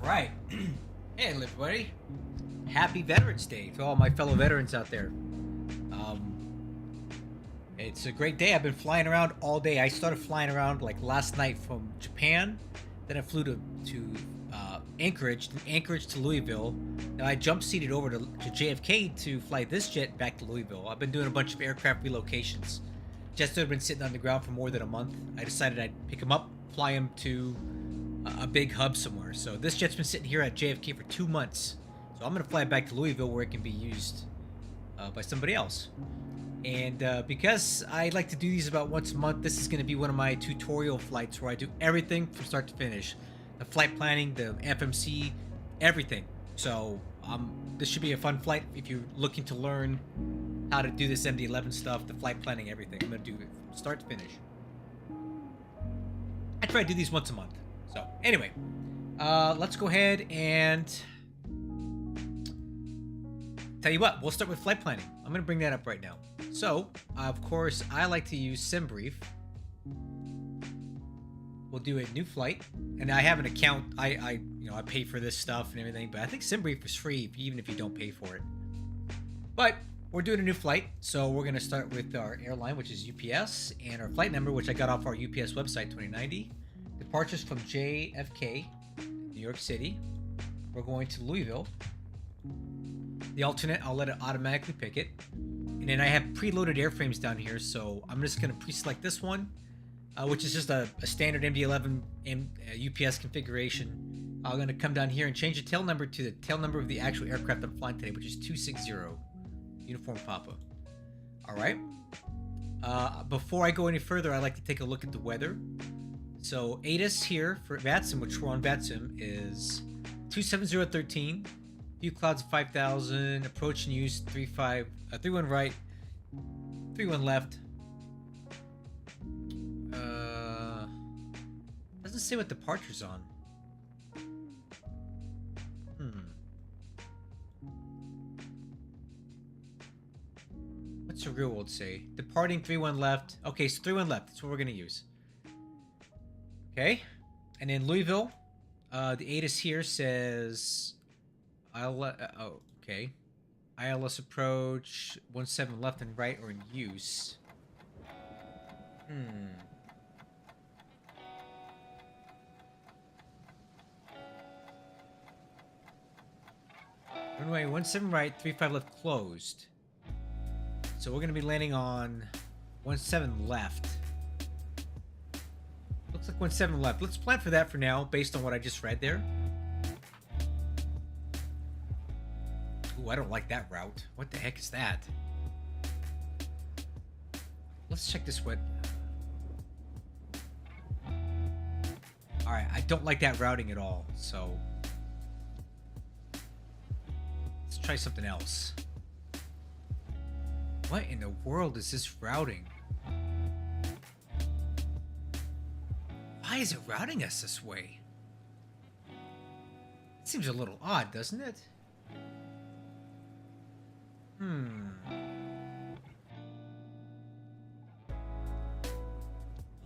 right. Hey, everybody. Happy Veterans Day to all my fellow veterans out there. It's a great day. I've been flying around all day. I started flying around like last night from Japan. Then I flew to Anchorage, to Louisville. Now I jump seated over to JFK to fly this jet back to Louisville. I've been doing a bunch of aircraft relocations. Jets that have been sitting on the ground for more than a month. I decided I'd pick them up, fly them to a big hub somewhere. So this jet's been sitting here at JFK for 2 months. So I'm going to fly it back to Louisville where it can be used by somebody else. And because I like to do these about once a month, this is going to be one of my tutorial flights where I do everything from start to finish. The flight planning, the FMC, everything. So this should be a fun flight if you're looking to learn how to do this MD-11 stuff, the flight planning, everything. I'm going to do it from start to finish. I try to do these once a month. So anyway, let's go ahead and tell you what, we'll start with flight planning. I'm going to bring that up right now. So, of course, I like to use SimBrief. We'll do a new flight, and I have an account. I pay for this stuff and everything, but I think SimBrief is free even if you don't pay for it. But we're doing a new flight, so we're going to start with our airline, which is UPS, and our flight number, which I got off our UPS website, 2090. Departures from JFK, New York City. We're going to Louisville. The alternate, I'll let it automatically pick it. And then I have preloaded airframes down here, so I'm just going to pre-select this one, which is just a standard MD-11 UPS configuration. I'm going to come down here and change the tail number to the tail number of the actual aircraft I'm flying today, which is 260, Uniform Papa. All right. Before I go any further, I like to take a look at the weather. So ATIS here for VATSIM, which we're on VATSIM, is 27013. View clouds of 5,000. Approach and use 31 right, 31 left. Doesn't say what departure's on. What's the real world say? Departing 31 left. Okay, so 31 left. That's what we're gonna use. Okay, and in Louisville, the ATIS here says, okay, ILS approach 17 left and right or in use. Runway 17 right, 35 left closed. So we're gonna be landing on 17 left. Looks like 17 left. Let's plan for that for now, based on what I just read there. Ooh, I don't like that route. What the heck is that? Let's check this one. Alright, I don't like that routing at all, so let's try something else. What in the world is this routing? Why is it routing us this way? It seems a little odd, doesn't it?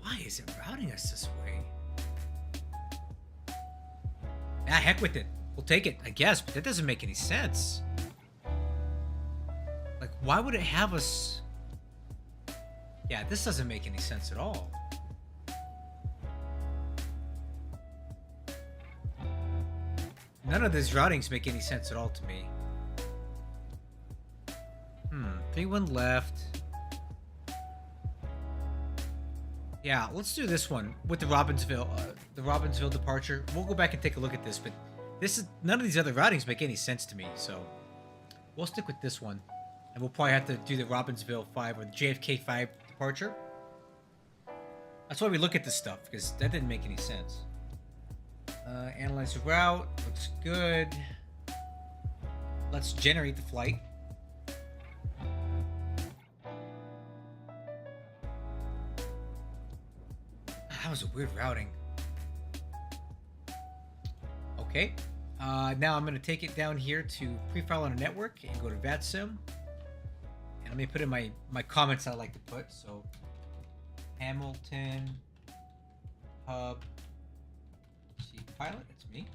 Why is it routing us this way? Ah, heck with it. We'll take it, I guess, but that doesn't make any sense. Like, why would it have us... Yeah, this doesn't make any sense at all. None of these routings make any sense at all to me. 31 left. Yeah, let's do this one with the Robbinsville departure. We'll go back and take a look at this, but none of these other routings make any sense to me, so we'll stick with this one. And we'll probably have to do the Robbinsville 5 or the JFK 5 departure. That's why we look at this stuff, because that didn't make any sense. Analyze the route. Looks good. Let's generate the flight. That was a weird routing. Okay. Now I'm going to take it down here to pre-file on a network and go to VATSIM. And let me put in my comments I like to put. So Hamilton Hub C pilot, that's me.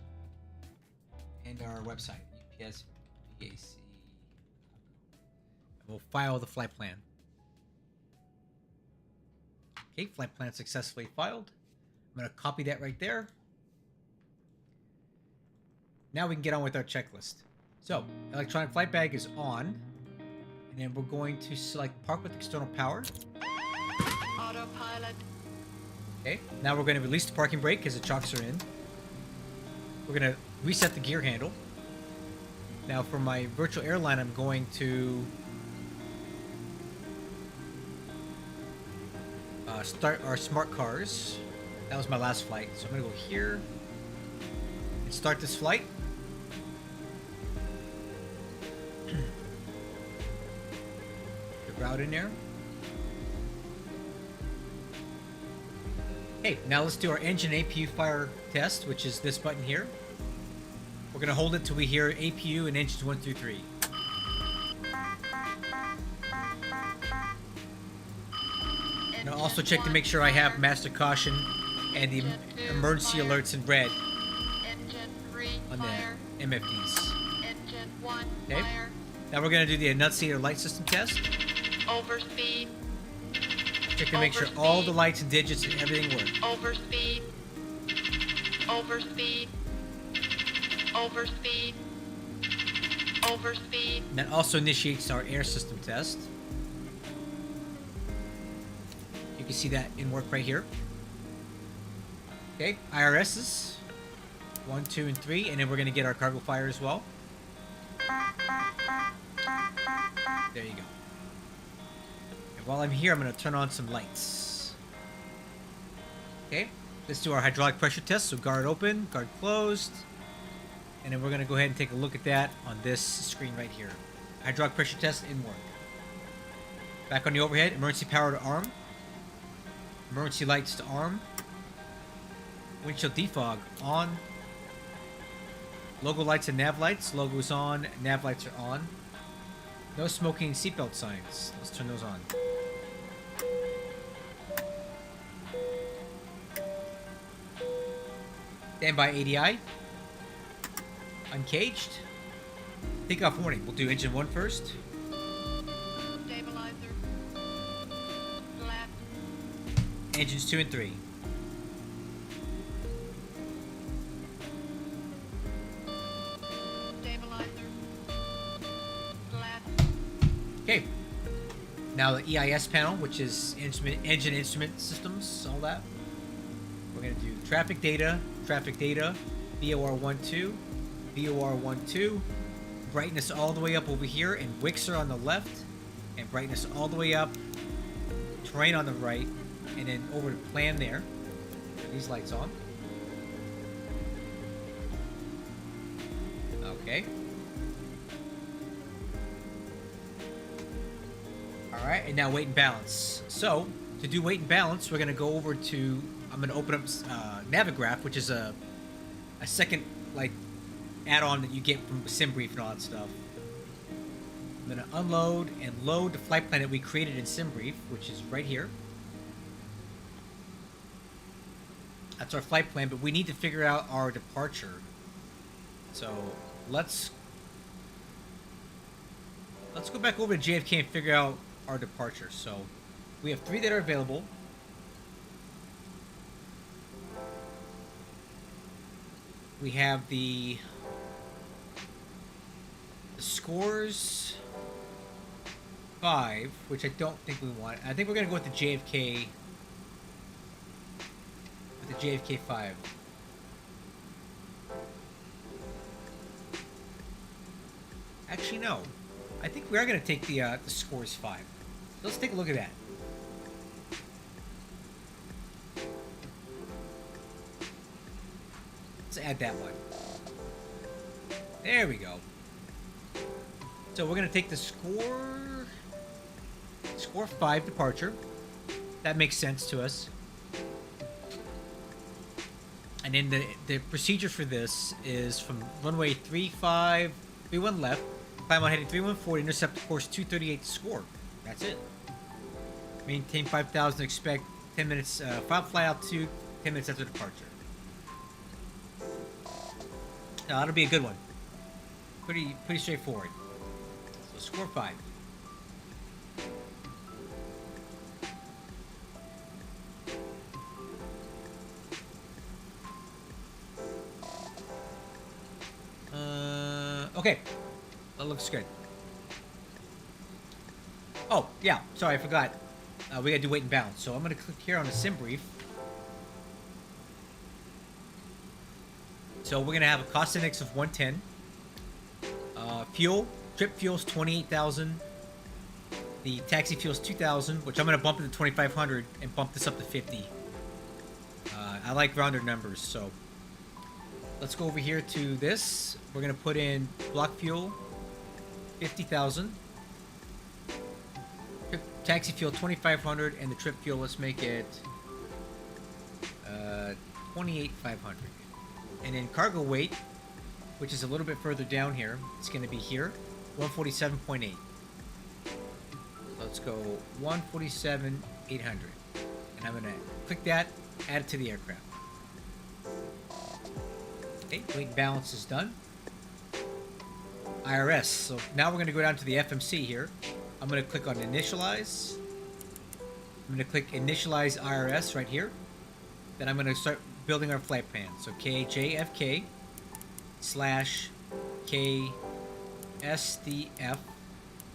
and our website, UPS VAC. We'll file the flight plan. Okay, flight plan successfully filed. I'm going to copy that right there. Now we can get on with our checklist. So, electronic flight bag is on. And then we're going to select park with external power. Autopilot. Okay, now we're going to release the parking brake because the chocks are in. We're going to reset the gear handle. Now for my virtual airline, I'm going to start our smart cars. That was my last flight, so I'm going to go here and start this flight. The route in there. Okay, now let's do our engine APU fire test, which is this button here. We're going to hold it till we hear APU and engines 1 through 3. And I'll also check to make sure I have master caution and the emergency alerts in red on the MFDs. Okay, now we're going to do the enunciator light system test. Overspeed. Check to make sure all the lights and digits and everything work. Overspeed. Overspeed. Overspeed. Overspeed. And that also initiates our air system test. You can see that in work right here. Okay, IRSs 1, 2, and 3, and then we're going to get our cargo fire as well. There you go. And while I'm here, I'm going to turn on some lights. Okay, let's do our hydraulic pressure test. So guard open, guard closed. And then we're going to go ahead and take a look at that on this screen right here. Hydraulic pressure test in work. Back on the overhead, emergency power to arm. Emergency lights to arm. Windshield defog on. Logo lights and nav lights. Logos on, nav lights are on. No smoking seatbelt signs. Let's turn those on. Standby ADI. Uncaged. Takeoff warning. We'll do engine 1 first. Stabilizer. Left. Engines 2 and 3. Stabilizer. Left. Okay. Now the EIS panel, which is engine instrument systems, all that. We're going to do traffic data, VOR12, VOR12, brightness all the way up over here, and wicks are on the left, and brightness all the way up, terrain on the right, and then over to plan there. Put these lights on. Okay. Alright, and now weight and balance. So, to do weight and balance, we're going to go over to, I'm going to open up Navigraph, which is a second, like, add-on that you get from SimBrief and all that stuff. I'm going to unload and load the flight plan that we created in SimBrief, which is right here. That's our flight plan, but we need to figure out our departure. So, let's go back over to JFK and figure out our departure. So, we have 3 that are available. We have the scores 5, which I don't think we want. I think we're gonna go with the JFK. With the JFK 5. Actually, no. I think we are gonna take the scores 5. Let's take a look at that. Let's add that one. There we go. So we're gonna take the score 5 departure. That makes sense to us. And then the procedure for this is from runway 3531 left, climb on heading 314, intercept course 238 to score. That's it. Maintain 5,000, expect 10 minutes, fly altitude 10 minutes after departure. Now that'll be a good one. pretty straightforward. So score 5. Okay, that looks good. Oh yeah, sorry, I forgot. We gotta do weight and balance. So I'm gonna click here on the sim brief. So we're gonna have a cost index of 110. Fuel, trip fuel's 28,000. The taxi fuel's 2,000, which I'm gonna bump it to 2,500 and bump this up to 50. I like rounded numbers, so let's go over here to this. We're gonna put in block fuel, 50,000. Taxi fuel 2,500, and the trip fuel, let's make it 28,500. And then cargo weight, which is a little bit further down here, it's going to be here, 147.8. Let's go 147,800, and I'm going to click that, add it to the aircraft. Okay, weight and balance is done. IRS. So now we're going to go down to the FMC here. I'm going to click on Initialize. I'm going to click Initialize IRS right here. Then I'm going to start building our flight plan. So JFK / K SDF.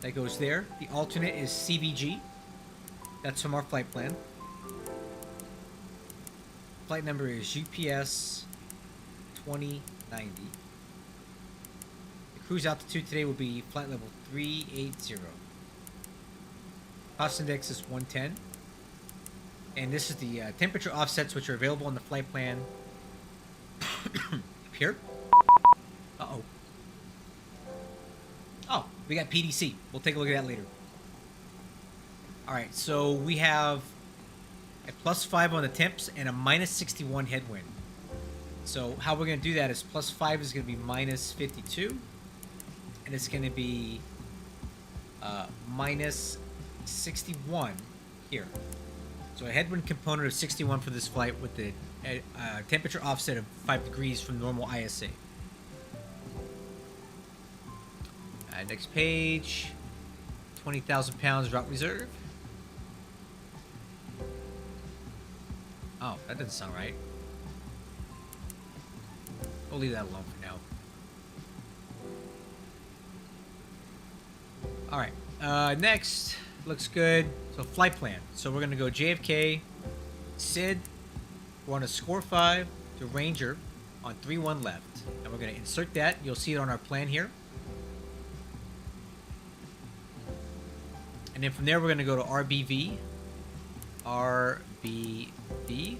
That goes there. The alternate is CVG. That's from our flight plan. Flight number is UPS 2090. The cruise altitude today will be flight level 380. Cost index is 110. And this is the temperature offsets which are available on the flight plan. Up here. Uh-oh. Oh, we got PDC. We'll take a look at that later. Alright, so we have a +5 on the temps and a -61 headwind. So how we're going to do that is +5 is going to be -52. And it's going to be -61 here. So a headwind component of 61 for this flight with the temperature offset of 5 degrees from normal ISA. Next page. 20,000 pounds route reserve. Oh, that doesn't sound right. We'll leave that alone for now. Alright. Next. Looks good. So flight plan. So we're going to go JFK, SID. We're on a score 5 to Ranger on 3-1 left. And we're going to insert that. You'll see it on our plan here. And then from there, we're going to go to RBV. RBV.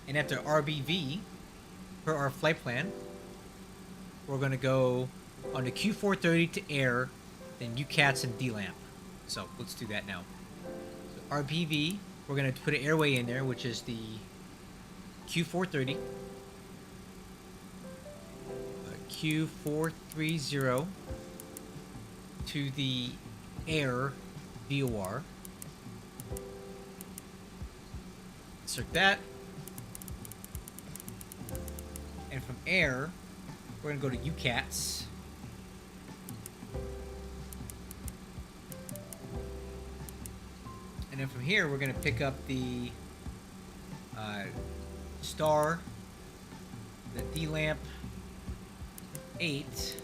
And after RBV, per our flight plan, we're going to go on the Q430 to air, then UCATS and DLAMP. So let's do that now. So RBV, we're going to put an airway in there, which is the Q430. Q430 to the air VOR. Insert that. And from air, we're going to go to UCATS. And then from here, we're going to pick up the star, the DLAMP 8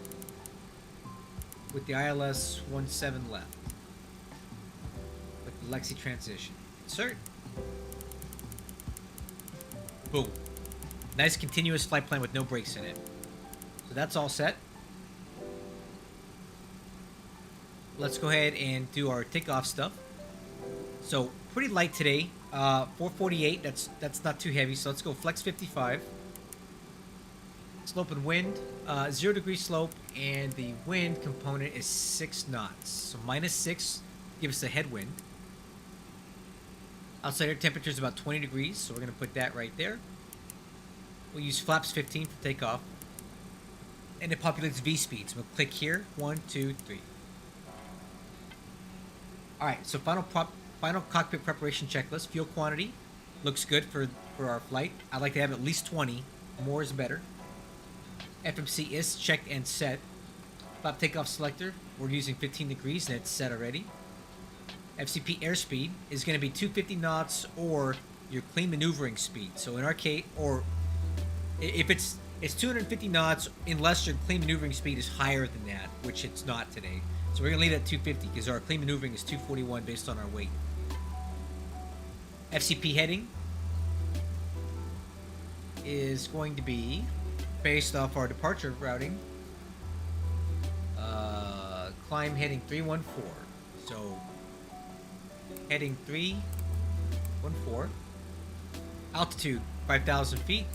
with the ILS 17 left with the Lexi transition. Insert. Boom. Nice continuous flight plan with no breaks in it. So that's all set. Let's go ahead and do our takeoff stuff. So pretty light today. 448. That's not too heavy. So let's go flex 55. Slope and wind, 0 degree slope, and the wind component is 6 knots. So -6 gives us a headwind. Outside air temperature is about 20 degrees, so we're going to put that right there. We'll use flaps 15 for takeoff. And it populates V speeds. We'll click here, 1, 2, 3. Alright, so final cockpit preparation checklist. Fuel quantity looks good for our flight. I'd like to have at least 20. More is better. FMC is checked and set. Flap takeoff selector, we're using 15 degrees and it's set already. FCP airspeed is going to be 250 knots or your clean maneuvering speed. So in our case, or if it's 250 knots unless your clean maneuvering speed is higher than that, which it's not today. So we're going to leave it at 250 because our clean maneuvering is 241 based on our weight. FCP heading is going to be based off our departure routing. Climb heading 314. So heading 314. Altitude 5,000 feet.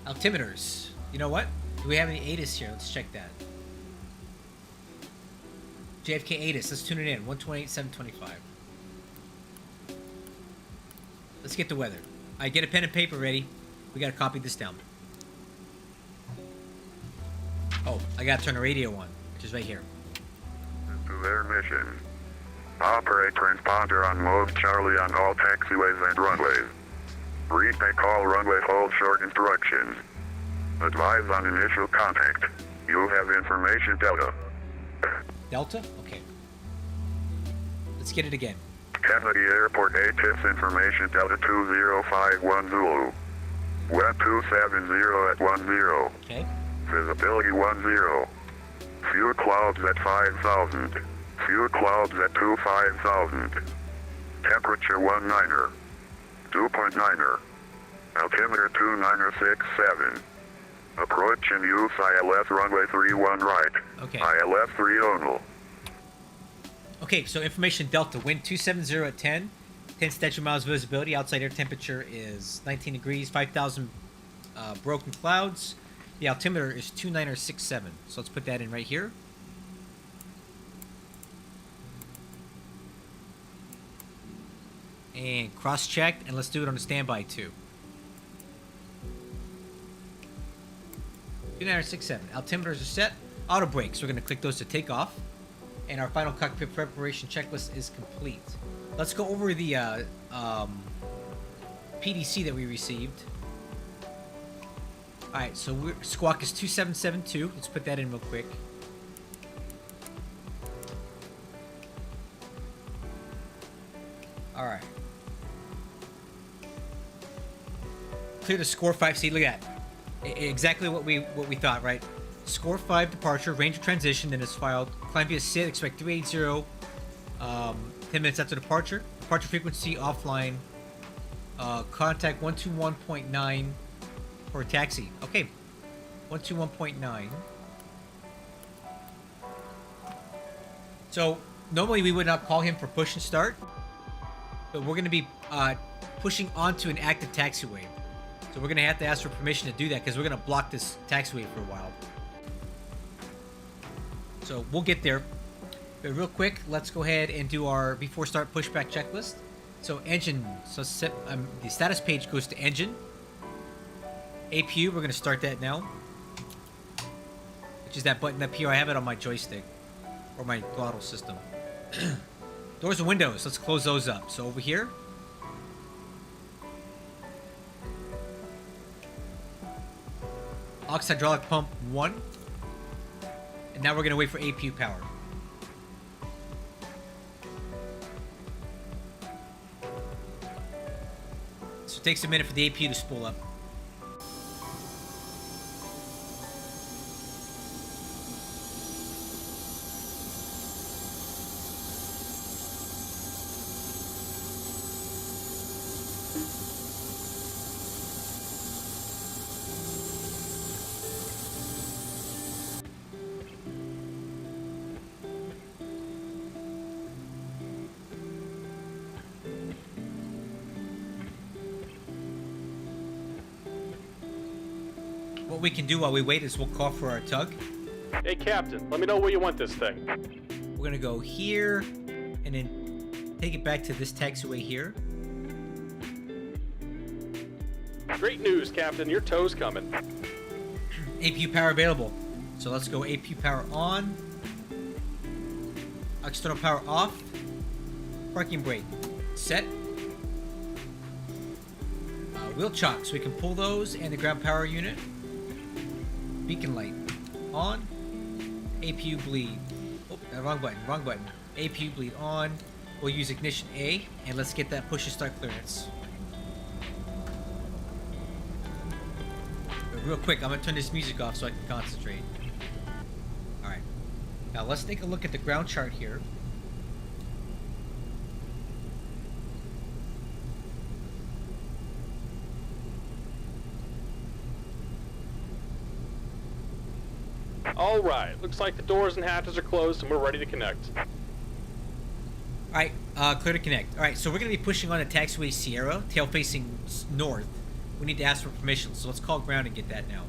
Altimeters. You know what? Do we have any ATIS here? Let's check that. JFK ATIS. Let's tune it in. 128,725. Let's get the weather. Alright, get a pen and paper ready. We gotta copy this down. Oh, I gotta turn the radio on, which is right here. To their mission. Operate transponder on mode Charlie on all taxiways and runways. Retake all runway hold short instructions. Advise on initial contact. You have information Delta. Delta? Okay. Let's get it again. Kennedy Airport ATIS information Delta 2051 Zulu. Web 270 at 10. Okay. Visibility 10. Few clouds at 5,000. Few clouds at 25,000. Temperature 19er. 2.9er. Altimeter 2967. Approach and use ILS runway 31 right. Okay. ILS 3 only. Okay, so information Delta. Wind 270 at 10. 10 statute miles visibility. Outside air temperature is 19 degrees. 5,000 broken clouds. The altimeter is 2967. So let's put that in right here. And cross-checked, and let's do it on the standby too. 2967. Altimeters are set. Auto brakes. We're going to click those to take off. And our final cockpit preparation checklist is complete. Let's go over the PDC that we received. Alright, so squawk is 2772. Let's put that in real quick. Alright. Clear the score 5. See, look at that. Exactly what we thought, right? Score 5 departure, range of transition, then it's filed. Climb via SID, expect 380. 10 minutes after departure. Departure frequency offline. Contact 121.9 for a taxi. Okay. 121.9. So normally we would not call him for push and start, but we're going to be pushing onto an active taxiway. So we're going to have to ask for permission to do that because we're going to block this taxiway for a while. So we'll get there. But real quick, let's go ahead and do our before start pushback checklist. So engine, so the status page goes to engine. APU, we're going to start that now. Which is that button up here. I have it on my joystick. Or my throttle system. Doors and windows, let's close those up. So over here. Aux hydraulic pump 1. And now we're going to wait for APU power. So it takes a minute for the APU to spool up. What we can do while we wait is we'll call for our tug. Hey, Captain, let me know where you want this thing. We're gonna go here and then take it back to this taxiway here. Great news, Captain. Your tow's coming. APU power available. So let's go APU power on. External power off. Parking brake set. wheel chock, so we can pull those, and the ground power unit. Beacon light on. APU bleed. Oh, wrong button. APU bleed on. We'll use ignition A, and let's get that push and start clearance. But real quick, I'm gonna turn this music off so I can concentrate. Alright. Now let's take a look at the ground chart here. All right, looks like the doors and hatches are closed and we're ready to connect. Alright, clear to connect. Alright, so we're going to be pushing on a taxiway Sierra, tail facing north. We need to ask for permission, so let's call ground and get that now.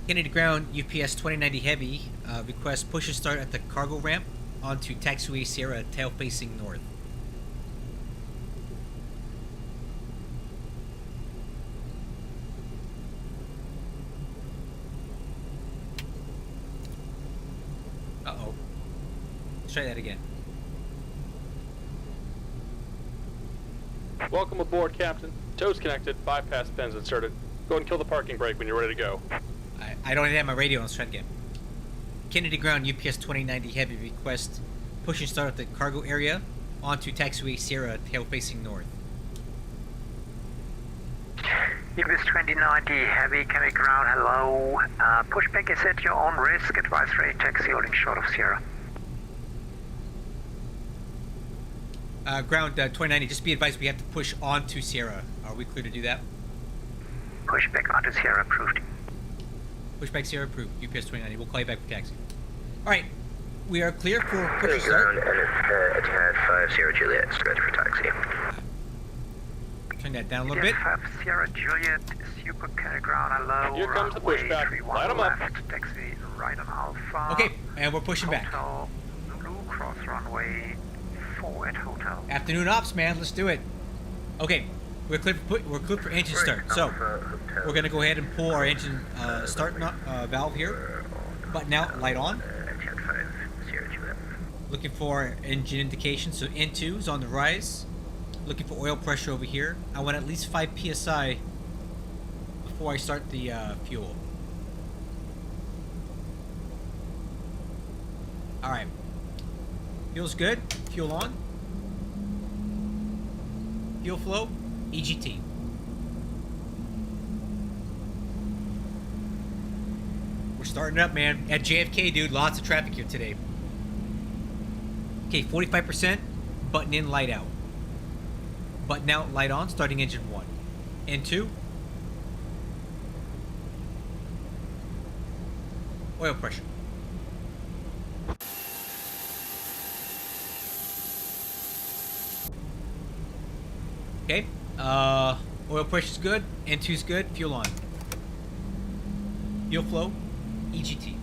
Kennedy ground, UPS 2090 heavy, request push and start at the cargo ramp onto taxiway Sierra, tail facing north. Uh-oh. Let's try that again. Welcome aboard, Captain. Toes connected, bypass pins inserted. Go ahead and kill the parking brake when you're ready to go. I don't even have my radio on. Let's try it again. Kennedy ground, UPS 2090 heavy, request push and start at the cargo area onto taxiway Sierra, tail facing north. UPS 2090 heavy, Kennedy ground, hello. Pushback is at your own risk. Advise rate taxi holding short of Sierra. Ground 2090, just be advised we have to push onto Sierra. Are we clear to do that? Pushback onto Sierra approved. Pushback Sierra approved. UPS 2090. We'll call you back for taxi. Alright. We are clear for push and Ground start. and Tad 5 Sierra Juliet is ready for taxi. Turn that down a little bit. 5 Sierra Juliet, super Kennedy ground, hello. Here comes the runway pushback. 31 Light 'em up. left, taxi right on Alpha. Okay, and we're pushing back. Hotel, Zulu cross runway 4 at hotel. Afternoon ops, man. Let's do it. Okay. We're clear for engine start. So, we're going to go ahead and pull our engine start valve here. Button out, light on. Tad 5 Sierra Juliet. Looking for engine indication. So N2 is on the rise. Looking for oil pressure over here. I want at least 5 psi before I start the fuel. Alright. Fuel's good. Fuel on. Fuel flow. EGT. We're starting up, man. At JFK, dude. Lots of traffic here today. Okay, 45%. Button in, light out. Button out, light on. Starting engine 1. N2. Oil pressure. Okay. Oil pressure's good. N2's good. Fuel on. Fuel flow. EGT.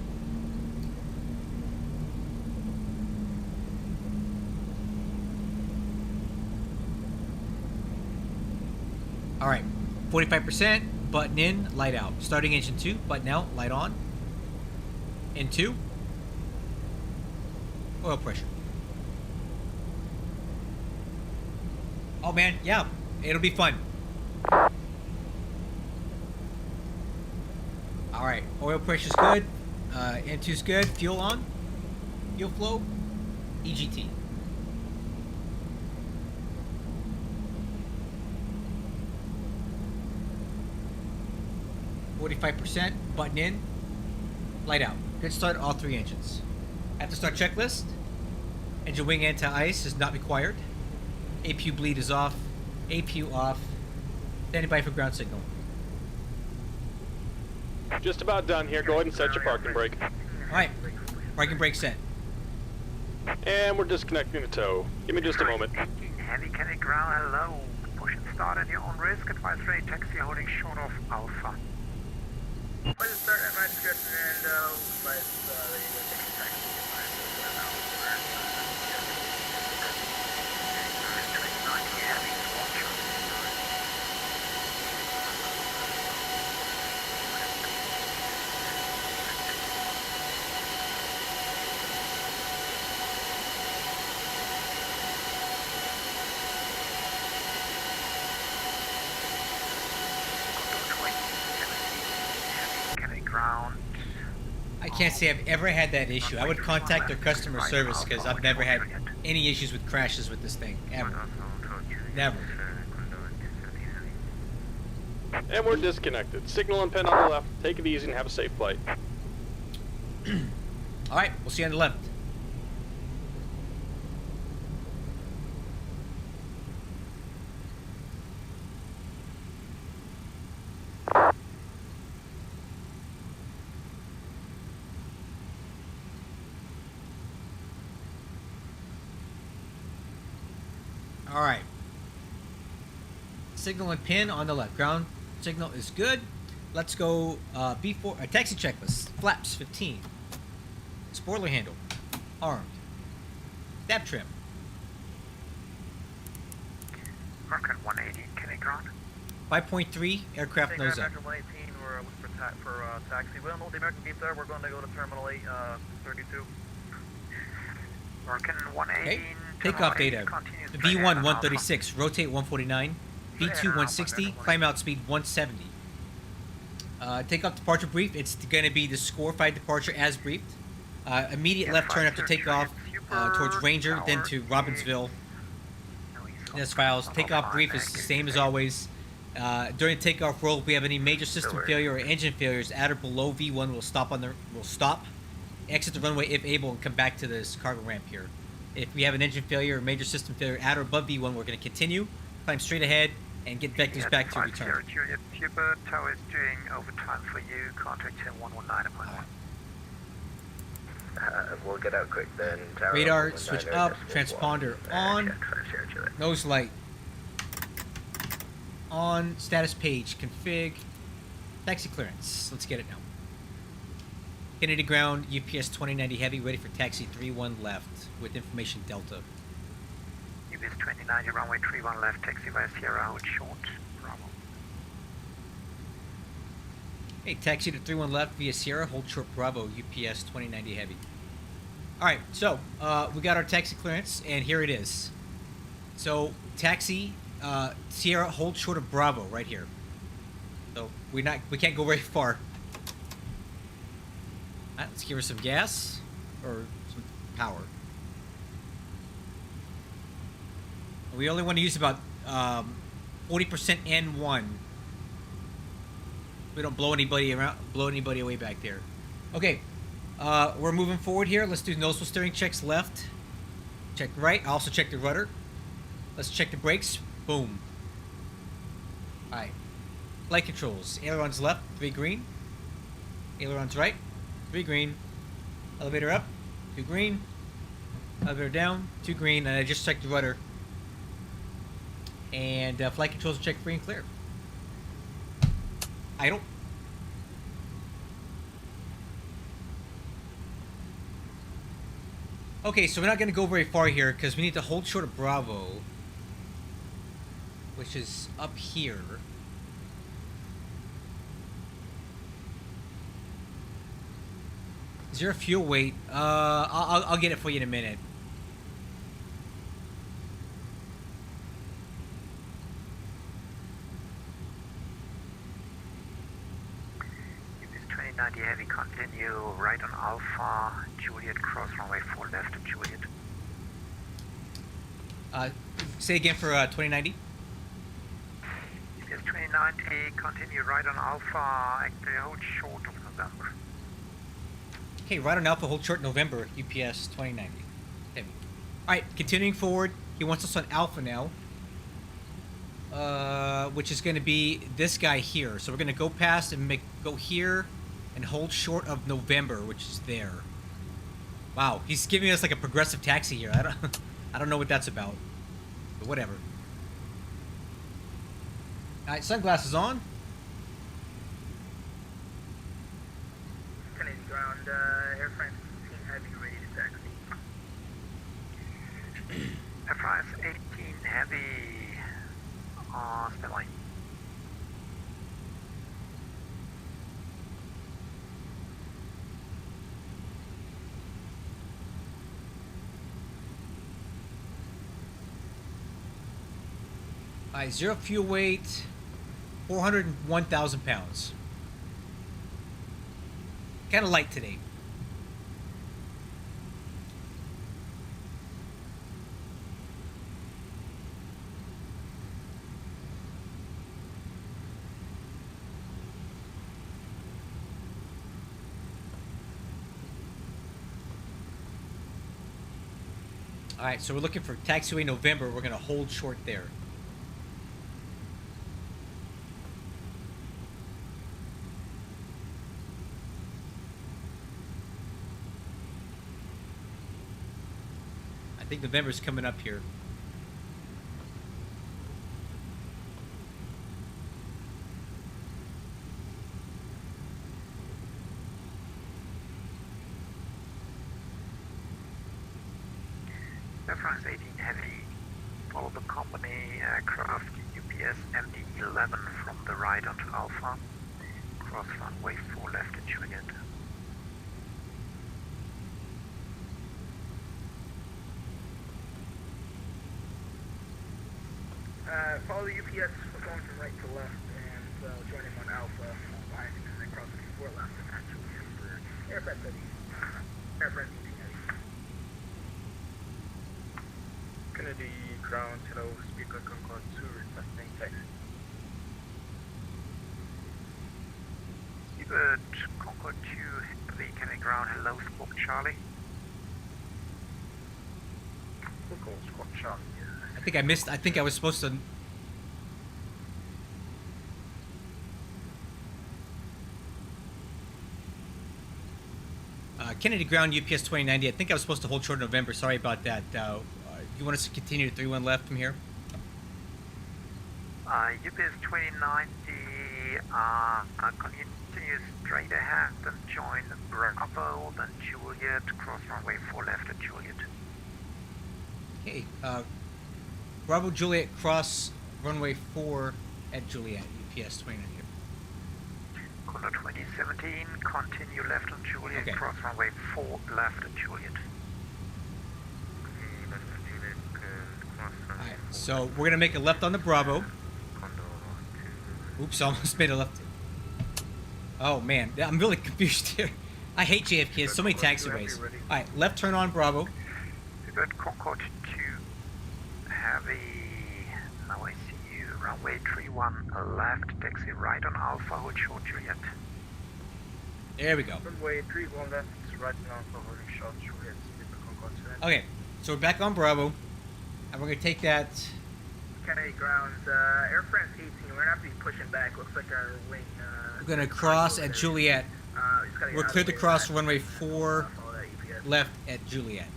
Alright. 45%. Button in. Light out. Starting engine 2. Button out. Light on. N2. Oil pressure. Oh man, yeah. It'll be fun. Alright, oil pressure's good. N2's good. Fuel on. Fuel flow. EGT. %. Button in. Light out. Good start all 3 engines. At the start checklist, engine wing anti-ice is not required. APU bleed is off. APU off. Standing by for ground signal. Just about done here. Go ahead and set your parking brake. Alright. Parking brake set. And we're disconnecting the tow. Give me just a moment. Heavy Kennedy ground, hello. Push and start at your own risk. Advise rate taxi holding short of Alpha. Push and start at my discretion and ready to take a taxi. can't say I've ever had that issue. I would contact their customer service because I've never had any issues with crashes with this thing, ever. Never. And we're disconnected. Signal and pin on the left. Take it easy and have a safe flight. Alright, we'll see you on the left. Alright. Signal and pin on the left. Ground signal is good. Let's go B4 taxi checklist. Flaps 15. Spoiler handle. Armed. Dab trim. Market 180, can I ground? 5.3 aircraft nose up. American 118, we're looking for taxi. We don't know what the American beep there. We're going to go to Terminal 8, 32. Market 118. Okay. Takeoff data. V1 136. Rotate 149. V2 160. Climb out speed 170. Takeoff departure brief. It's going to be the score 5 departure as briefed. Immediate left turn after takeoff towards Ranger, then to Robbinsville. This files. Takeoff brief is the same as always. During takeoff roll, if we have any major system failure or engine failures at or below V1, we'll stop. Exit the runway if able and come back to this cargo ramp here. If we have an engine failure or major system failure at or above V1, we're going to continue, climb straight ahead, and get vectors back to return. Juliet, Pupil Tower is doing overtime for you. Contact 119 appointment. We'll get out quick then. Tower Radar 119, switch or up, just transponder on, Juliet. nose light on, status page, config, taxi clearance. Let's get it now. Kennedy ground, UPS 2090 heavy, ready for taxi 31 left with information Delta. UPS 2090, runway 31 left, taxi via Sierra, hold short, Bravo. Hey, taxi to 31 left via Sierra, hold short Bravo, UPS 2090 heavy. Alright, so, we got our taxi clearance, and here it is. So, taxi, Sierra, hold short of Bravo, right here. So, we can't go very far. Alright, let's give her some gas, or some power. We only want to use about 40% N1. We don't blow anybody away back there. Okay, we're moving forward here. Let's do noticeable steering checks left. Check right. Also check the rudder. Let's check the brakes. Boom. Alright. Flight controls. Ailerons left, 3 green. Ailerons right, 3 green. Elevator up, 2 green. Elevator down, 2 green. And I just checked the rudder. And flight controls check free and clear. Idle. Okay, so we're not going to go very far here because we need to hold short of Bravo, which is up here. Is there a fuel weight? I'll get it for you in a minute. UPS 2090 heavy, continue right on Alpha, Juliet, cross runway 4 left to Juliet. Say again for 2090. UPS 2090, continue right on Alpha, actually hold short of November. Okay, right on Alpha, hold short November, UPS 2090. Heavy. Alright, continuing forward. He wants us on Alpha now. Which is going to be this guy here. So we're going to go past and go here and hold short of November, which is there. Wow, he's giving us like a progressive taxi here. I don't know what that's about. But whatever. Alright, sunglasses on. Kennedy ground, Air France 15 heavy, ready to taxi. Air France 18 heavy, standby. Alright, zero fuel weight, 401,000 pounds. Kind of light today. All right, so we're looking for taxiway November. We're gonna hold short there. I think November's coming up here. Air France 18 Heavy, follow the company aircraft UPS MD-11 from the right onto Alpha, cross runway 4 left at Juliet. Follow the UPS, we're going from right to left, and join him on Alpha, behind him, and then cross the 4 left, and actually for Air France 18 Heavy. Kennedy ground, hello, speaker Concorde 2, requesting taxi. Seabird Concorde 2, Heavy, Kennedy ground, hello, Squawk Charlie. Squawk Charlie. I think I missed. I think I was supposed to. Kennedy ground UPS 2090. I think I was supposed to hold short in November. Sorry about that. You want us to continue to 3-1 left from here? UPS 2090, continue straight ahead and join Bravo, then Juliet, cross runway 4 left at Juliet. Okay. Bravo Juliet, cross runway 4 at Juliet. UPS 2090. Condor 2017, continue left on Juliet, Okay. cross runway 4 left at Juliet. Alright, so we're gonna make a left on the Bravo. Oops, almost made a left. Oh man, I'm really confused here. I hate JFK. There's so many taxiways. Alright, left turn on Bravo. Seabird Concorde 2, Heavy, now I see you, runway 31 left, taxi right on Alpha, hold short Juliet. There we go. Runway 31 left, right now for holding short, Juliet, speaker Concorde 2. Okay, so we're back on Bravo, and we're gonna take that. Kennedy grounds, Air France 18, we're gonna have to be pushing back, looks like our wing, We're gonna cross at Juliet. just gotta get We're out of cleared the to way cross of that. runway 4 Follow that UPS. left at Juliet.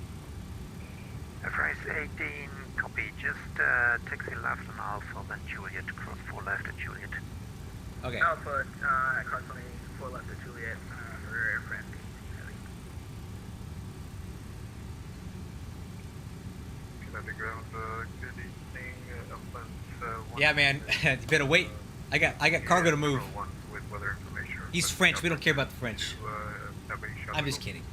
Air France 18, copy, just taxi left on Alpha, then Juliet, cross 4 left at Juliet. Okay. Alpha, cross runway 4 left at Juliet, for Air France 18 Heavy. Kennedy ground, good evening, Yeah, man, it's been a wait. I got cargo to move. with weather information. He's French. We don't care about the French. I'm just kidding.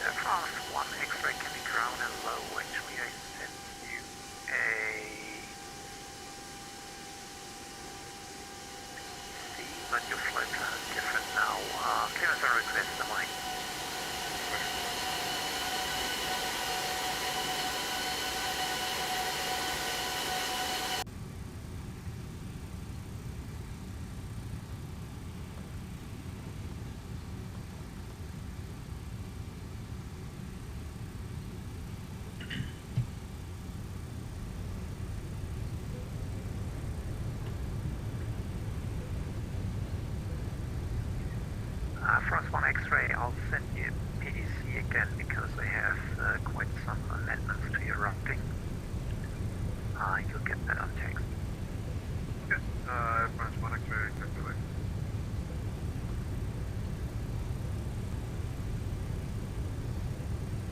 Air France 1 X-ray Kennedy ground, hello, actually I sent you a... See, but your flight plan is different now. Clearance and request, am I? France 1 X-ray, I'll send you PDC again because I have quite some amendments to your routing. You'll get that on text. Okay, France 1 X-ray, exactly.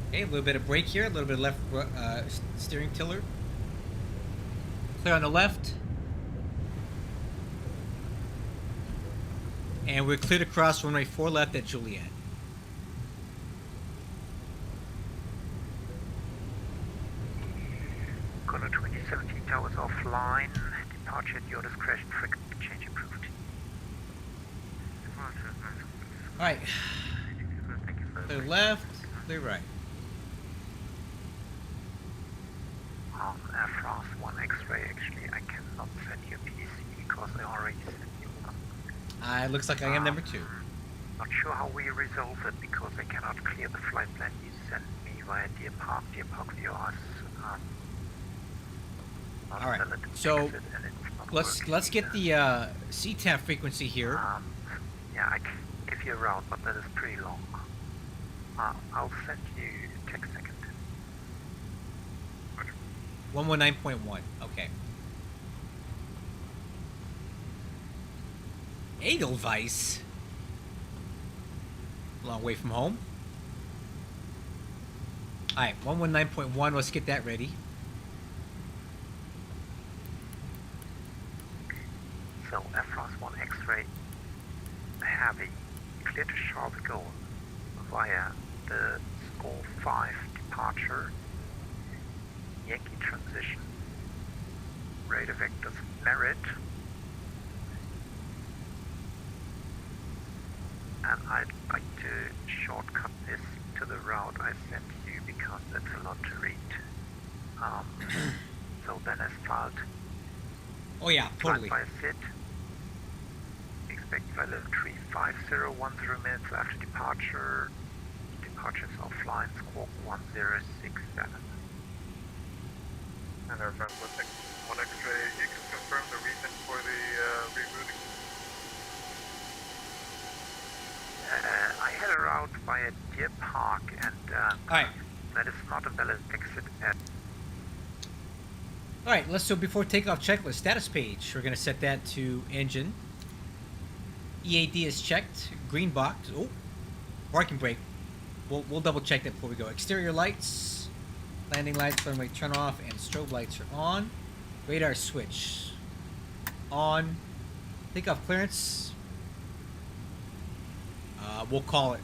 Okay, a little bit of brake here, a little bit of left steering tiller. Clear on the left. And we're cleared across runway 4 left at Juliet. Condor 2017 towers offline. Departure at your discretion. Frequency change approved. Alright. Clear left, clear right. Air France 1 X-ray, actually I cannot send you PDC. already sent you one. It looks like I am number 2. Not sure how we resolve it because I cannot clear the flight plan you sent me via Deer Park. Deer Park VOS. All right. So let's get the CTAF frequency here. Yeah, I can give you a route, but that is pretty long. I'll send you a text second. 119.1. Okay. Edelweiss. Long way from home. Alright, 119.1. Let's get that ready. So, Air France 1 X-ray Heavy, clear to Charles de Gaulle via the Score 5 departure, Yankee transition, radar vectors merit, and I'd like to shortcut this to the route I sent you because that's a lot to read. So then asphalt. Oh yeah, totally. By SID. Expect value 35010 minutes after departure. Departures offline, squawk 1067. And our friend with one X-ray, you can confirm the reason for the rebooting. I had a route via Deer Park, and Alright. that is not a valid exit at. Alright, let's do before takeoff checklist status page. We're gonna set that to engine. EAD is checked. Green box. Oh, parking brake. We'll double check that before we go. Exterior lights, landing lights, runway turn off, and strobe lights are on. Radar switch on. Takeoff clearance. We'll call it.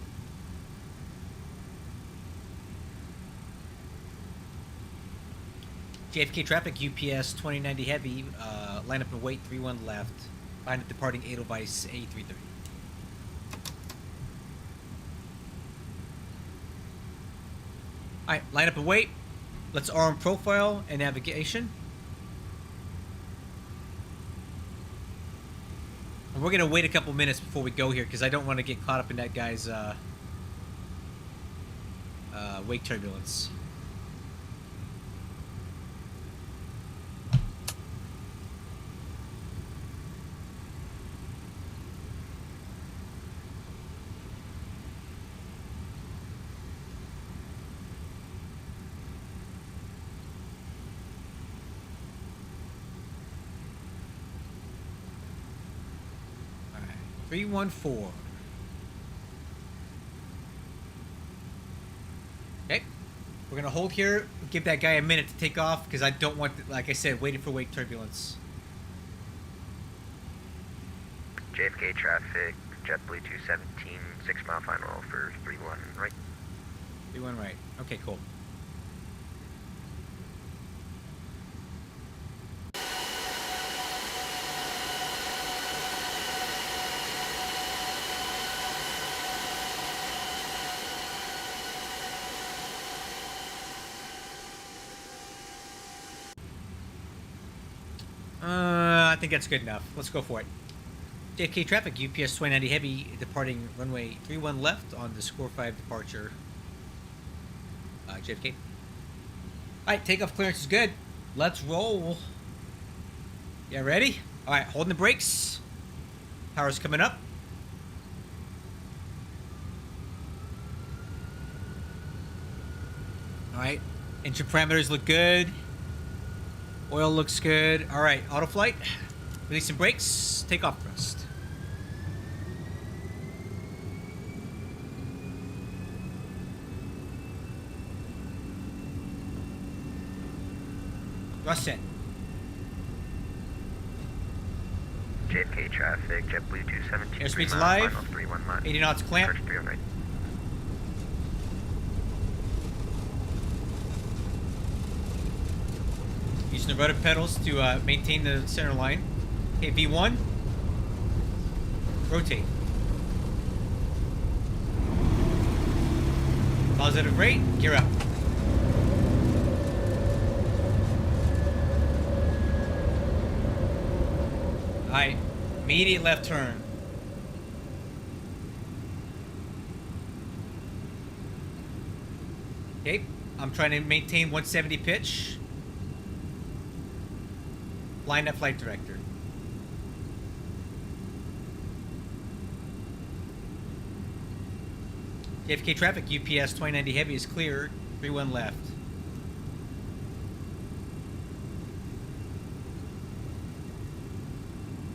JFK traffic, UPS 2090 heavy, line up and wait, 31 left. Find it departing Edelweiss A330. Alright, line up and wait. Let's arm profile and navigation. And we're going to wait a couple minutes before we go here because I don't want to get caught up in that guy's wake turbulence. All right, 314. Okay, we're gonna hold here. Give that guy a minute to take off because I don't want, like I said, waiting for wake turbulence. JFK traffic, JetBlue 217, 6 mile final for 31 right. 31 right. Okay, cool. I think that's good enough. Let's go for it. JFK traffic, UPS 2090 heavy, departing runway 31 left on the Score 5 departure. JFK. Alright, takeoff clearance is good. Let's roll. Yeah, ready? Alright, holding the brakes. Power's coming up. Alright, engine parameters look good. Oil looks good. Alright, auto flight. Releasing brakes. Takeoff thrust. Thrust set. JFK traffic, JetBlue 217. Airspeed's 3 mile live. final, 31 left. 80 knots clamp. Approach 3 right. Using the rudder pedals to maintain the center line. Okay, V1. Rotate. Positive rate. Gear up. Alright, Immediate left turn. Okay, I'm trying to maintain 170 pitch. Line up flight director. JFK traffic, UPS 2090 heavy is clear. 31 left.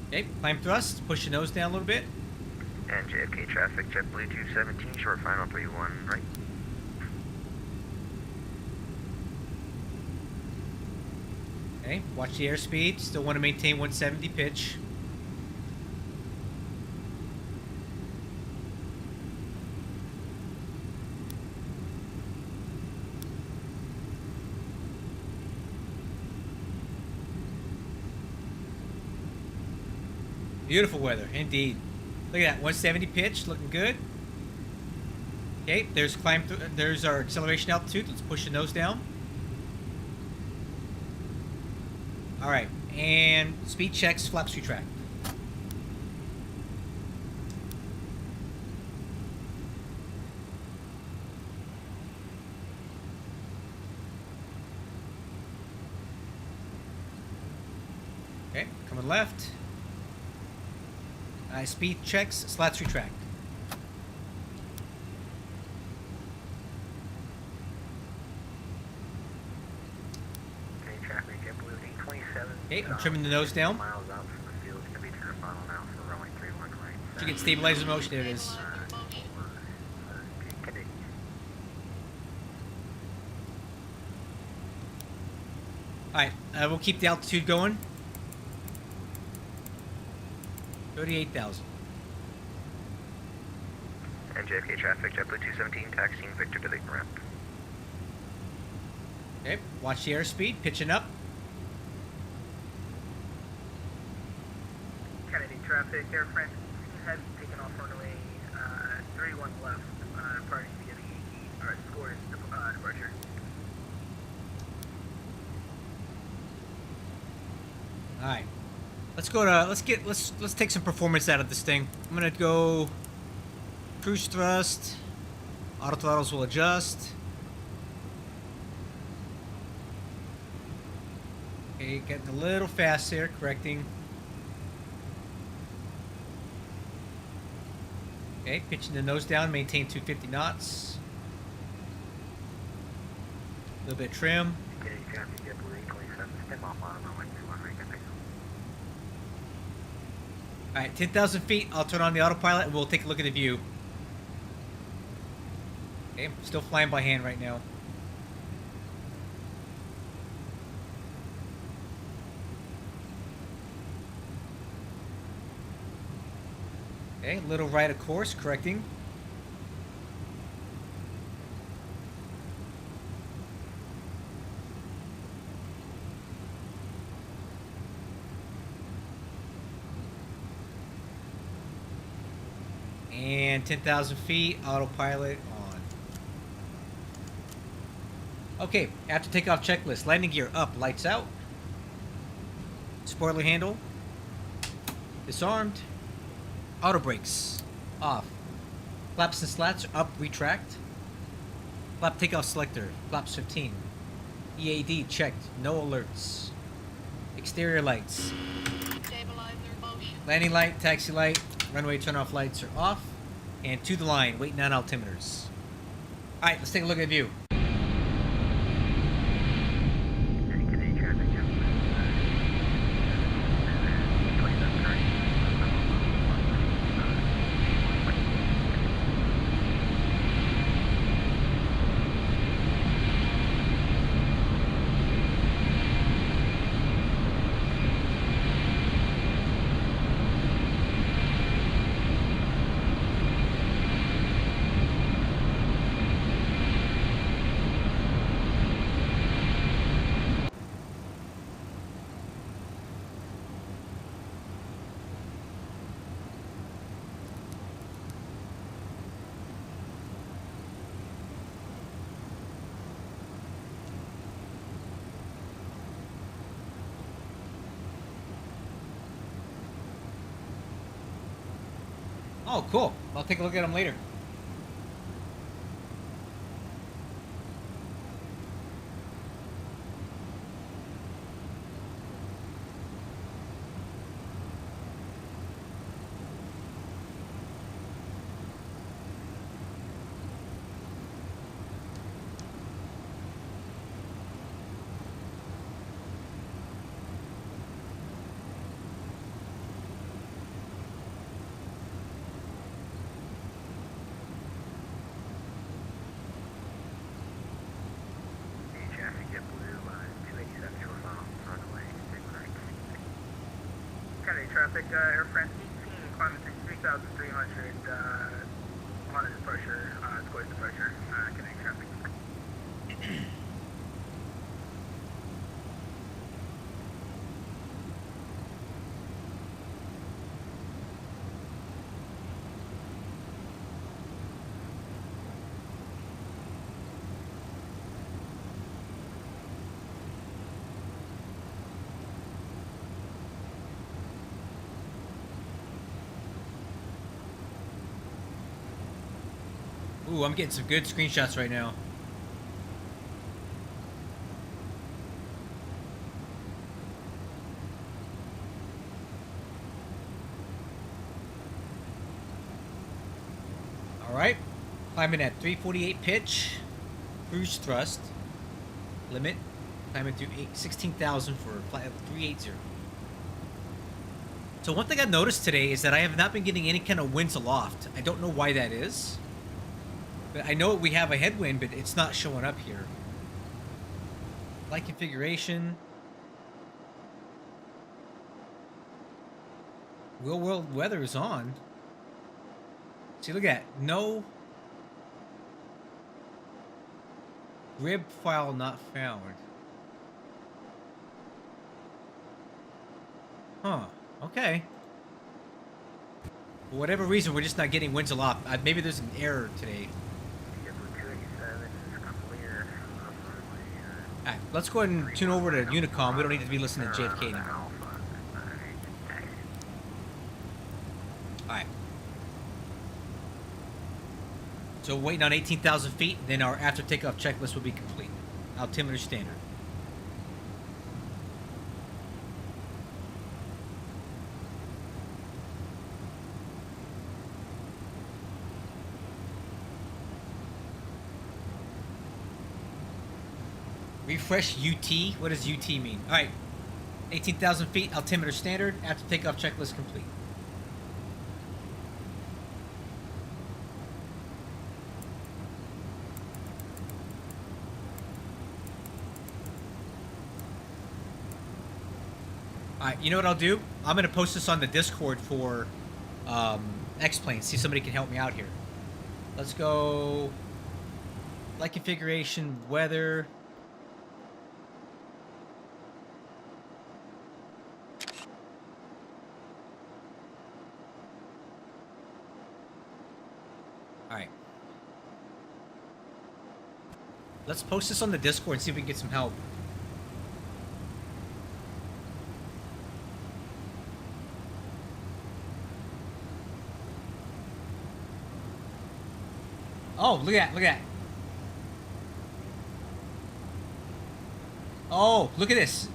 Okay, climb thrust, push your nose down a little bit. And JFK traffic, JetBlue 217, short final 31, right. Okay, watch the airspeed. Still want to maintain 170 pitch. Beautiful weather, indeed. Look at that, 170 pitch, looking good. Okay, there's there's our acceleration altitude. Let's push the nose down. All right, and speed checks, flaps retract. Okay, coming left. Speed checks, slats retract. Okay, traffic, JetBlue 827. Okay, I'm trimming the nose down. Miles out from the field, it's going to be turn final now for runway 31 right. Did you get stabilizer motion? There it is. Continue. Alright, we'll keep the altitude going. 38,000. And JFK traffic, JetBlue 217, taxiing Victor to the ramp. Okay, watch the airspeed, pitching up. Kennedy traffic, Air France has taken off runway 31 left, prior to beginning Yankee, or scores departure. Alright. Let's take some performance out of this thing. I'm gonna go cruise thrust. Auto throttles will adjust. Okay, getting a little fast here, correcting. Okay, pitching the nose down, maintain 250 knots. A little bit trim. Okay, traffic, JetBlue 827, step off on runway 21 right. Alright, 10,000 feet. I'll turn on the autopilot and we'll take a look at the view. Okay, I'm still flying by hand right now. Okay, little right of course, correcting. And 10,000 feet, autopilot on. Okay, after takeoff checklist, landing gear up, lights out. Spoiler handle, disarmed. Auto brakes, off. Flaps and slats are up, retract. Flap takeoff selector, flaps 15. EAD checked, no alerts. Exterior lights. Stabilizer motion. Landing light, taxi light, runway turn-off lights are off. And to the line, waiting on altimeters. Alright, let's take a look at the view. Kennedy traffic, JetBlue 27 right. Oh, cool. I'll take a look at them later. Traffic JetBlue 287 short mile, runway 69. Kennedy traffic, Air France 18, climbing to 3,300, on departure, square departure, Kennedy traffic. Ooh, I'm getting some good screenshots right now. Alright. Climbing at 348 pitch. Cruise thrust. Limit. Climbing through 16,000 for flight level 380. So one thing I've noticed today is that I have not been getting any kind of winds aloft. I don't know why that is. But I know we have a headwind, but it's not showing up here. Flight configuration. Real world weather is on. See, look at that. No grid file not found. Huh. Okay. For whatever reason, we're just not getting winds aloft. Maybe there's an error today. JetBlue 287 is clear. Alright, let's go ahead and tune over to Unicom. We don't need to be listening to JFK anymore. Alright. So waiting on 18,000 feet, then our after takeoff checklist will be complete. Altimeter standard. Refresh UT. What does UT mean? All right. 18,000 feet, altimeter standard. After takeoff checklist complete. All right. You know what I'll do? I'm going to post this on the Discord for X-Plane. See if somebody can help me out here. Let's go. Flight configuration, weather. Alright. Let's post this on the Discord and see if we can get some help. Oh, look at that, look at that. Oh, look at this.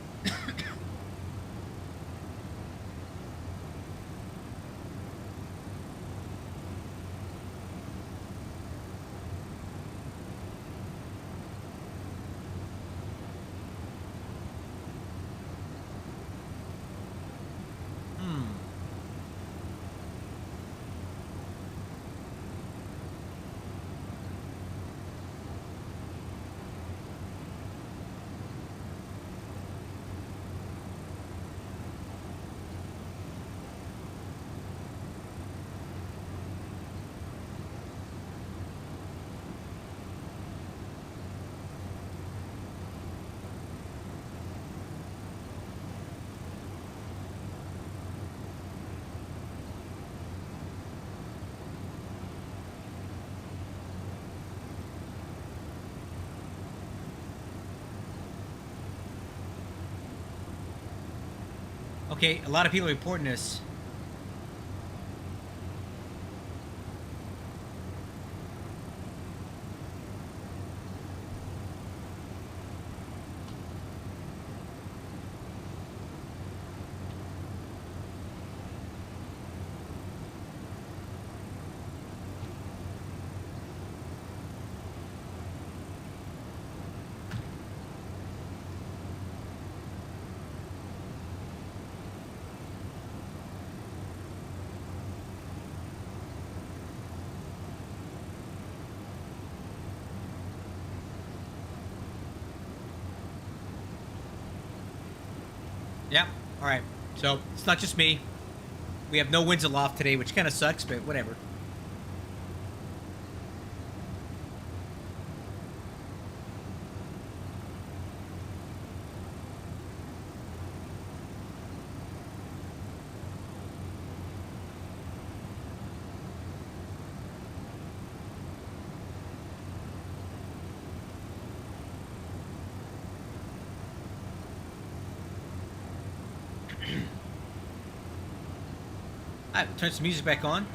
Okay, a lot of people are reporting this. Yeah. All right. So it's not just me. We have no winds aloft today, which kind of sucks, but whatever. Alright, turn some music back on.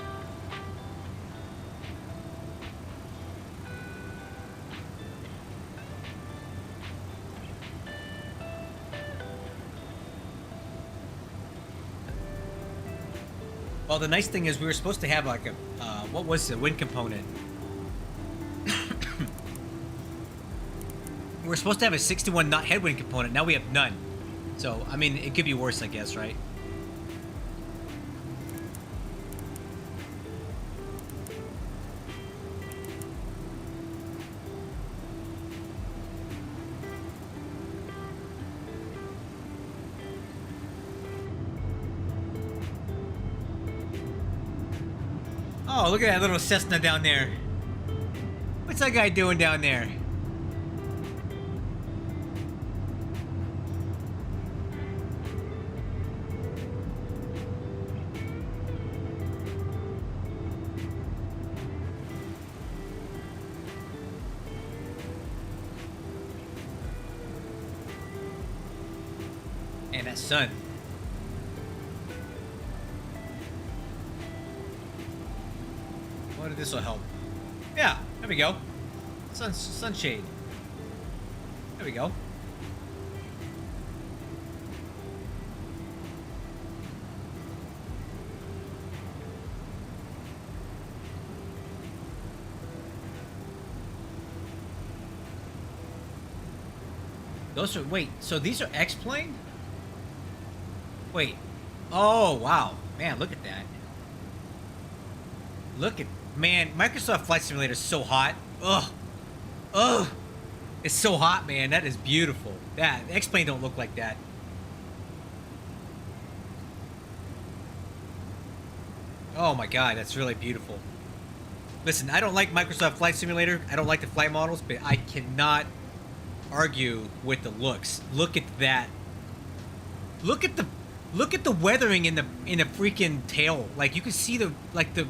Well, the nice thing is we were supposed to have like a, what was the wind component? We were supposed to have a 61 knot headwind component. Now we have none. So, I mean, it could be worse, I guess, right? Oh, look at that little Cessna down there. What's that guy doing down there? And that sun. What if this will help? Yeah, there we go. Sunshade. There we go. Those are, wait, so these are X-Plane? Wait. Oh, wow. Man, look at that. Look at, man, Microsoft Flight Simulator is so hot. Ugh. Ugh. It's so hot, man. That is beautiful. That, X-Plane don't look like that. Oh my god, that's really beautiful. Listen, I don't like Microsoft Flight Simulator. I don't like the flight models, but I cannot argue with the looks. Look at that. Look at the weathering in the freaking tail. Like you can see the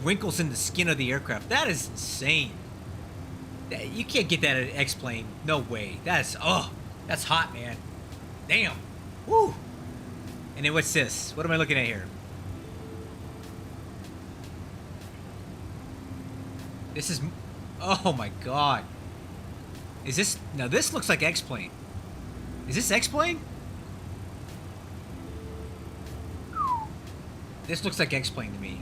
wrinkles in the skin of the aircraft. That is insane. You can't get that at an X-Plane. No way. That's hot, man. Damn. Woo. And then what's this? What am I looking at here? This is, oh my god. Is this, now this looks like X-Plane. Is this X-Plane? This looks like X-Plane to me.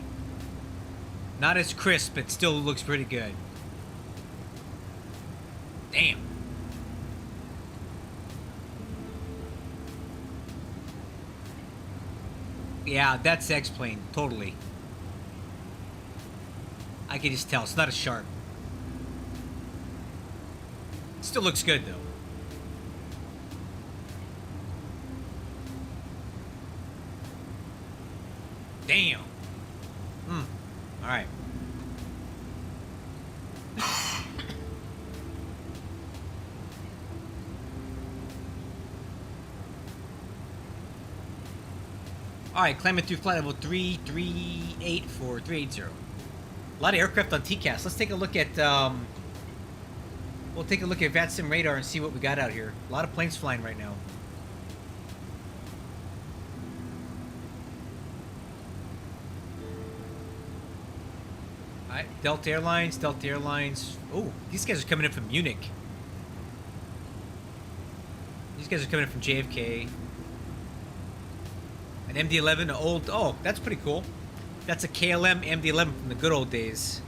Not as crisp, but still looks pretty good. Damn. Yeah, that's X-Plane, totally. I can just tell, it's not as sharp. Still looks good, though. Damn. Alright. Alright, climbing through flight level 338 for 380. A lot of aircraft on TCAS. Let's take a look at, we'll take a look at VATSIM radar and see what we got out here. A lot of planes flying right now. Alright, Delta Airlines. Oh, these guys are coming in from Munich. These guys are coming in from JFK. An MD-11, old, oh, that's pretty cool. That's a KLM MD-11 from the good old days.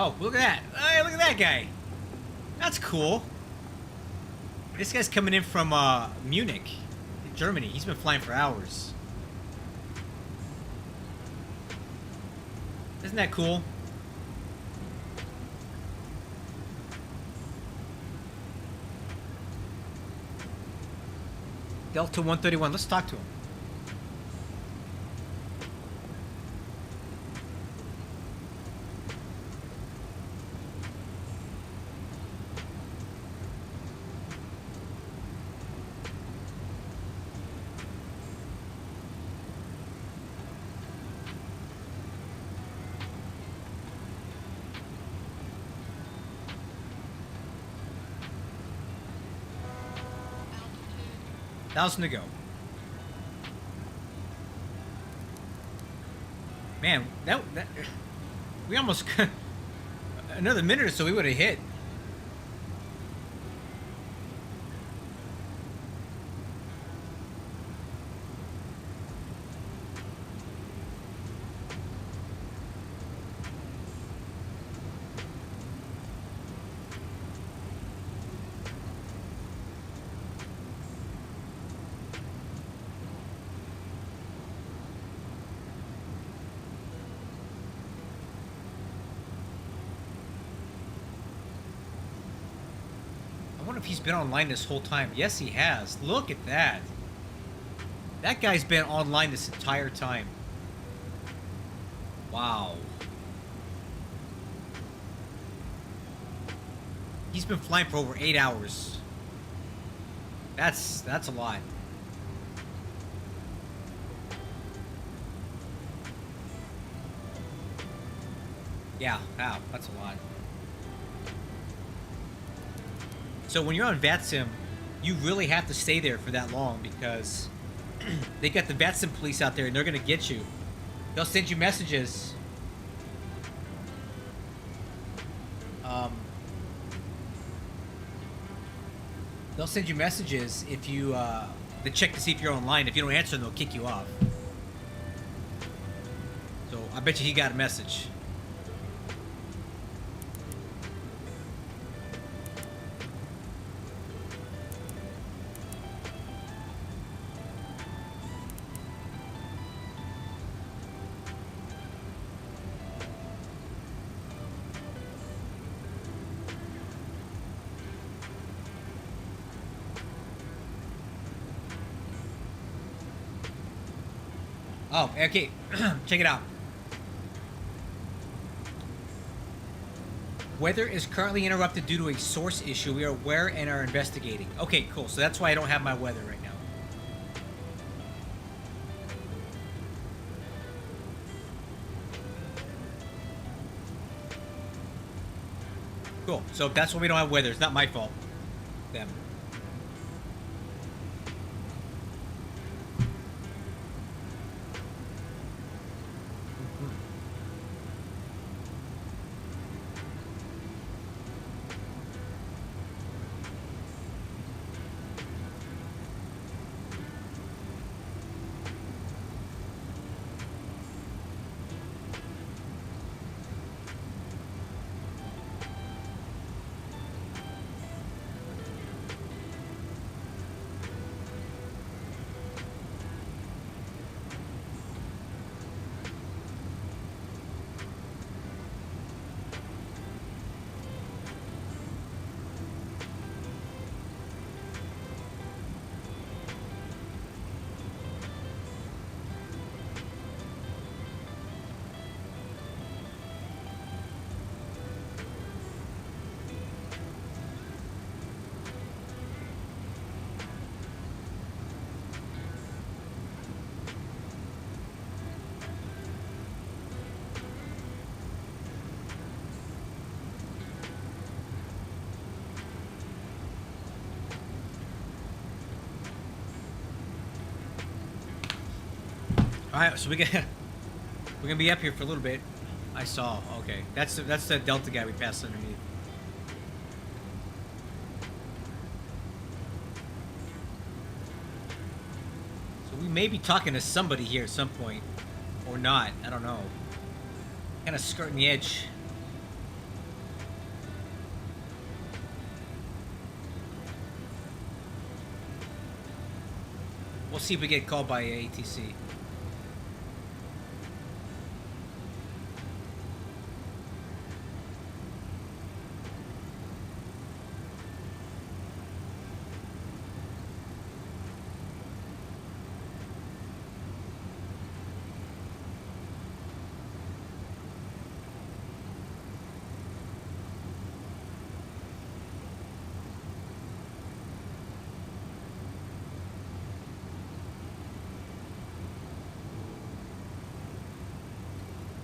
Oh, look at that. Hey, look at that guy. That's cool. This guy's coming in from Munich, Germany. He's been flying for hours. Isn't that cool? Delta 131. Let's talk to him. Altitude. 1,000 to go. Man, that we almost another minute or so we would have hit. I wonder if he's been online this whole time. Yes, he has. Look at that. That guy's been online this entire time. Wow. He's been flying for over 8 hours. That's a lot. Yeah, wow, that's a lot. So when you're on VATSIM, you really have to stay there for that long because they got the VATSIM police out there and they're gonna get you. They'll send you messages. They'll send you messages if you they check to see if you're online. If you don't answer them, they'll kick you off. So I bet you he got a message. Oh, okay. Check it out. Weather is currently interrupted due to a source issue. We are aware and are investigating. Okay, cool. So that's why I don't have my weather right now. Cool. So that's why we don't have weather. It's not my fault. Them. All right, so we're gonna be up here for a little bit. I saw. Okay, that's the Delta guy we passed underneath. So we may be talking to somebody here at some point, or not. I don't know. Kind of skirting the edge. We'll see if we get called by ATC.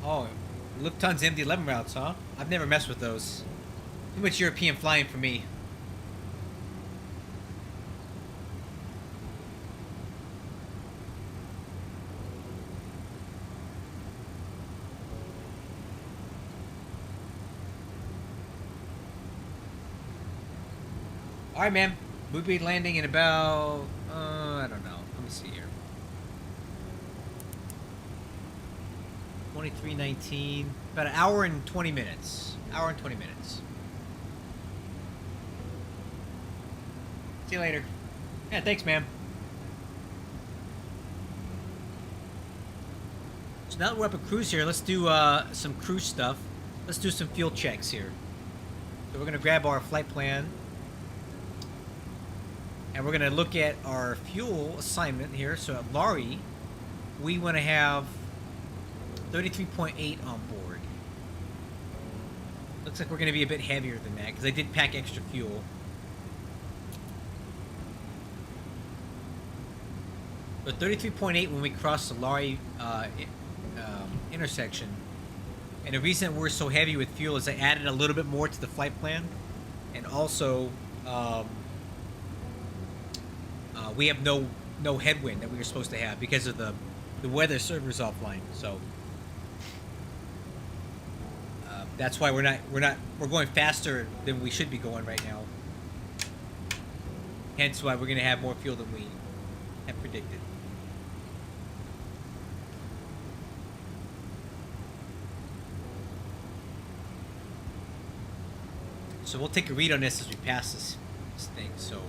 Oh, Lufthansa MD-11 routes, huh? I've never messed with those. Too much European flying for me. All right, man. We'll be landing in about, I don't know. Let me see here. 23:19. About an hour and 20 minutes. Hour and 20 minutes. See you later. Yeah, thanks, man. So now that we're up at cruise here, let's do some cruise stuff. Let's do some fuel checks here. So we're gonna grab our flight plan. And we're going to look at our fuel assignment here. So at Lari, we want to have 33.8 on board. Looks like we're going to be a bit heavier than that because I did pack extra fuel. But 33.8 when we cross the Lari intersection. And the reason we're so heavy with fuel is I added a little bit more to the flight plan. And also... we have no headwind that we were supposed to have because of the weather servers offline. So that's why we're going faster than we should be going right now. Hence why we're going to have more fuel than we have predicted. So we'll take a read on this as we pass this thing. So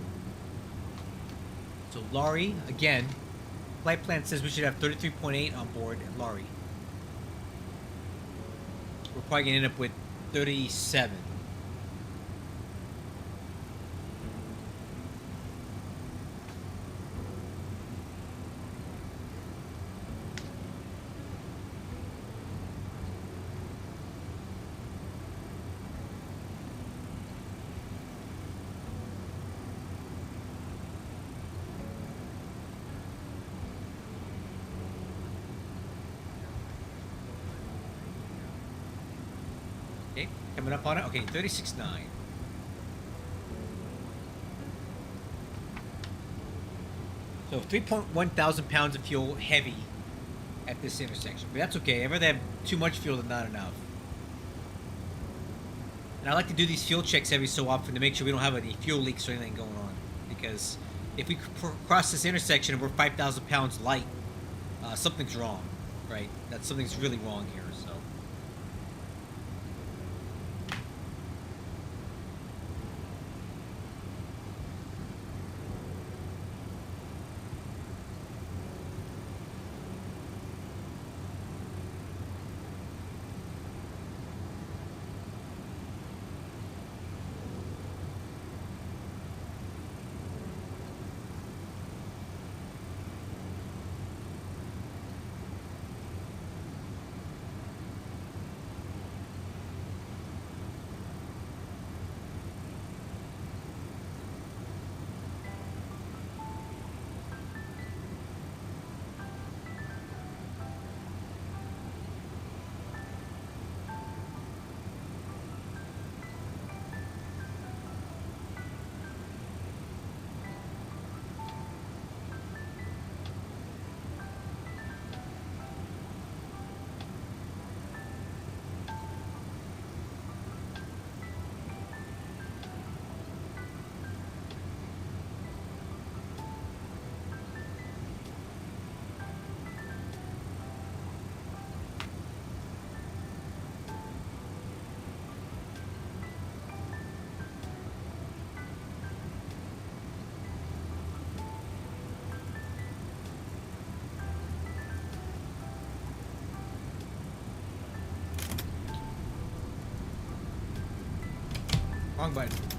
Lari, again, flight plan says we should have 33.8 on board at Lari. We're probably going to end up with 37. Okay, coming up on it. Okay, 36.9. So 3.1 thousand pounds of fuel heavy at this intersection. But that's okay. I'd rather have too much fuel than not enough. And I like to do these fuel checks every so often to make sure we don't have any fuel leaks or anything going on. Because if we cross this intersection and we're 5,000 pounds light, something's wrong, right? Something's really wrong here. So. button.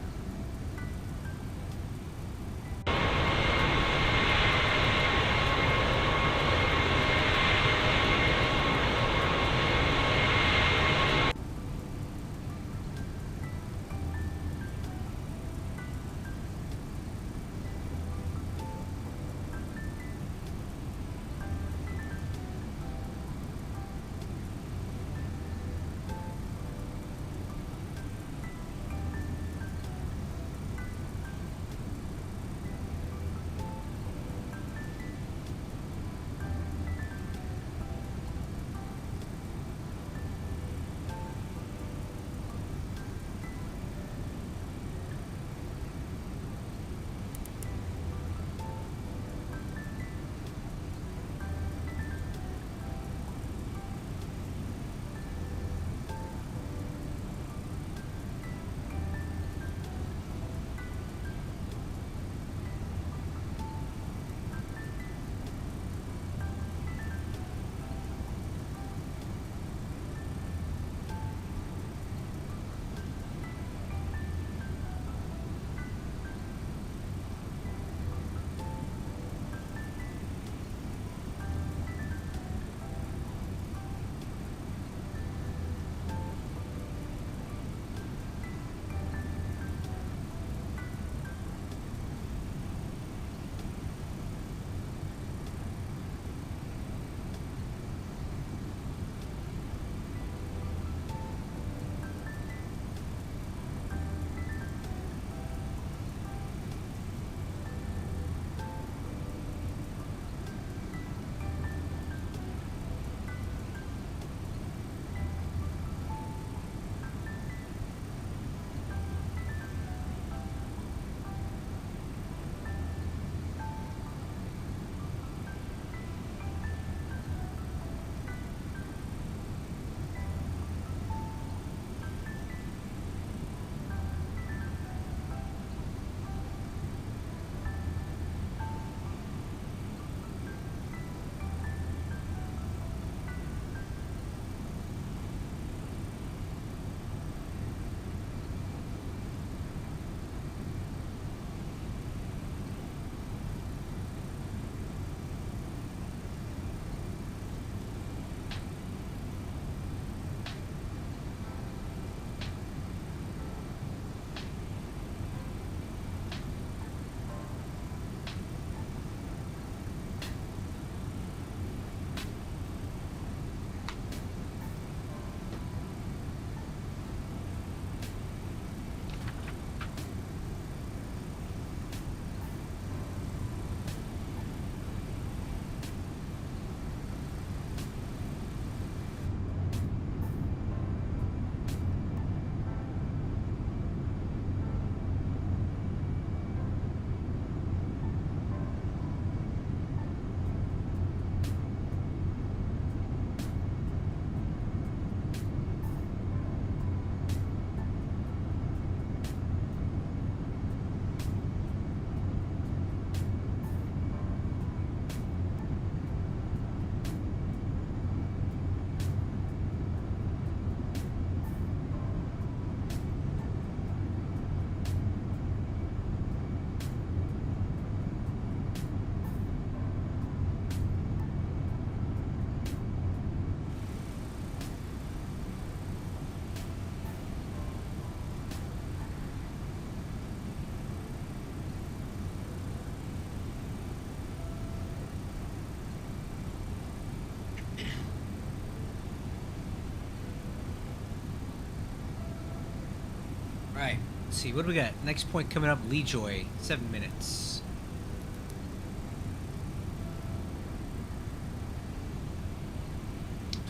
Alright, let's see, what do we got? Next point coming up, Lejoy, 7 minutes.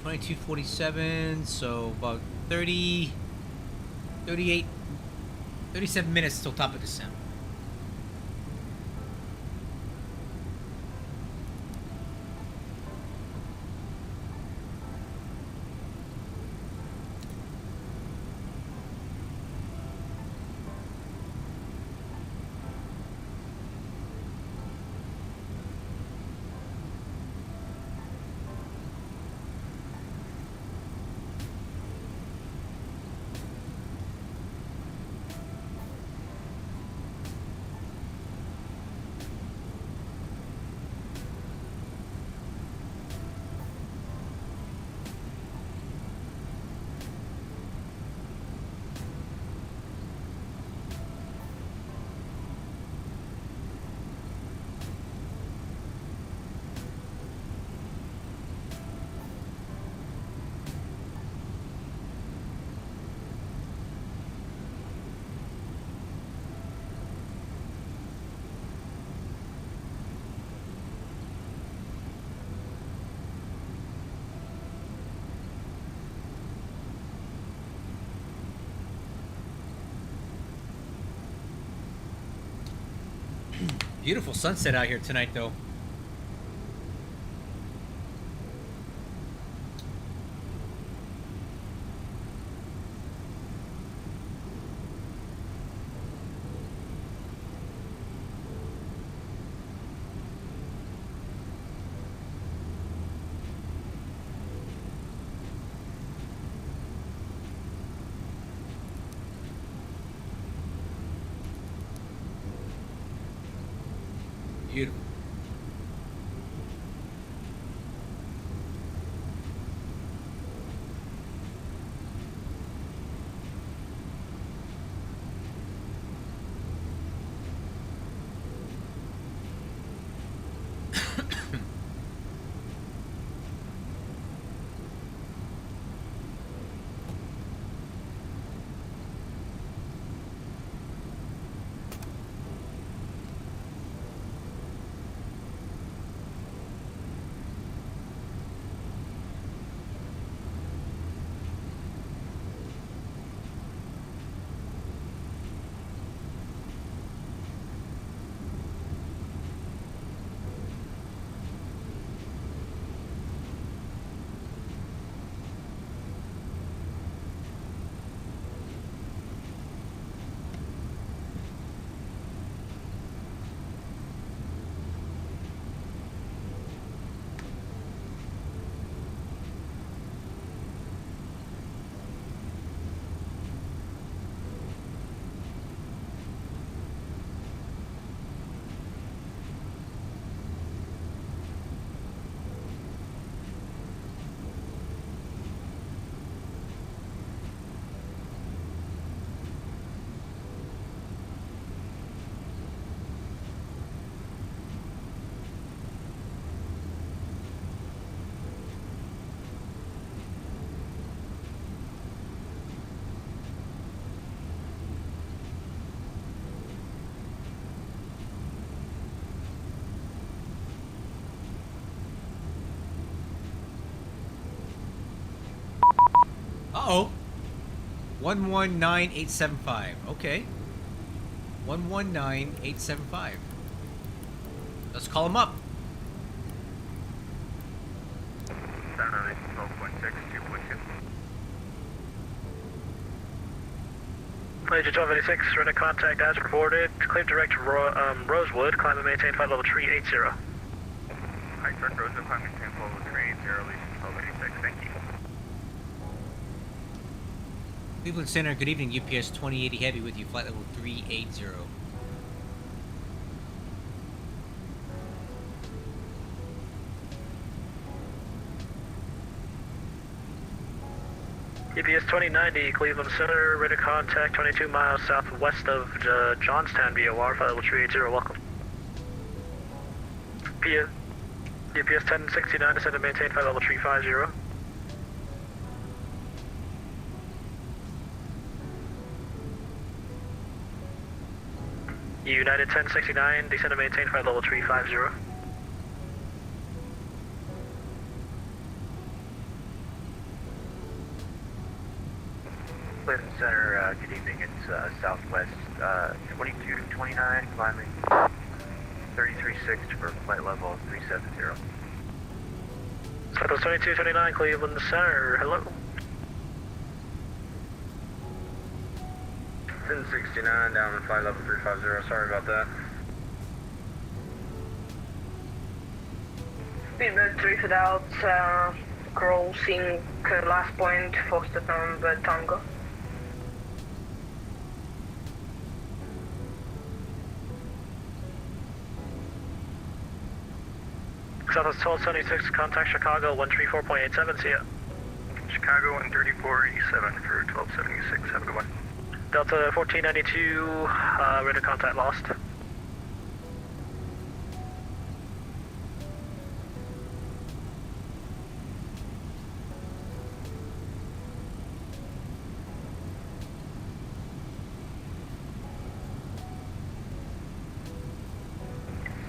$22.47, so about 30, 38, 37 minutes till top of December. Beautiful sunset out here tonight, though. Beautiful. Uh-oh. 119875. Okay. 119875. Let's call him up. 12.6, 2.2. Major 1286, ready to contact as reported. Clear direct to Rosewood, climb and maintain flight level 380. High truck Rosewood, climb and maintain flight level 380, leaving 1286, thank you. Cleveland Center, good evening. UPS 2080 Heavy with you, flight level 380. UPS 2090, Cleveland Center, ready to contact 22 miles southwest of Johnstown, BOR, flight level 380, welcome. UPS 1069, descend and maintain flight level 350. United 1069, descend and maintain flight level 350. Cleveland Center, good evening. It's southwest 2229, climbing 336 for flight level 370. Southwest 2229, Cleveland Center, hello. 1069, down on flight level 350, sorry about that. Speedbird 3 for out, crossing last point, Foster November Tango. Southwest 1276, contact Chicago 134.87, see ya. Chicago 134.87 for 1276, have a good one. Delta 1492, radar contact lost.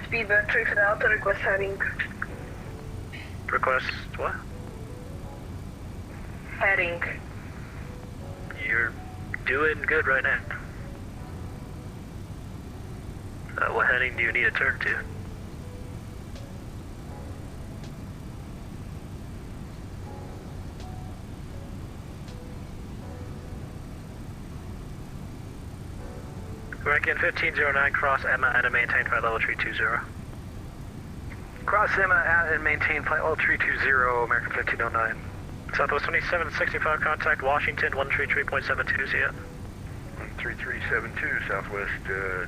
Speedbird 3 for Delta, request heading. Request what? Heading. You're doing good right now. What heading do you need to turn to? American 1509, cross Emma and maintain flight level 320. Cross Emma and maintain flight level 320, American 1509. Southwest 2765, contact Washington 133.72, see ya. 3372, Southwest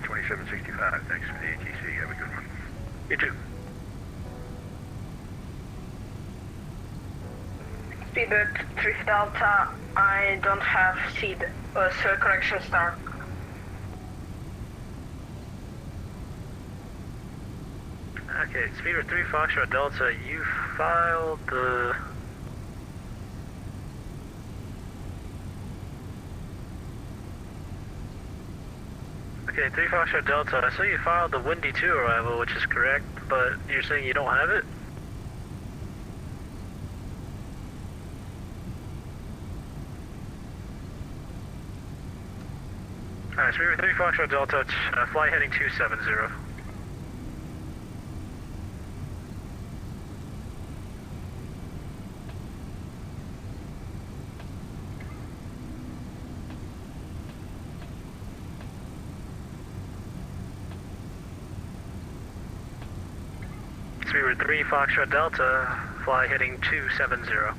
2765. Thanks for the ATC. Have a good one. You too. Speedbird 3 Delta, I don't have seed, sir, correction star. Okay, Speedbird 3 Foxtrot Delta, you filed the... Okay, 3 Foxtrot Delta, I saw you filed the Windy 2 arrival, which is correct, but you're saying you don't have it? Alright, Speedbird 3 Foxtrot Delta, fly heading 270. Speedbird 3 Foxtrot Delta, fly heading 270.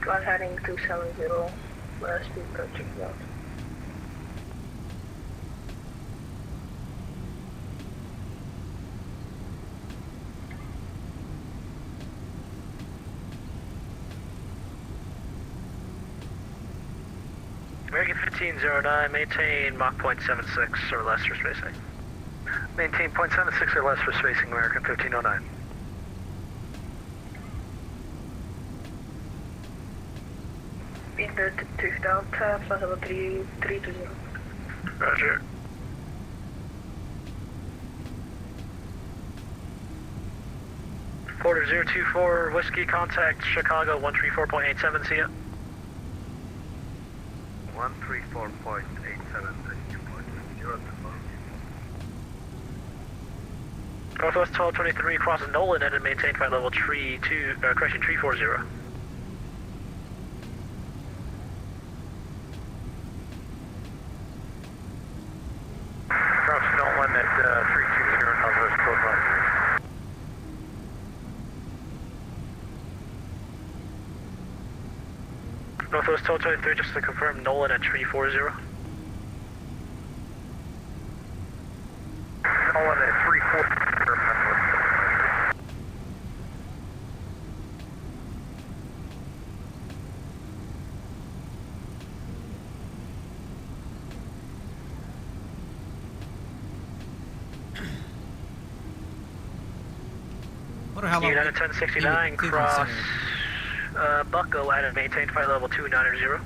Flight heading 270, Speedbird 3 Delta. American 1509, maintain Mach 0.76 or less for spacing. Maintain 0.76 or less for spacing, American 1509. Speedbird 3 Delta, flight level 320. Roger. Porter 024, Whiskey, contact Chicago 134.87, see ya. 134.87, 2.0. Northwest 1223, crossing Nolan and maintain flight level 340. Cross Nolan at 320, Northwest 1223. Northwest 1223, just to confirm, Nolan at 340. Nolan at 340. Wonder how long. United 1069, Cleveland cross Center. Bucko at maintain flight level 290.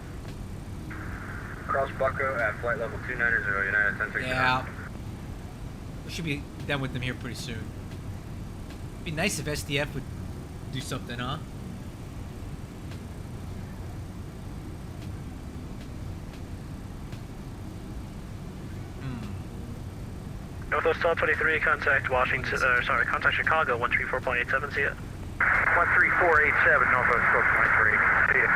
Cross Bucko at flight level 290, United 1069. Yeah. We should be done with them here pretty soon. It'd be nice if SDF would do something, huh? Northwest 1223, contact Washington, contact Chicago 134.87, see ya. 13487, Northwest 1223. See ya.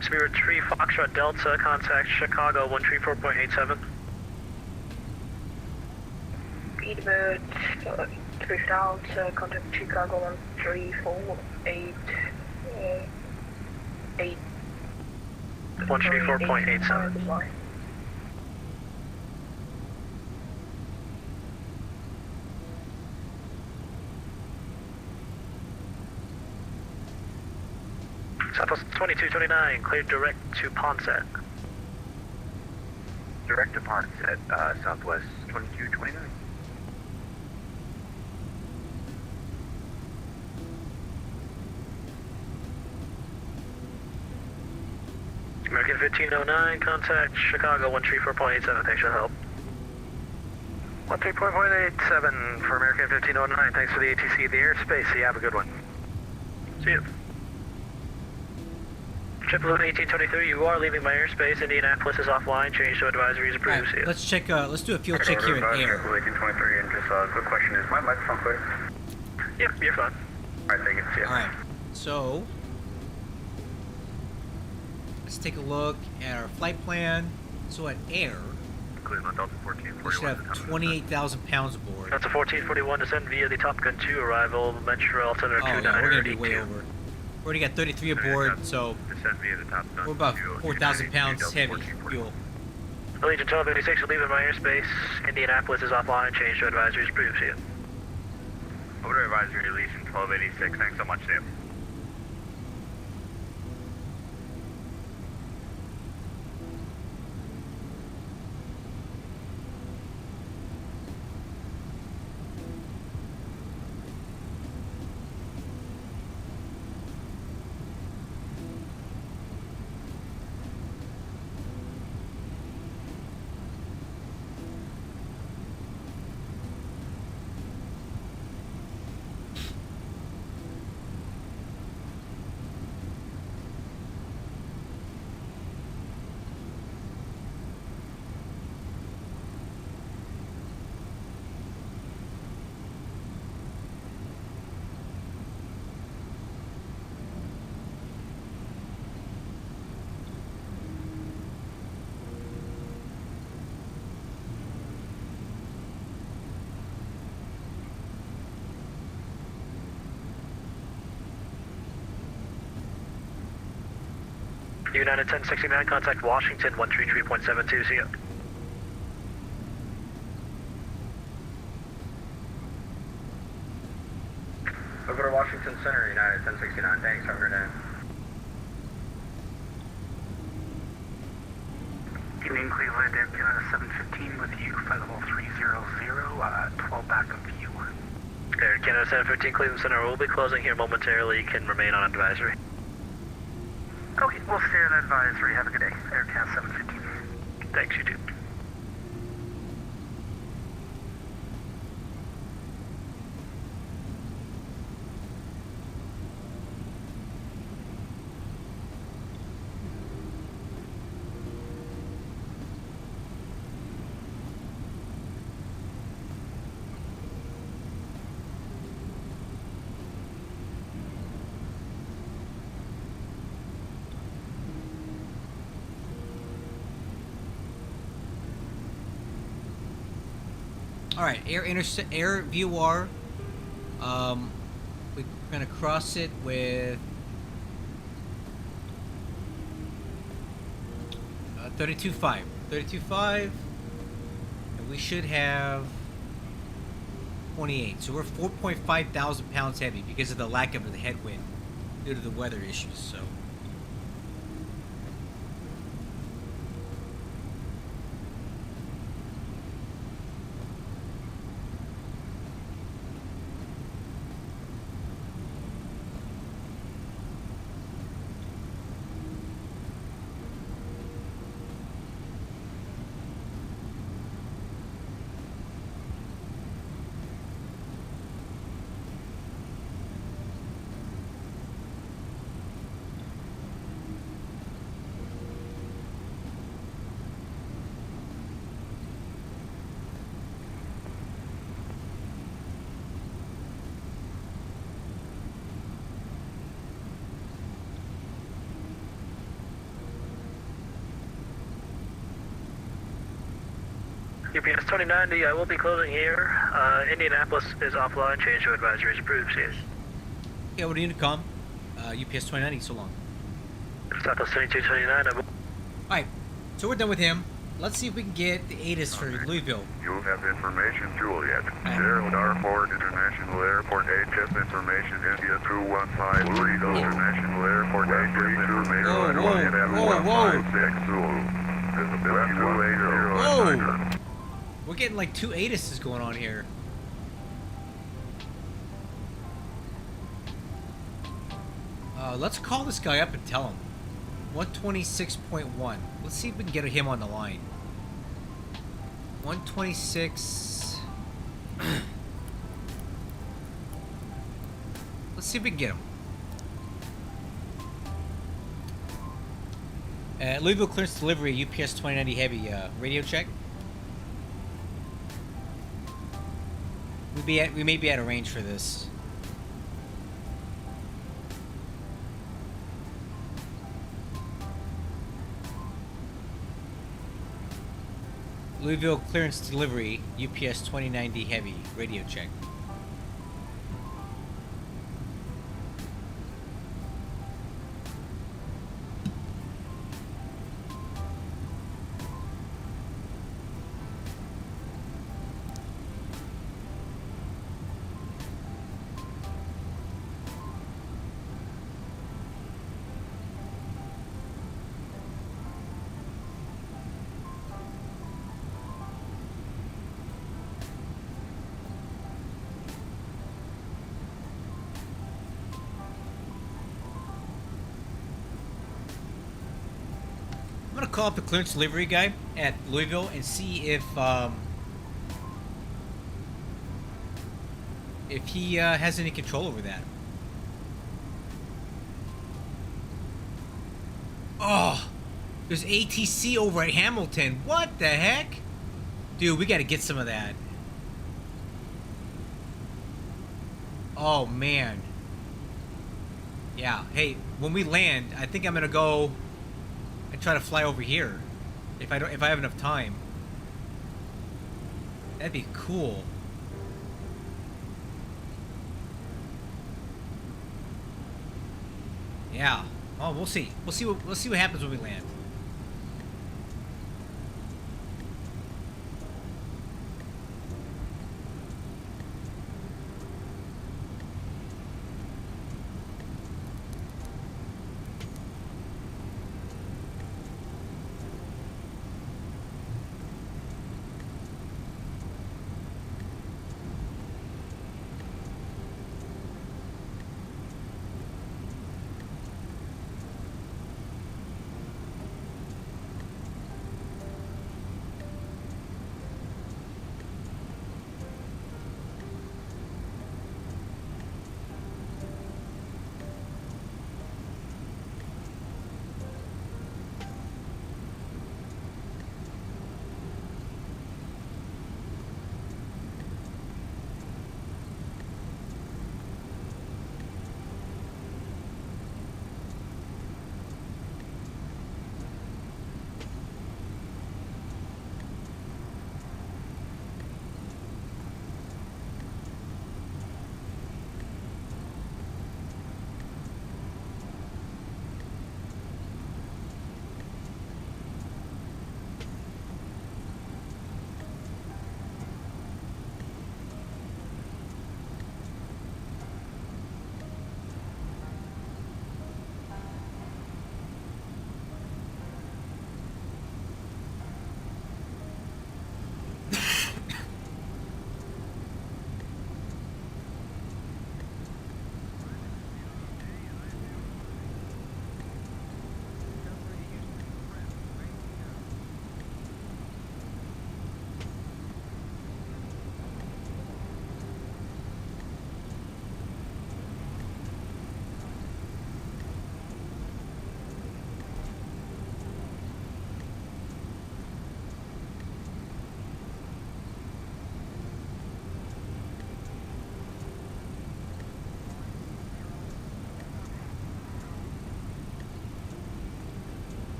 Spirit 3 Foxtrot Delta, contact Chicago 134.87. Speedbird 3 Delta, contact Chicago 134.87. 134.87. Southwest 2229, cleared direct to Ponset. Direct to Ponset, Southwest 2229. American 1509, contact Chicago 134.87, thanks for the help. 134.87 for American 1509, thanks for the ATC, the airspace, you have a good one. See you. JetBlue 1823, you are leaving my airspace. Indianapolis is offline. Change to advisory is All approved. right, See ya. let's check. Let's do a fuel check here in air. 1823, and just quick question, is my microphone clear? Yep, you're fine. Alright, thank you. See ya. All right, so let's take a look at our flight plan. So at air, Cleveland Delta 1441. we should have 28,000 pounds aboard. That's a 1441 descend via the Top Gun 2 arrival. Metro altimeter Oh yeah, we're gonna be way 2982. over. We already got 33 aboard, so Descend via the top gun. we're about 4,000 pounds heavy fuel. Allegiant 1286, you're leaving my airspace. Indianapolis is offline. Change to advisory is approved. See ya. Over to advisory, Allegiant 1286. Thanks so much, Sam. United 1069, contact Washington 133.72. See ya. Over to Washington Center, United 1069. Thanks, have a great day. Union Cleveland, Air Canada 715 with you, flight level 300, 12 back of you. Air Canada 715, Cleveland Center will be closing here momentarily. You can remain on advisory. Okay, we'll stay on advisory. Have a good day. Air Canada 715. Thanks, you too. All right, air VOR. We're gonna cross it with 32.5, 32.5, and we should have 28. So we're 4.5 thousand pounds heavy because of the lack of the headwind due to the weather issues. So. UPS 2090, I will be closing here. Indianapolis is offline. Change to advisory is approved. See you. Yeah, what do you need to come? UPS 2090, so long. Southwest 2229. Alright, so we're done with him. Let's see if we can get the ATIS for Louisville. You have information, Juliet. Gerald R. Ford International Airport, HF information, India 215, Louisville International Airport, HF information, Whoa. 116 Zulu. Visibility 280. Whoa! We're getting like two ATISes going on here. Let's call this guy up and tell him. 126.1. Let's see if we can get him on the line. 126. Let's see if we can get him. Louisville clearance delivery, UPS 2090 heavy, radio check. We may be at a range for this. Louisville clearance delivery, UPS 2090 heavy, radio check. I'm gonna call up the clearance delivery guy at Louisville and see if he has any control over that. Oh, there's ATC over at Hamilton. What the heck? Dude, we gotta get some of that. Oh, man. Yeah, hey, when we land, I think I'm gonna go and try to fly over here. If I have enough time. That'd be cool. Yeah. Oh, we'll see. We'll see what happens when we land.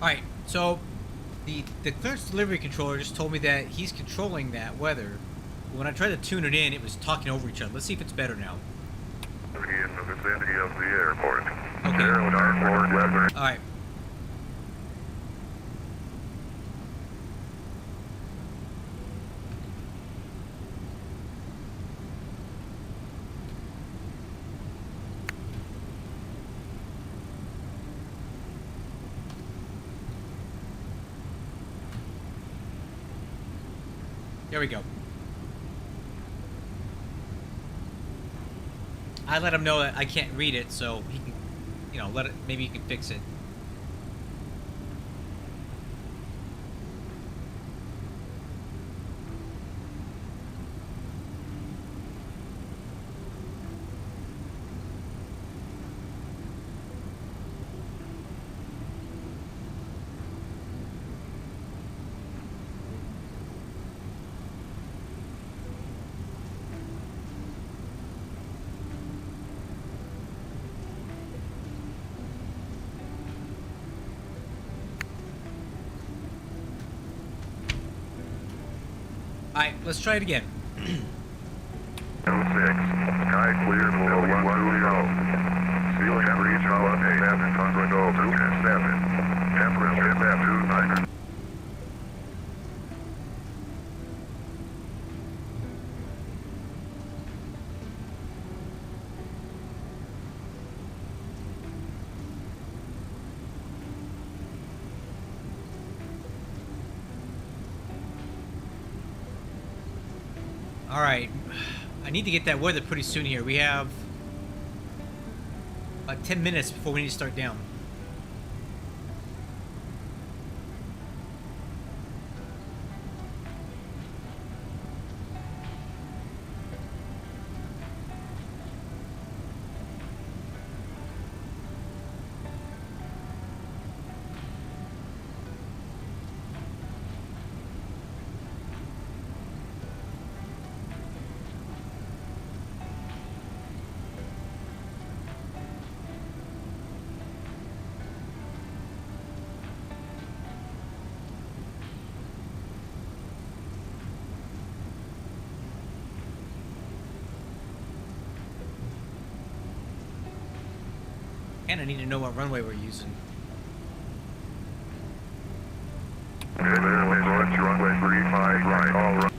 Alright, so the clearance delivery controller just told me that he's controlling that weather. When I tried to tune it in, it was talking over each other. Let's see if it's better now. In the vicinity of the airport. Okay. Zero dartboard weather. Alright. There we go. I let him know that I can't read it, so he can, you know, let it. Maybe he can fix it. Alright, let's try it again. 06. Sky clear below 120. Seal temperature 700 over 7. Temperature at 29. Alright, I need to get that weather pretty soon here. We have about 10 minutes before we need to start down. And I need to know what runway we're using. Runway 35 right, all right.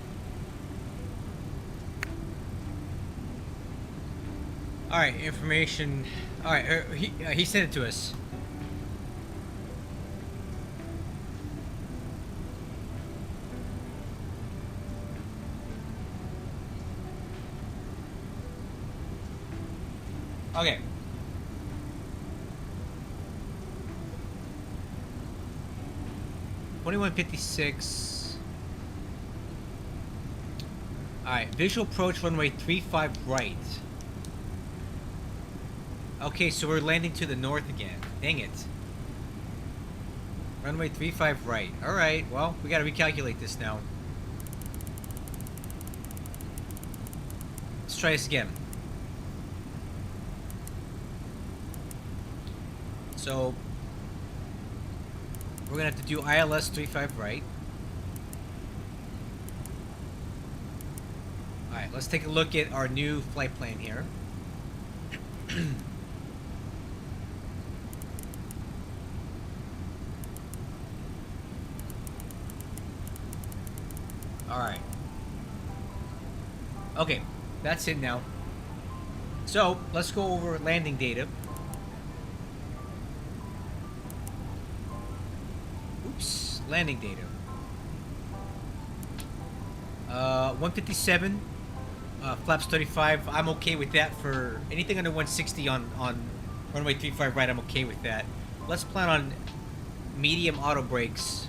Alright, information. Alright, he sent it to us. Okay. $21.56. Alright, visual approach runway 35 right. Okay, so we're landing to the north again. Dang it. Runway 35 right. Alright, well, we gotta recalculate this now. Let's try this again. So, we're gonna have to do ILS 35 right. Alright, let's take a look at our new flight plan here. Alright. Okay, that's it now. So, let's go over landing data. Oops, landing data. 157, flaps 35. I'm okay with that for anything under 160 on runway 35 right. I'm okay with that. Let's plan on medium auto brakes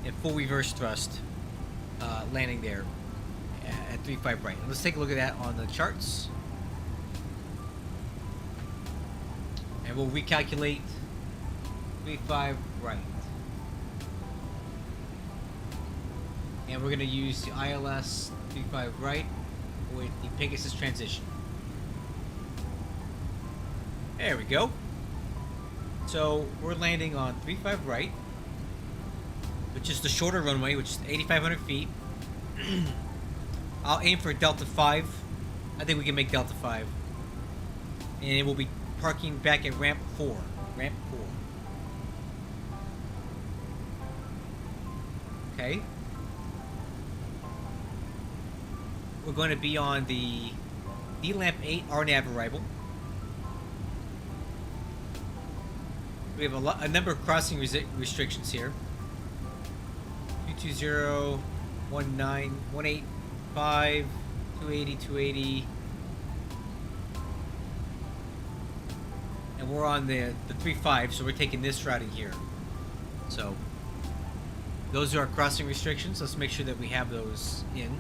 and full reverse thrust landing there at 35 right. Let's take a look at that on the charts. And we'll recalculate 35 right. And we're going to use the ILS 35 right with the Pegasus transition. There we go. So we're landing on 35 right, which is the shorter runway, which is 8,500 feet. I'll aim for Delta 5. I think we can make Delta 5. And we'll be parking back at ramp 4. Ramp 4. Okay. We're going to be on the D-Lamp 8 RNAV arrival. We have a number of crossing restrictions here. 220, 19, 185, 280, 280. And we're on the 35, so we're taking this routing here. So those are our crossing restrictions. Let's make sure that we have those in.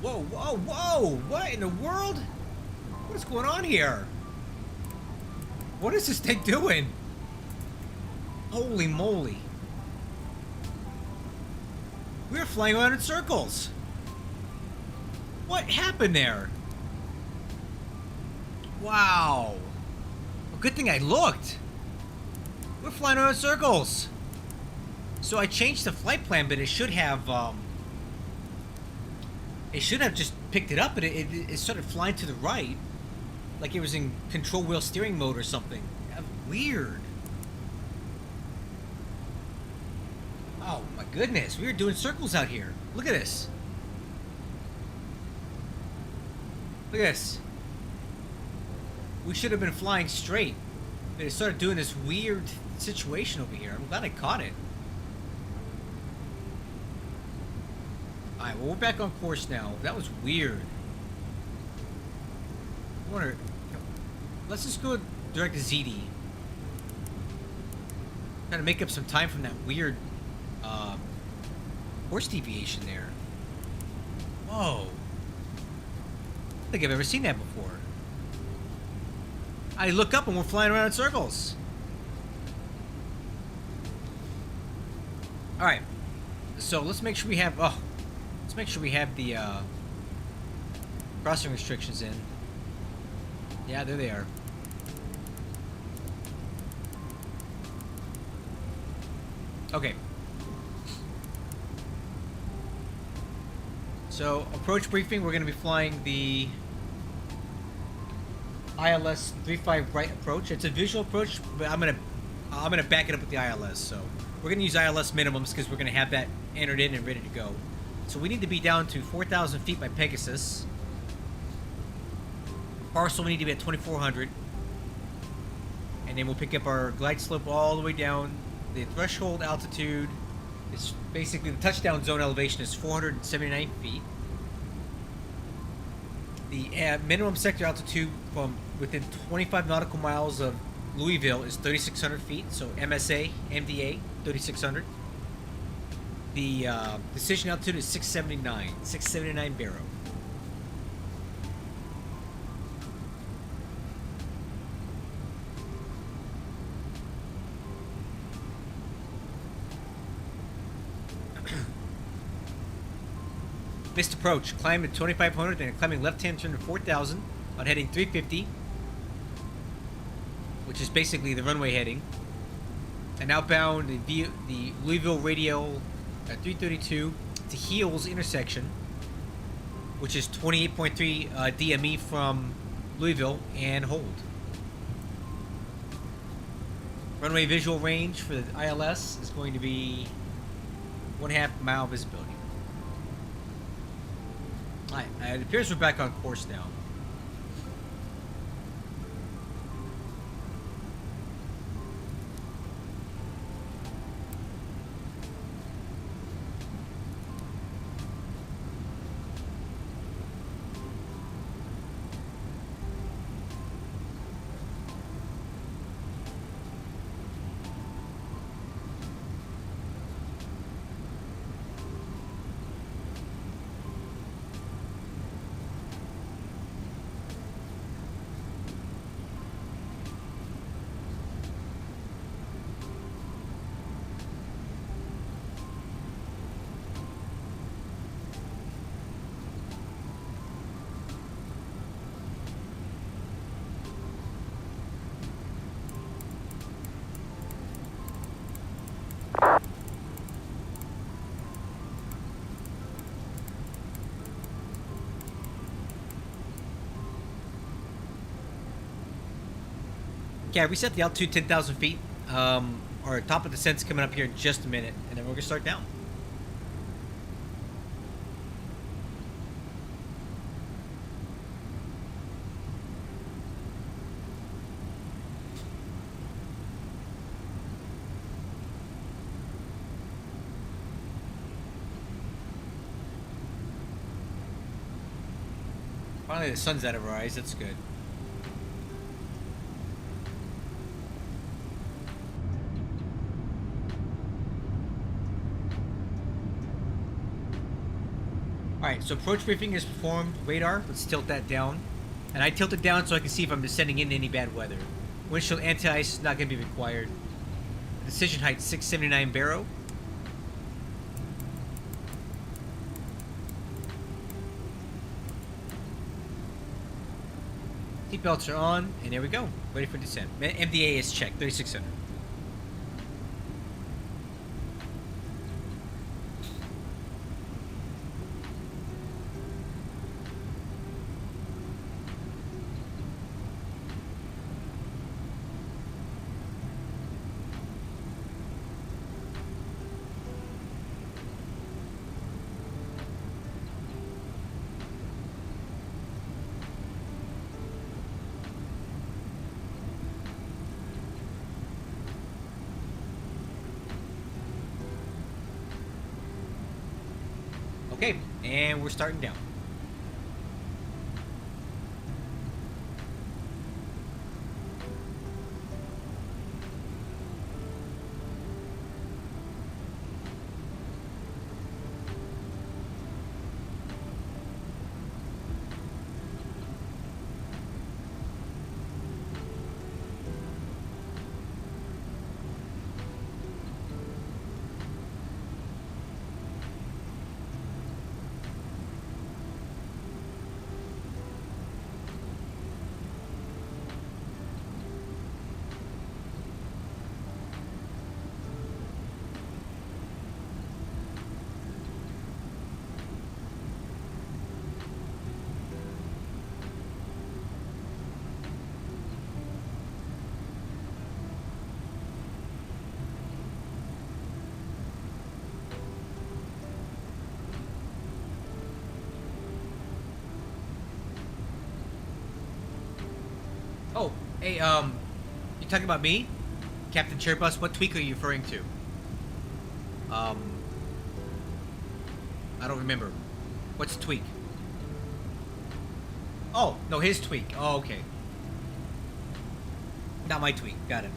Whoa, whoa, whoa! What in the world? What is going on here? What is this thing doing? Holy moly. We're flying around in circles. What happened there? Wow. Well, good thing I looked. We're flying around in circles. So I changed the flight plan, but it should have just picked it up, but it started flying to the right, like it was in control wheel steering mode or something. Weird. Oh my goodness, we were doing circles out here. Look at this. Look at this. We should have been flying straight, but it started doing this weird situation over here. I'm glad I caught it. Alright, well, we're back on course now. That was weird. I wonder... Let's just go direct to ZD. Trying to make up some time from that weird course deviation there. Whoa. I don't think I've ever seen that before. I look up and we're flying around in circles. Alright. So let's make sure we have... Oh. Let's make sure we have the crossing restrictions in. Yeah, there they are. Okay. So, approach briefing, we're going to be flying the ILS 35 right approach. It's a visual approach, but I'm gonna back it up with the ILS. So, we're going to use ILS minimums because we're going to have that entered in and ready to go. So we need to be down to 4,000 feet by Pegasus. Parcel, we need to be at 2,400. And then we'll pick up our glide slope all the way down. The threshold altitude is basically, the touchdown zone elevation is 479 feet. The minimum sector altitude from within 25 nautical miles of Louisville is 3,600 feet. So MSA, MDA, 3,600. The decision altitude is 679 Barrow. Missed approach. Climb at 2,500, then climbing left-hand turn to 4,000 on heading 350, which is basically the runway heading. And outbound, the Louisville radial at 332 to Heels intersection, which is 28.3 DME from Louisville, and hold. Runway visual range for the ILS is going to be 1/2 mile visibility. Alright, it appears we're back on course now. Okay, I reset the altitude 10,000 feet. Our top of descent's coming up here in just a minute, and then we're gonna start down. Finally, the sun's out of our eyes. That's good. Alright, so approach briefing is performed. Radar, let's tilt that down. And I tilt it down so I can see if I'm descending into any bad weather. Windshield anti-ice is not going to be required. Decision height 679 baro. Seatbelts are on, and there we go. Ready for descent. MDA is checked, 3600. Okay, and we're starting down. Oh, hey, you talking about me? Captain Chairbus, what tweak are you referring to? I don't remember. What's tweak? Oh, no, his tweak. Oh, okay. Not my tweak. Got it.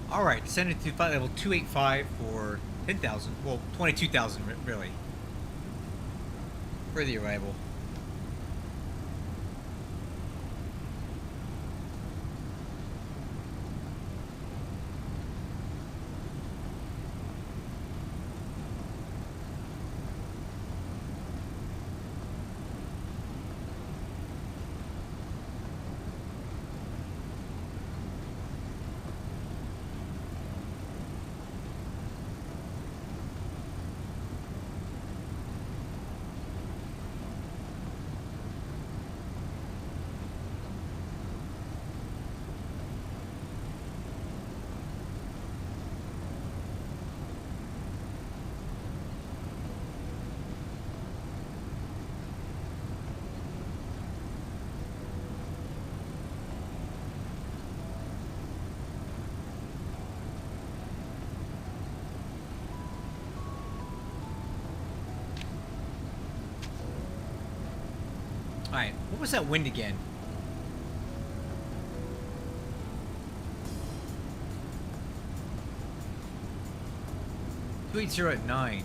Alright, descended to flight level 285 for 10,000. Well, 22,000, really. For the arrival. Alright, what was that wind again? .280 at 9.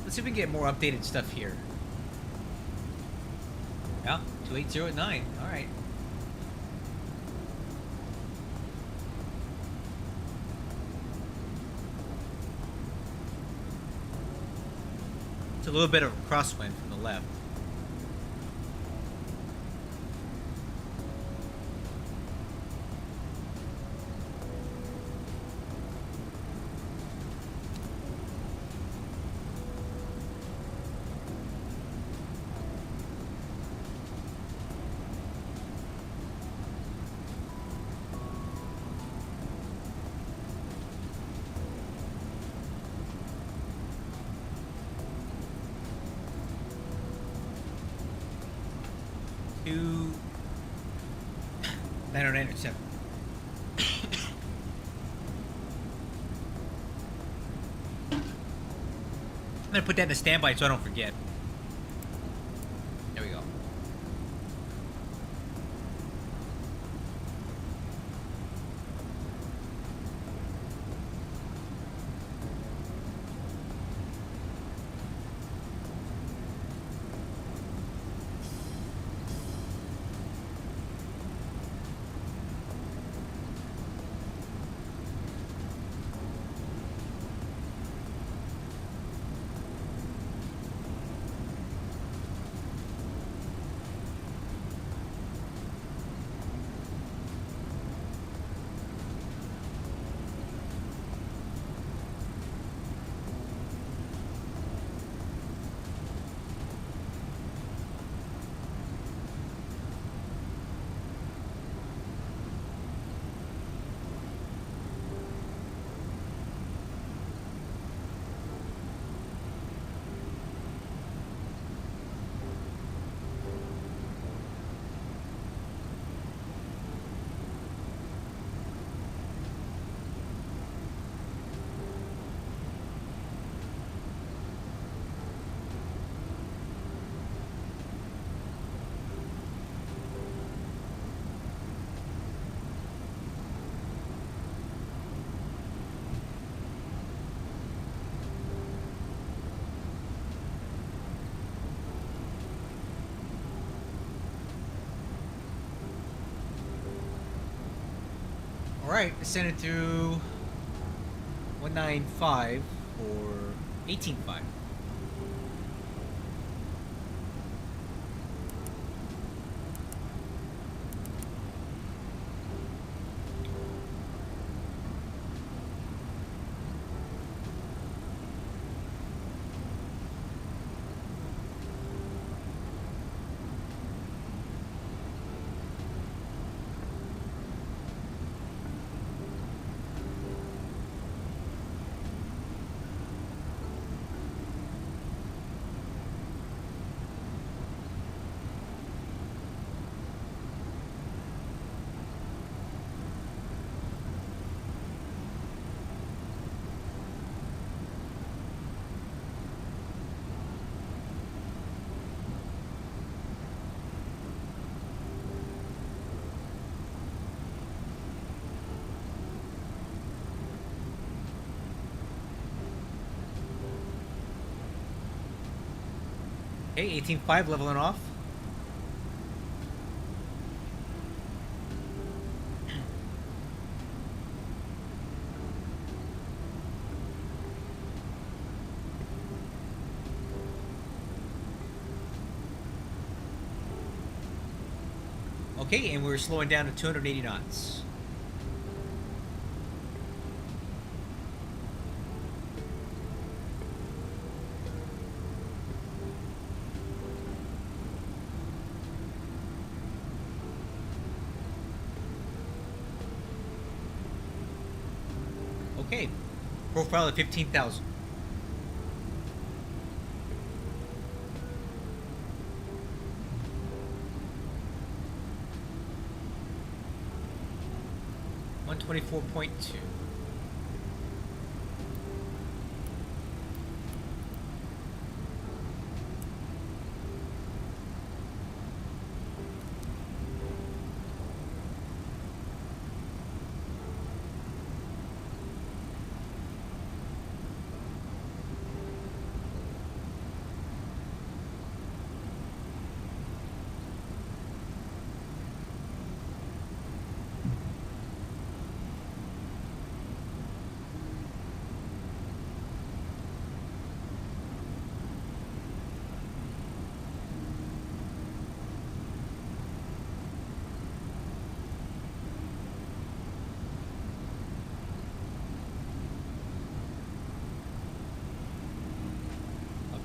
Let's see if we can get more updated stuff here. Yeah, 280 at 9. Alright. It's a little bit of a crosswind from the left. to 90907. I'm gonna put that in the standby so I don't forget. There we go. Alright, descended to 195 or 18.5. Okay, 18.5 leveling off. Okay, and we're slowing down to 280 knots. Okay, profile at 15,000. $124.2.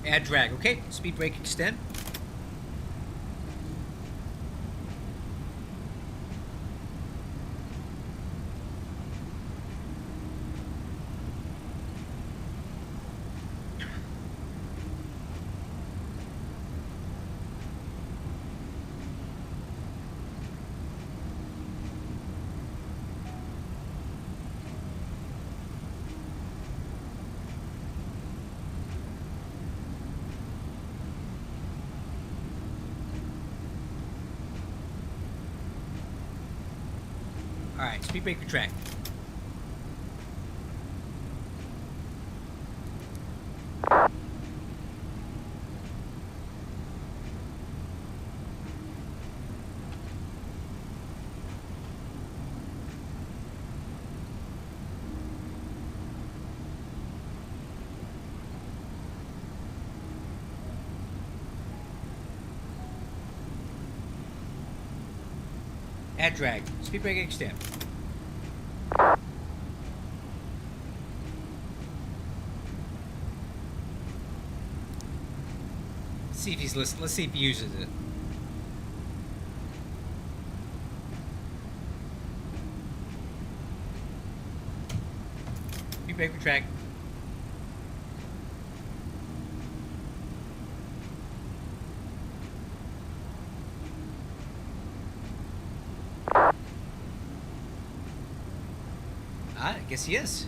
Add drag. Okay, speed brake extend. Alright, speed brake retract. Add drag. Speed brake extend. See if he's listening. Let's see if he uses it. Speed brake retract. I guess he is.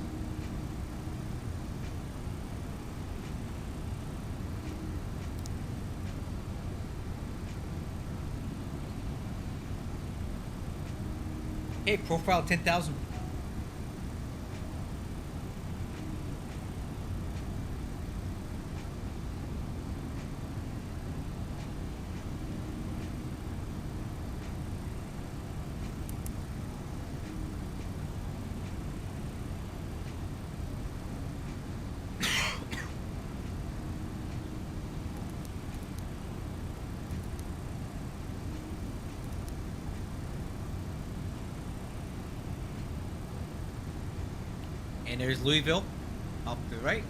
Hey, profile 10,000. And there's Louisville, off to the right.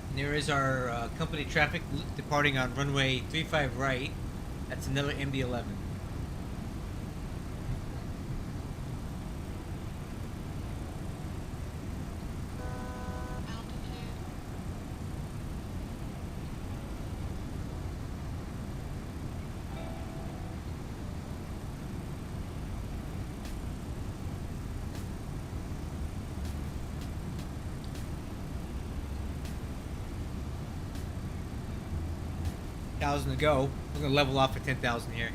And there is our company traffic departing on runway 35 right. That's another MD-11. To go. We're gonna level off at 10,000 here.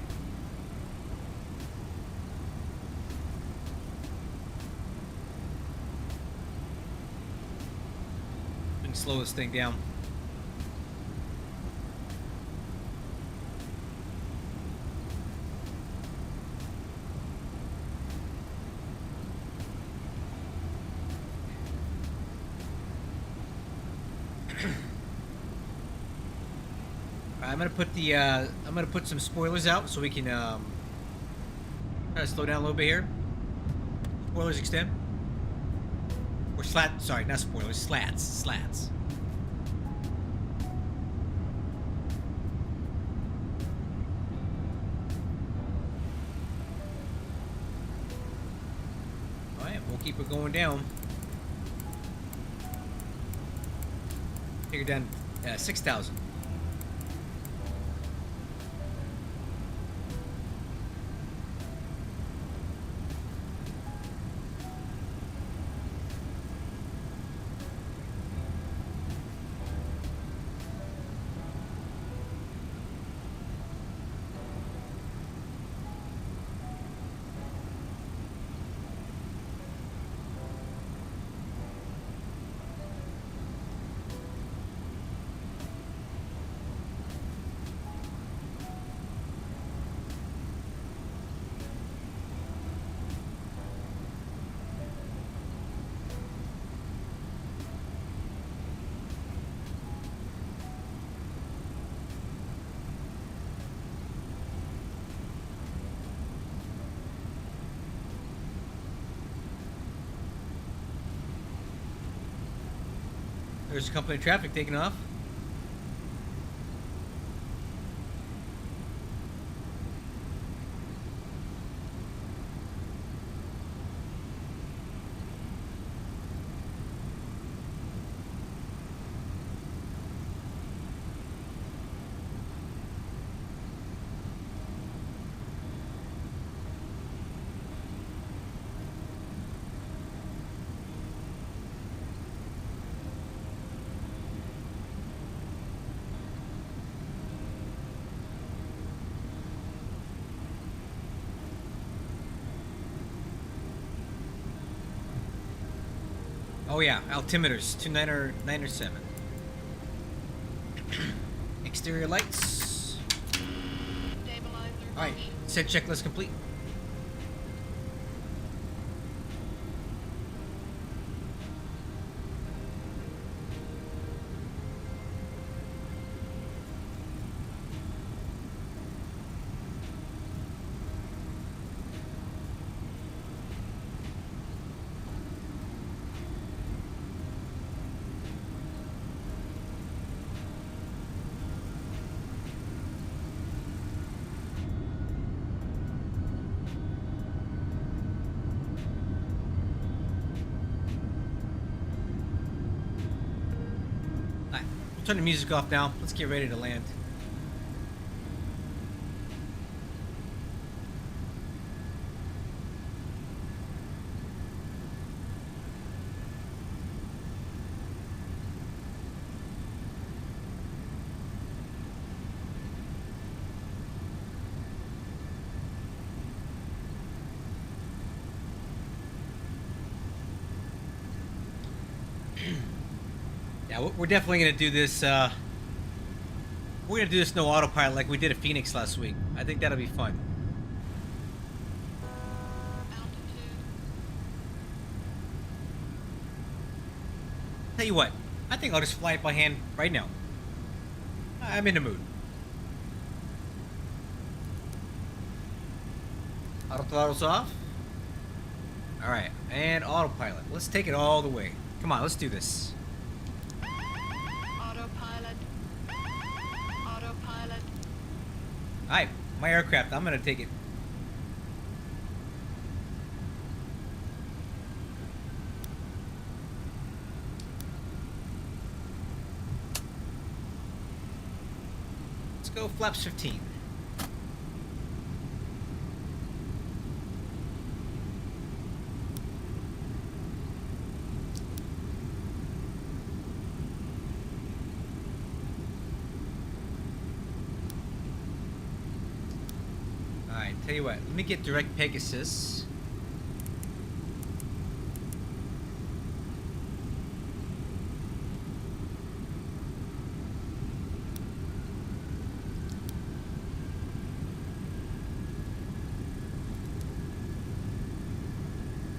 can slow this thing down. I'm gonna put some spoilers out so we can try to slow down a little bit here. Spoilers extend. Or sorry, not spoilers, slats. Alright, we'll keep it going down. Take her down 6,000. There's company traffic taking off. Oh yeah, altimeters, 2997. Exterior lights. Stabilizer Alright, motion. set checklist complete. Turn the music off now. Let's get ready to land. Yeah, we're definitely gonna do this. We're gonna do this no autopilot like we did at Phoenix last week. I think that'll be fun. Altitude. Tell you what, I think I'll just fly it by hand right now. I'm in the mood. Auto throttle's off. All right, and autopilot. Let's take it all the way. Come on, let's do this. Autopilot. Autopilot. Alright, my aircraft, I'm gonna take it. Let's go flaps 15. Tell you what, let me get direct Pegasus.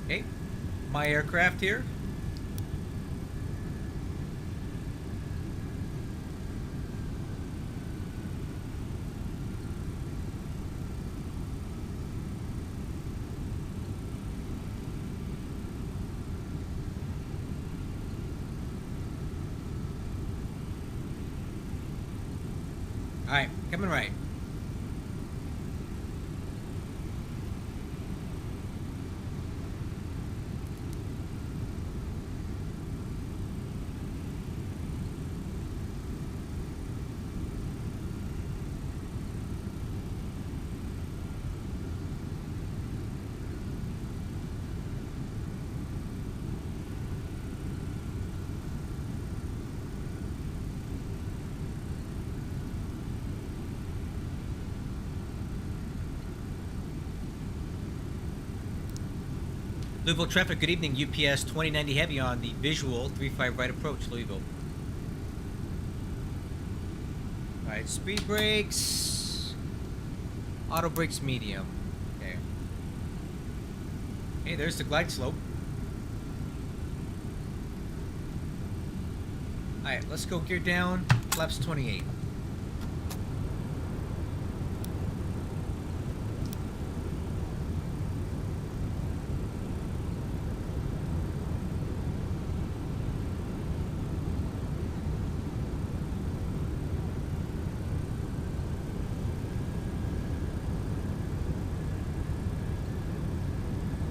Okay, my aircraft here. Alright, coming right. Louisville traffic, good evening. UPS 2090 heavy on the visual 35 right approach, Louisville. Alright, speed brakes. Auto brakes medium. Okay. Hey, there's the glide slope. Alright, let's go gear down. Flaps 28.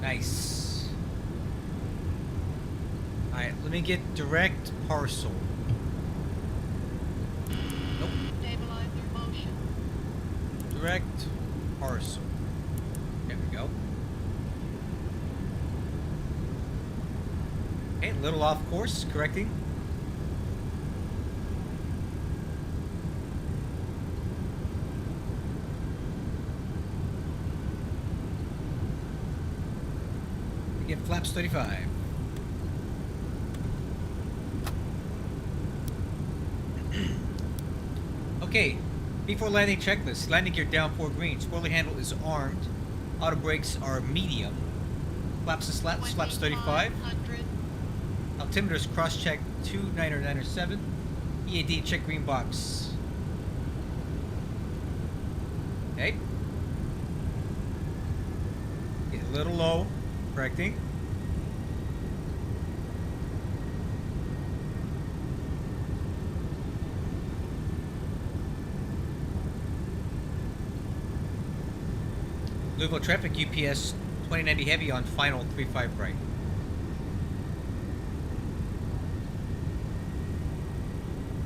Nice. Alright, let me get direct parcel. Nope. Stabilizer motion. Direct parcel. There we go. Okay, a little off course, correcting. Get flaps 35. Okay, before landing checklist. Landing gear down 4 green. Spoiler handle is armed. Auto brakes are medium. Flaps and slats, flaps 35. 2500. Altimeter's cross check 29907. EAD check green box. Okay. Get a little low. Correcting. Louisville traffic, UPS 2090 heavy on final 35 right.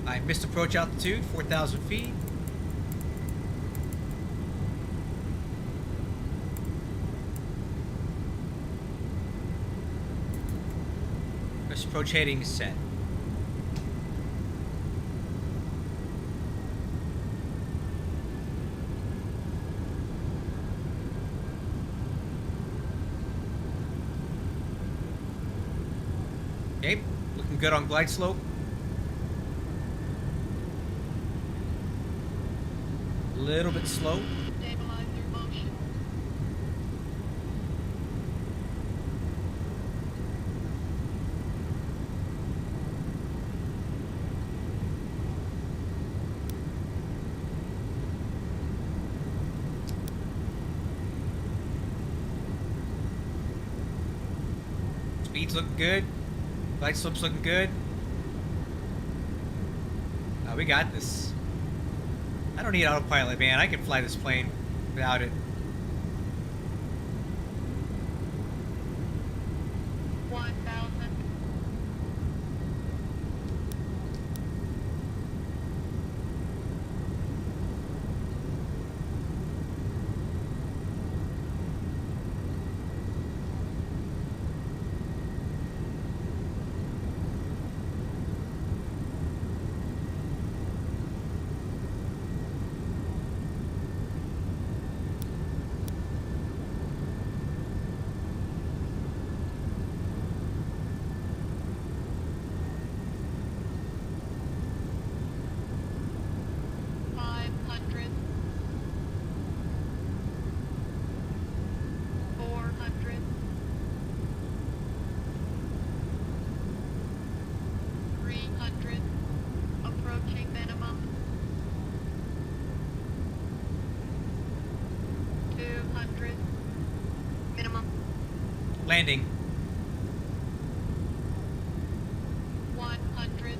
I missed approach altitude 4,000 feet. Approach heading set. Okay, looking good on glide slope. A little bit slow. Stabilizer motion. Speed's looking good. Glide slope's looking good. We got this. I don't need autopilot, man. I can fly this plane without it. 1000. Landing. 100,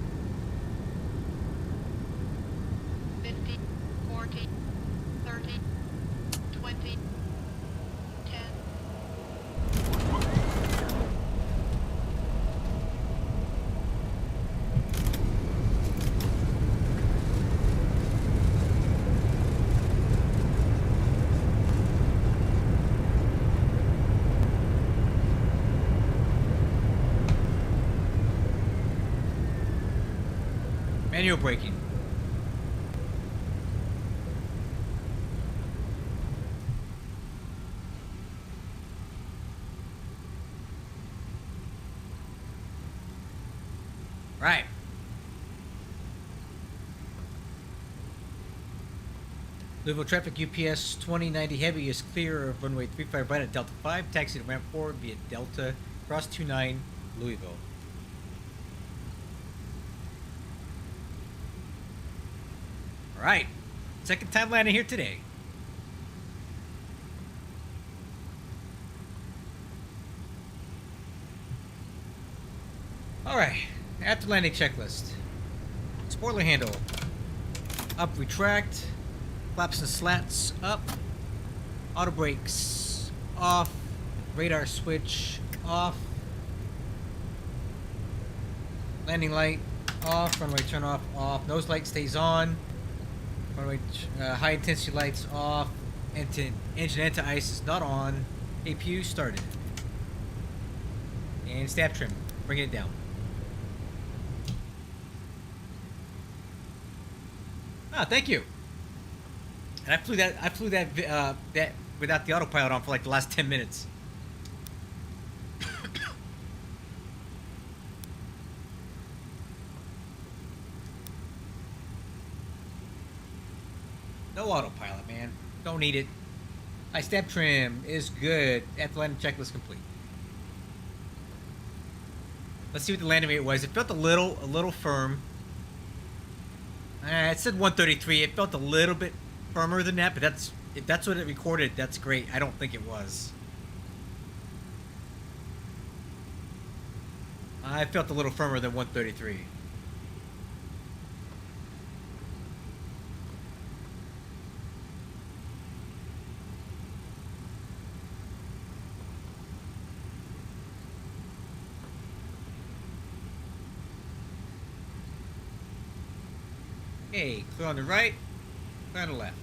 50, 40, 30, 20, 10. Manual braking. Right. Louisville traffic UPS 2090 Heavy is clear of runway 35 right at Delta 5. Taxi to ramp 4 via Delta. Cross 29 Louisville. Alright. Second time landing here today. Alright. After landing checklist. Spoiler handle. Up, retract. Flaps and slats up. Auto brakes off. Radar switch off. Landing light off. Runway turn off off. Nose light stays on. Runway high intensity lights off. Engine anti-ice is not on. APU started. And stab trim. Bring it down. Ah, thank you. And I flew that without the autopilot on for like the last 10 minutes. No autopilot, man. Don't need it. My step trim is good. After landing checklist complete. Let's see what the landing rate was. It felt a little firm. It said 133. It felt a little bit firmer than that, but if that's what it recorded, that's great. I don't think it was. I felt a little firmer than 133. Okay, clear on the right, clear on the left.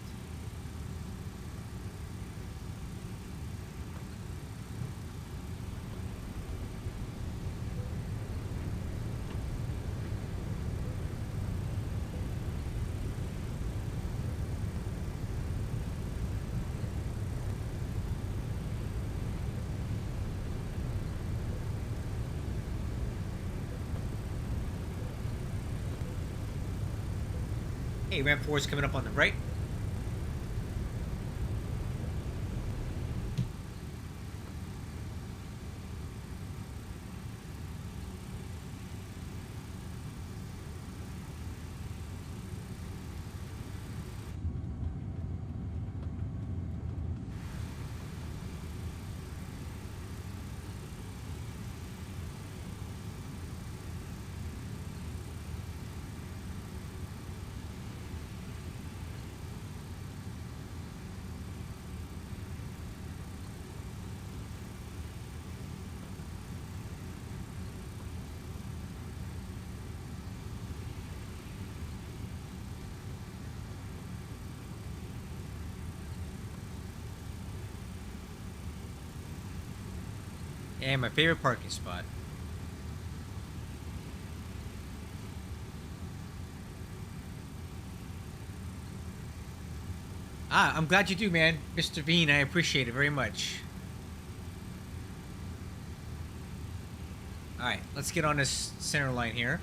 Hey, ramp 4 is coming up on the right. And my favorite parking spot. Ah, I'm glad you do, man. Mr. Bean, I appreciate it very much. Alright, let's get on this center line here.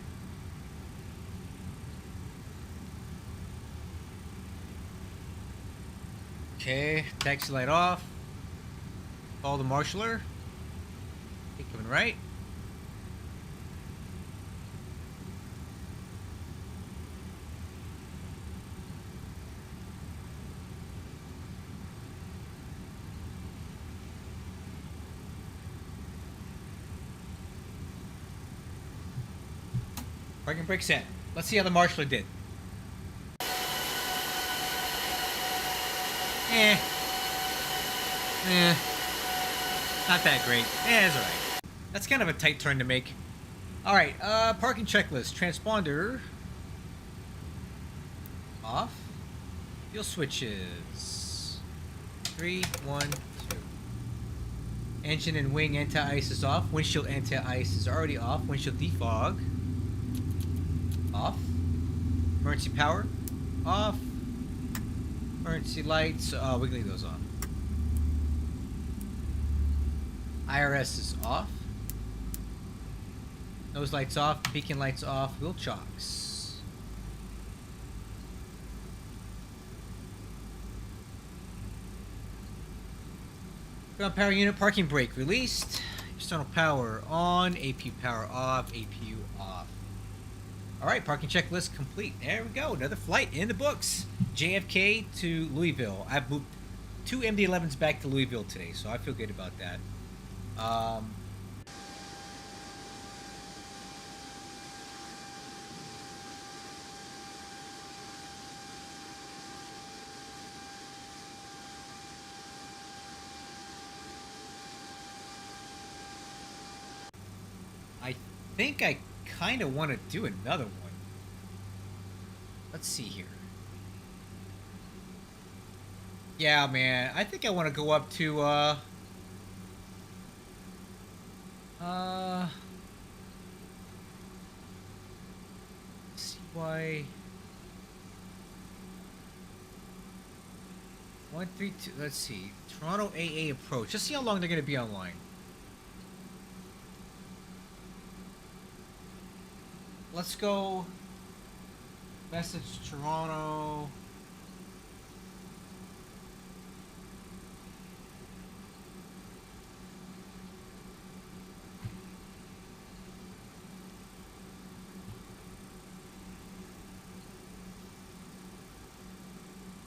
Okay, taxi light off. Follow the marshaller. Okay, coming right. Parking brake set. Let's see how the Marshaller did. Not that great. It's alright. That's kind of a tight turn to make. Alright, parking checklist. Transponder. Off. Fuel switches. 3, 1, 2. Engine and wing anti-ice is off. Windshield anti-ice is already off. Windshield defog. Off. Emergency power. Off. Emergency lights. Oh, we can leave those on. IRS is off. Nose lights off. Beacon lights off. Wheel chocks. Ground power unit parking brake released. External power on. APU power off. APU off. Alright, parking checklist complete. There we go. Another flight in the books. JFK to Louisville. I've moved 2 MD-11s back to Louisville today, so I feel good about that. I think I kind of want to do another one. Let's see here. Yeah, man. I think I want to go up to, CY 132. Let's see. Toronto AA approach. Just see how long they're going to be online. Let's go. Message Toronto.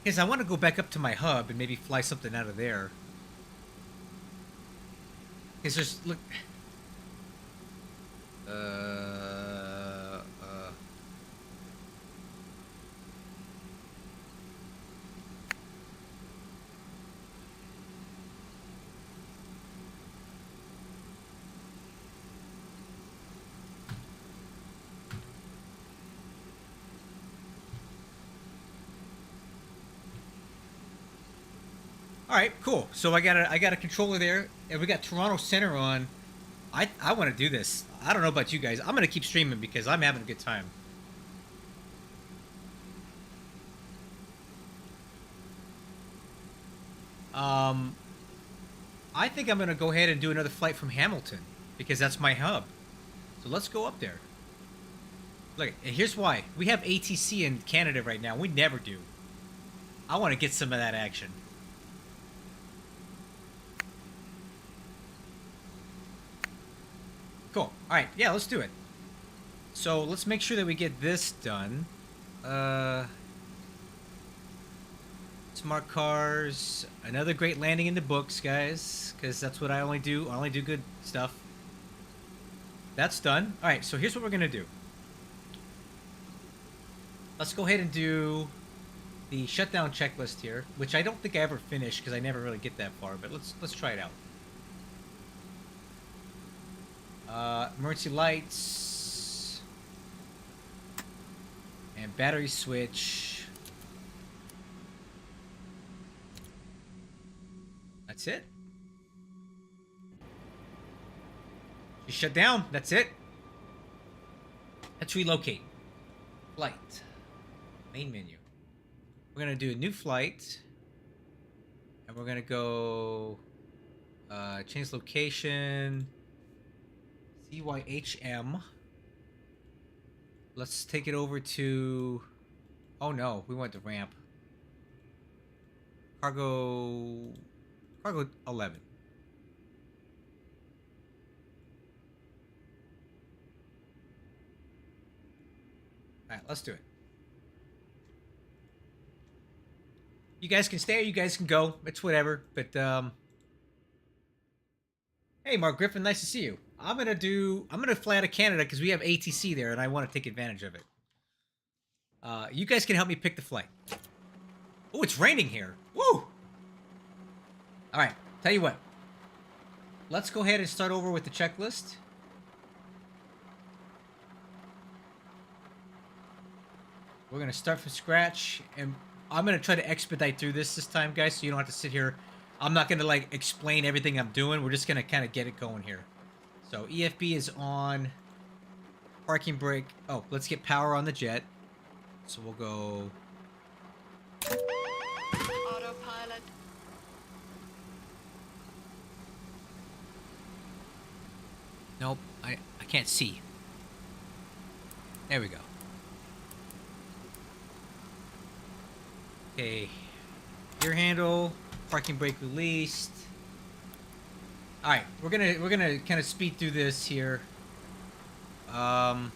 Because I want to go back up to my hub and maybe fly something out of there. Because there's, look. All right, cool. So I got a controller there, and we got Toronto Center on. I want to do this. I don't know about you guys. I'm gonna keep streaming because I'm having a good time. I think I'm gonna go ahead and do another flight from Hamilton because that's my hub. So let's go up there. Look, and here's why. We have ATC in Canada right now. We never do. I want to get some of that action. Cool. Alright, yeah, let's do it. So, let's make sure that we get this done. Smart cars. Another great landing in the books, guys. Because that's what I only do. I only do good stuff. That's done. Alright, so here's what we're going to do. Let's go ahead and do the shutdown checklist here. Which I don't think I ever finish because I never really get that far. But let's try it out. Emergency lights and battery switch. That's it. You shut down. That's it. Let's relocate. Flight. Main menu. We're gonna do a new flight, and we're gonna go change location. YHM. Let's take it over to... Oh no, we went to ramp. Cargo 11. Alright, let's do it. You guys can stay or you guys can go. It's whatever. But, hey, Mark Griffin, nice to see you. I'm gonna fly out of Canada because we have ATC there, and I want to take advantage of it. You guys can help me pick the flight. Oh, it's raining here. Woo! All right, tell you what. Let's go ahead and start over with the checklist. We're gonna start from scratch, and I'm gonna try to expedite through this time, guys, so you don't have to sit here. I'm not gonna like explain everything I'm doing. We're just gonna kind of get it going here. So EFB is on. Parking brake. Oh, let's get power on the jet. So we'll go. Autopilot. Nope, I can't see. There we go. Okay, gear handle, parking brake released. All right, we're gonna kind of speed through this here. Engine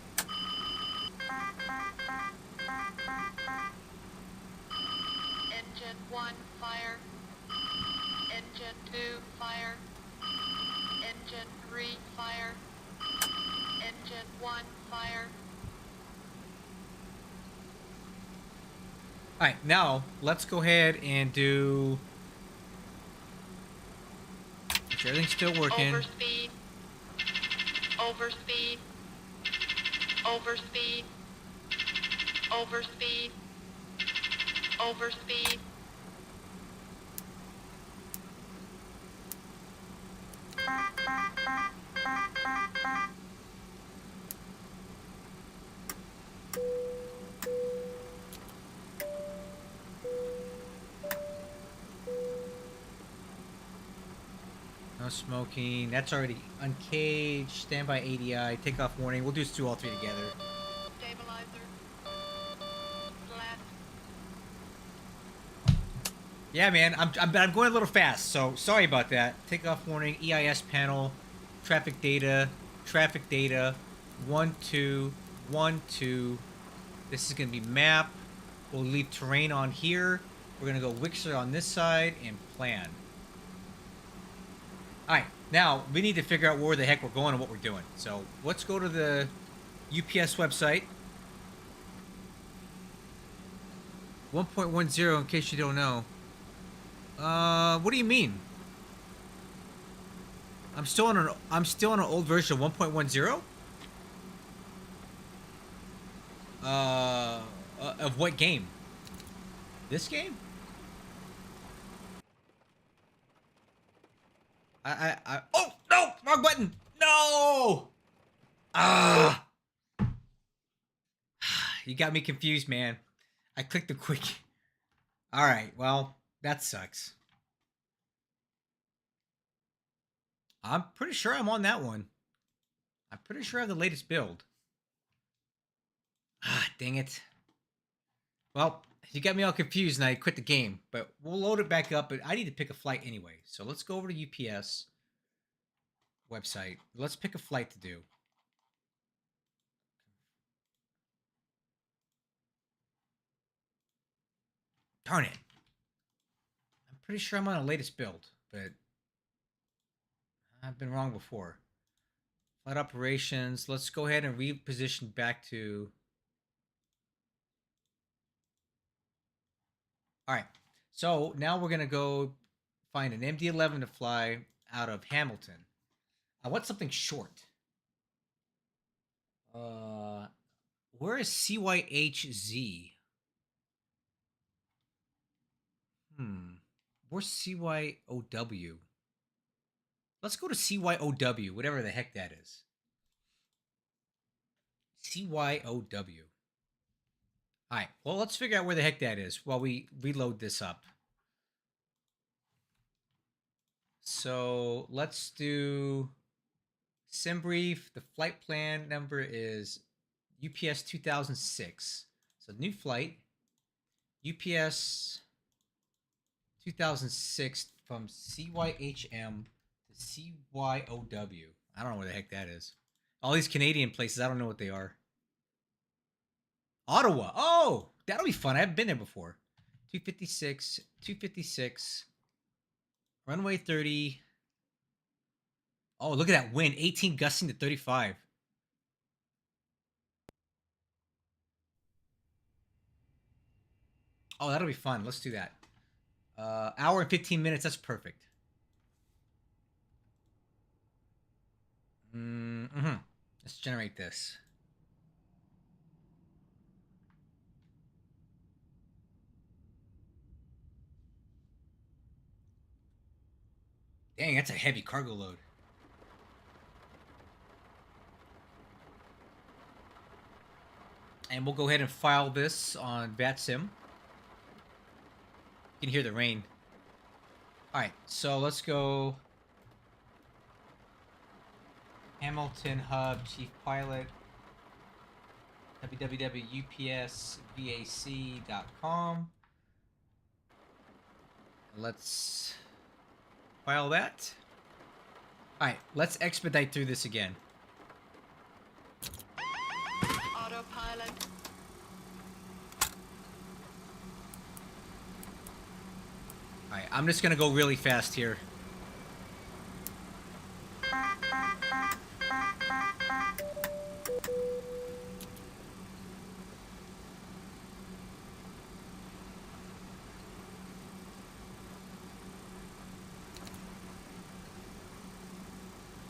1, fire. Engine 2, fire. Engine 3, fire. Engine 1, fire. All right, now let's go ahead and do. Make sure everything's still working. Overspeed. Overspeed. Overspeed. Overspeed. Overspeed. No smoking. That's already uncaged. Standby ADI. Takeoff warning. We'll just do all three together. Stabilizer. Flat. Yeah, man. I'm going a little fast, so sorry about that. Takeoff warning. EIS panel. Traffic data. Traffic data. 1 2 1 2. This is gonna be map. We'll leave terrain on here. We're gonna go Wixer on this side and plan. Alright, now we need to figure out where the heck we're going and what we're doing. So let's go to the UPS website. 1.10 in case you don't know. What do you mean? I'm still on an old version of 1.10? Of what game? This game? Oh no! Wrong button! No! Ah! You got me confused, man. I clicked the quick. All right, well, that sucks. I'm pretty sure I'm on that one. I'm pretty sure I have the latest build. Ah, dang it. Well, you got me all confused and I quit the game, but we'll load it back up. But I need to pick a flight anyway. So let's go over to UPS website. Let's pick a flight to do. Darn it. I'm pretty sure I'm on the latest build, but I've been wrong before. Flight operations. Let's go ahead and reposition back to... All right, so now we're going to go find an MD-11 to fly out of Hamilton. I want something short. Where is CYHZ? Where's CYOW? Let's go to CYOW, whatever the heck that is. CYOW. All right, well, let's figure out where the heck that is while we reload this up. So let's do sim brief. The flight plan number is UPS 2006. So new flight, UPS 2006 from CYHM to CYOW. I don't know where the heck that is. All these Canadian places, I don't know what they are. Ottawa. Oh, that'll be fun. I haven't been there before. 256, 256, runway 30, Oh, look at that wind. 18 gusting to 35. Oh, that'll be fun. Let's do that. Hour and 15 minutes. That's perfect. Mm-hmm. Let's generate this. Dang, that's a heavy cargo load. And we'll go ahead and file this on VATSIM. You can hear the rain. Alright, so let's go. Hamilton Hub Chief Pilot. www.upsvac.com. Let's file that. Alright, let's expedite through this again. Autopilot. Alright, I'm just gonna go really fast here.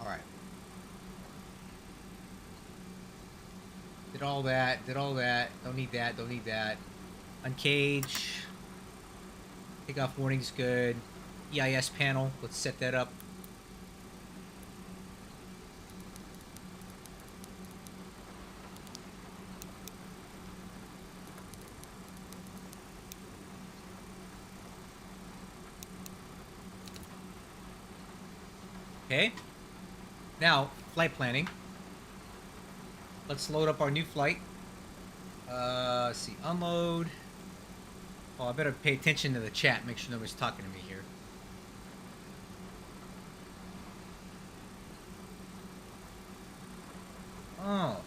Alright. Did all that, did all that. Don't need that, don't need that. Uncage. Takeoff warning's good. EIS panel, let's set that up. Okay. Now, flight planning. Let's load up our new flight. Let's see, unload. Oh, I better pay attention to the chat, make sure nobody's talking to me here. Oh,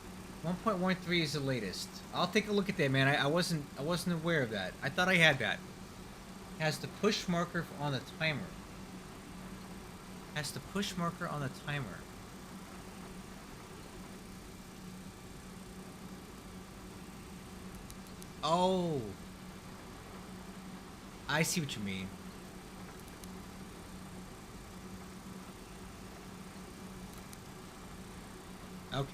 1.13 is the latest. I'll take a look at that, man. I wasn't aware of that. I thought I had that. It has the push marker on the timer. Has the push marker on the timer. Oh. I see what you mean. Okay.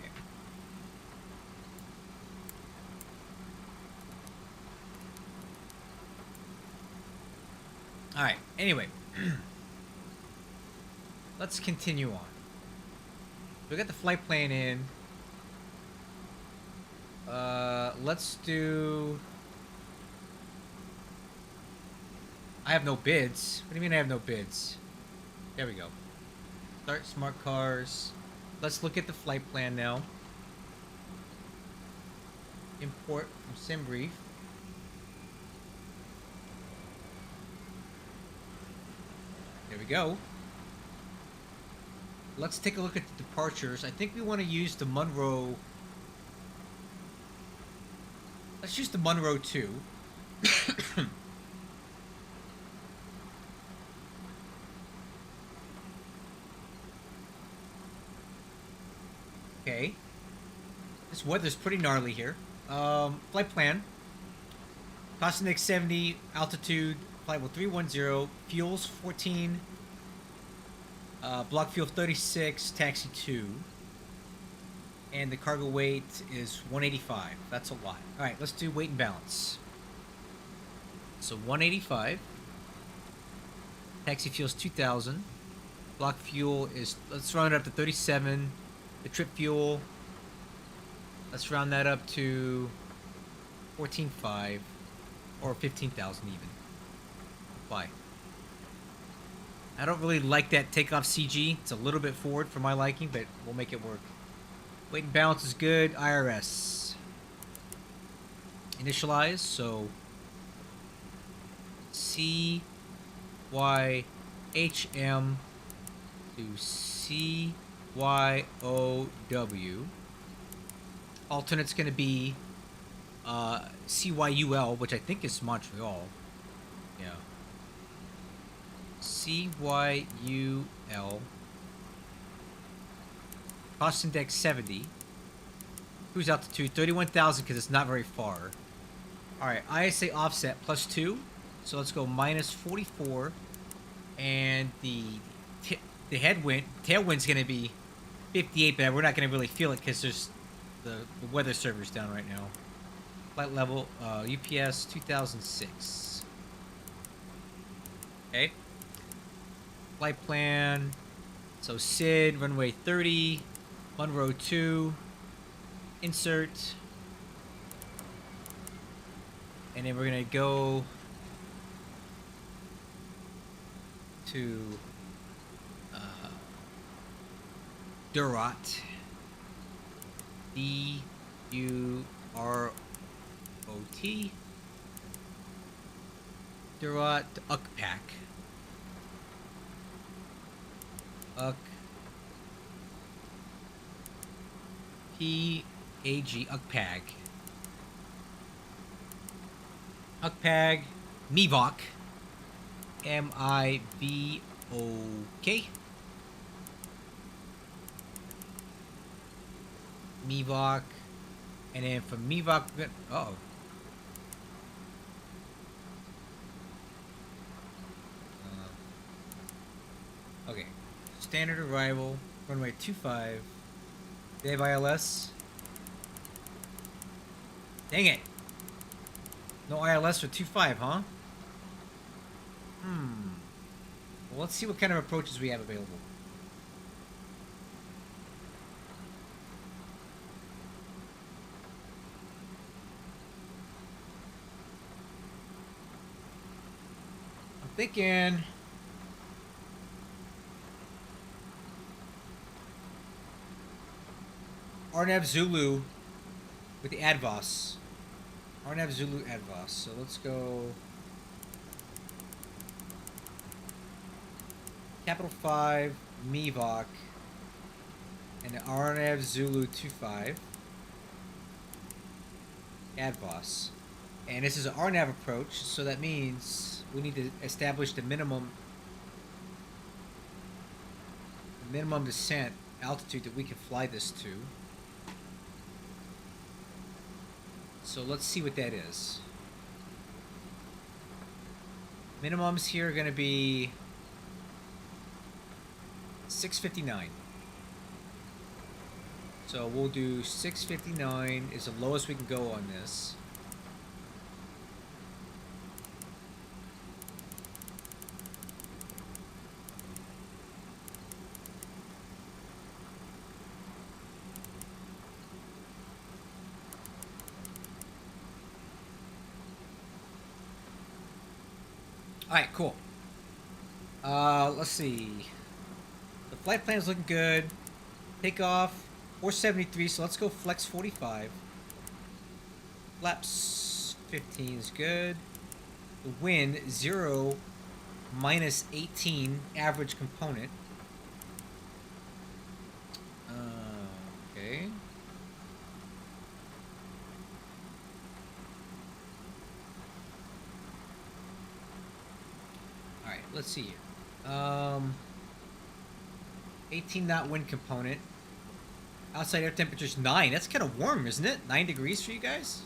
Alright, anyway. Let's continue on. We got the flight plan in. Let's do... I have no bids. What do you mean I have no bids? There we go. Start smart cars. Let's look at the flight plan now. Import from SimBrief. There we go. Let's take a look at the departures. I think we want to use the Monroe. Let's use the Monroe 2. Okay. This weather's pretty gnarly here. Flight plan. Cosmic 70, altitude, flight level 310, fuels 14, block fuel 36, taxi 2. And the cargo weight is 185. That's a lot. Alright, let's do weight and balance. So 185. Taxi fuel is 2,000. Block fuel is, let's round it up to 37. The trip fuel, let's round that up to 14.5 or 15,000 even. Apply. I don't really like that takeoff CG. It's a little bit forward for my liking, but we'll make it work. Weight and balance is good. IRS. Initialize, so CYHM to CYOW. Alternate's going to be CYUL, which I think is Montreal. Yeah. CYUL Cost index 70. Cruise altitude 31,000 because it's not very far. Alright, ISA offset plus 2. So let's go minus 44. And the tailwind's going to be 58, but we're not going to really feel it because there's the weather server's down right now. Flight level, UPS 2006. Okay. Flight plan. So SID, runway 30, Monroe 2, insert. And then we're going to go to Durot. D-U-R-O-T. Durot Ukpak. P-A-G, Ukpag. Ukpag, Mivok, M-I-V-O-K. Mivok, and then from Mivok, uh-oh. Okay, standard arrival, runway 25. They have ILS. Dang it. No ILS for 25, huh? Well, let's see what kind of approaches we have available. I'm thinking... Arnav Zulu with the Advos. Arnav Zulu Advos. So let's go Capital 5, Mivok, and the Arnav Zulu 25. Advos. And this is an RNAV approach, so that means we need to establish the minimum descent altitude that we can fly this to. So let's see what that is. Minimums here are going to be 659. So we'll do 659 is the lowest we can go on this. Alright, cool. Let's see. The flight plan is looking good. Takeoff, 473, so let's go flex 45. Flaps 15 is good. The wind, 0, minus 18, average component. Okay. Alright, let's see here. 18 knot wind component. Outside air temperature's 9. That's kind of warm, isn't it? 9 degrees for you guys?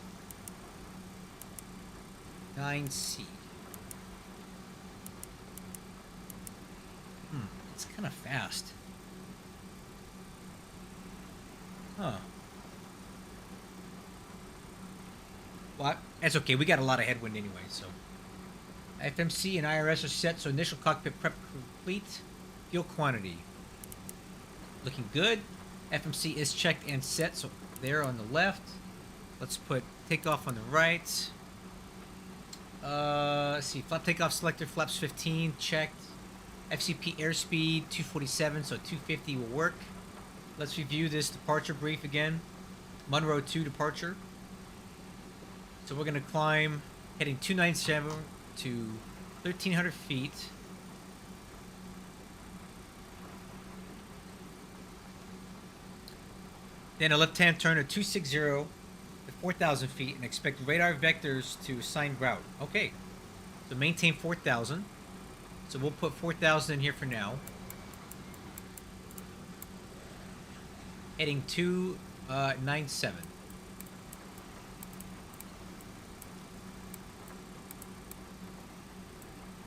9C. It's kind of fast. Huh. Well, that's okay. We got a lot of headwind anyway, so. FMC and IRS are set, so initial cockpit prep complete. Fuel quantity. Looking good. FMC is checked and set, so there on the left. Let's put takeoff on the right. Let's see. Flap takeoff selector, flaps 15, checked. FCP airspeed 247, so 250 will work. Let's review this departure brief again. Monroe 2 departure. So we're going to climb, heading 297 to 1,300 feet. Then a left-hand turn of 260 to 4,000 feet and expect radar vectors to assign route. Okay, so maintain 4,000. So we'll put 4,000 in here for now. heading 297.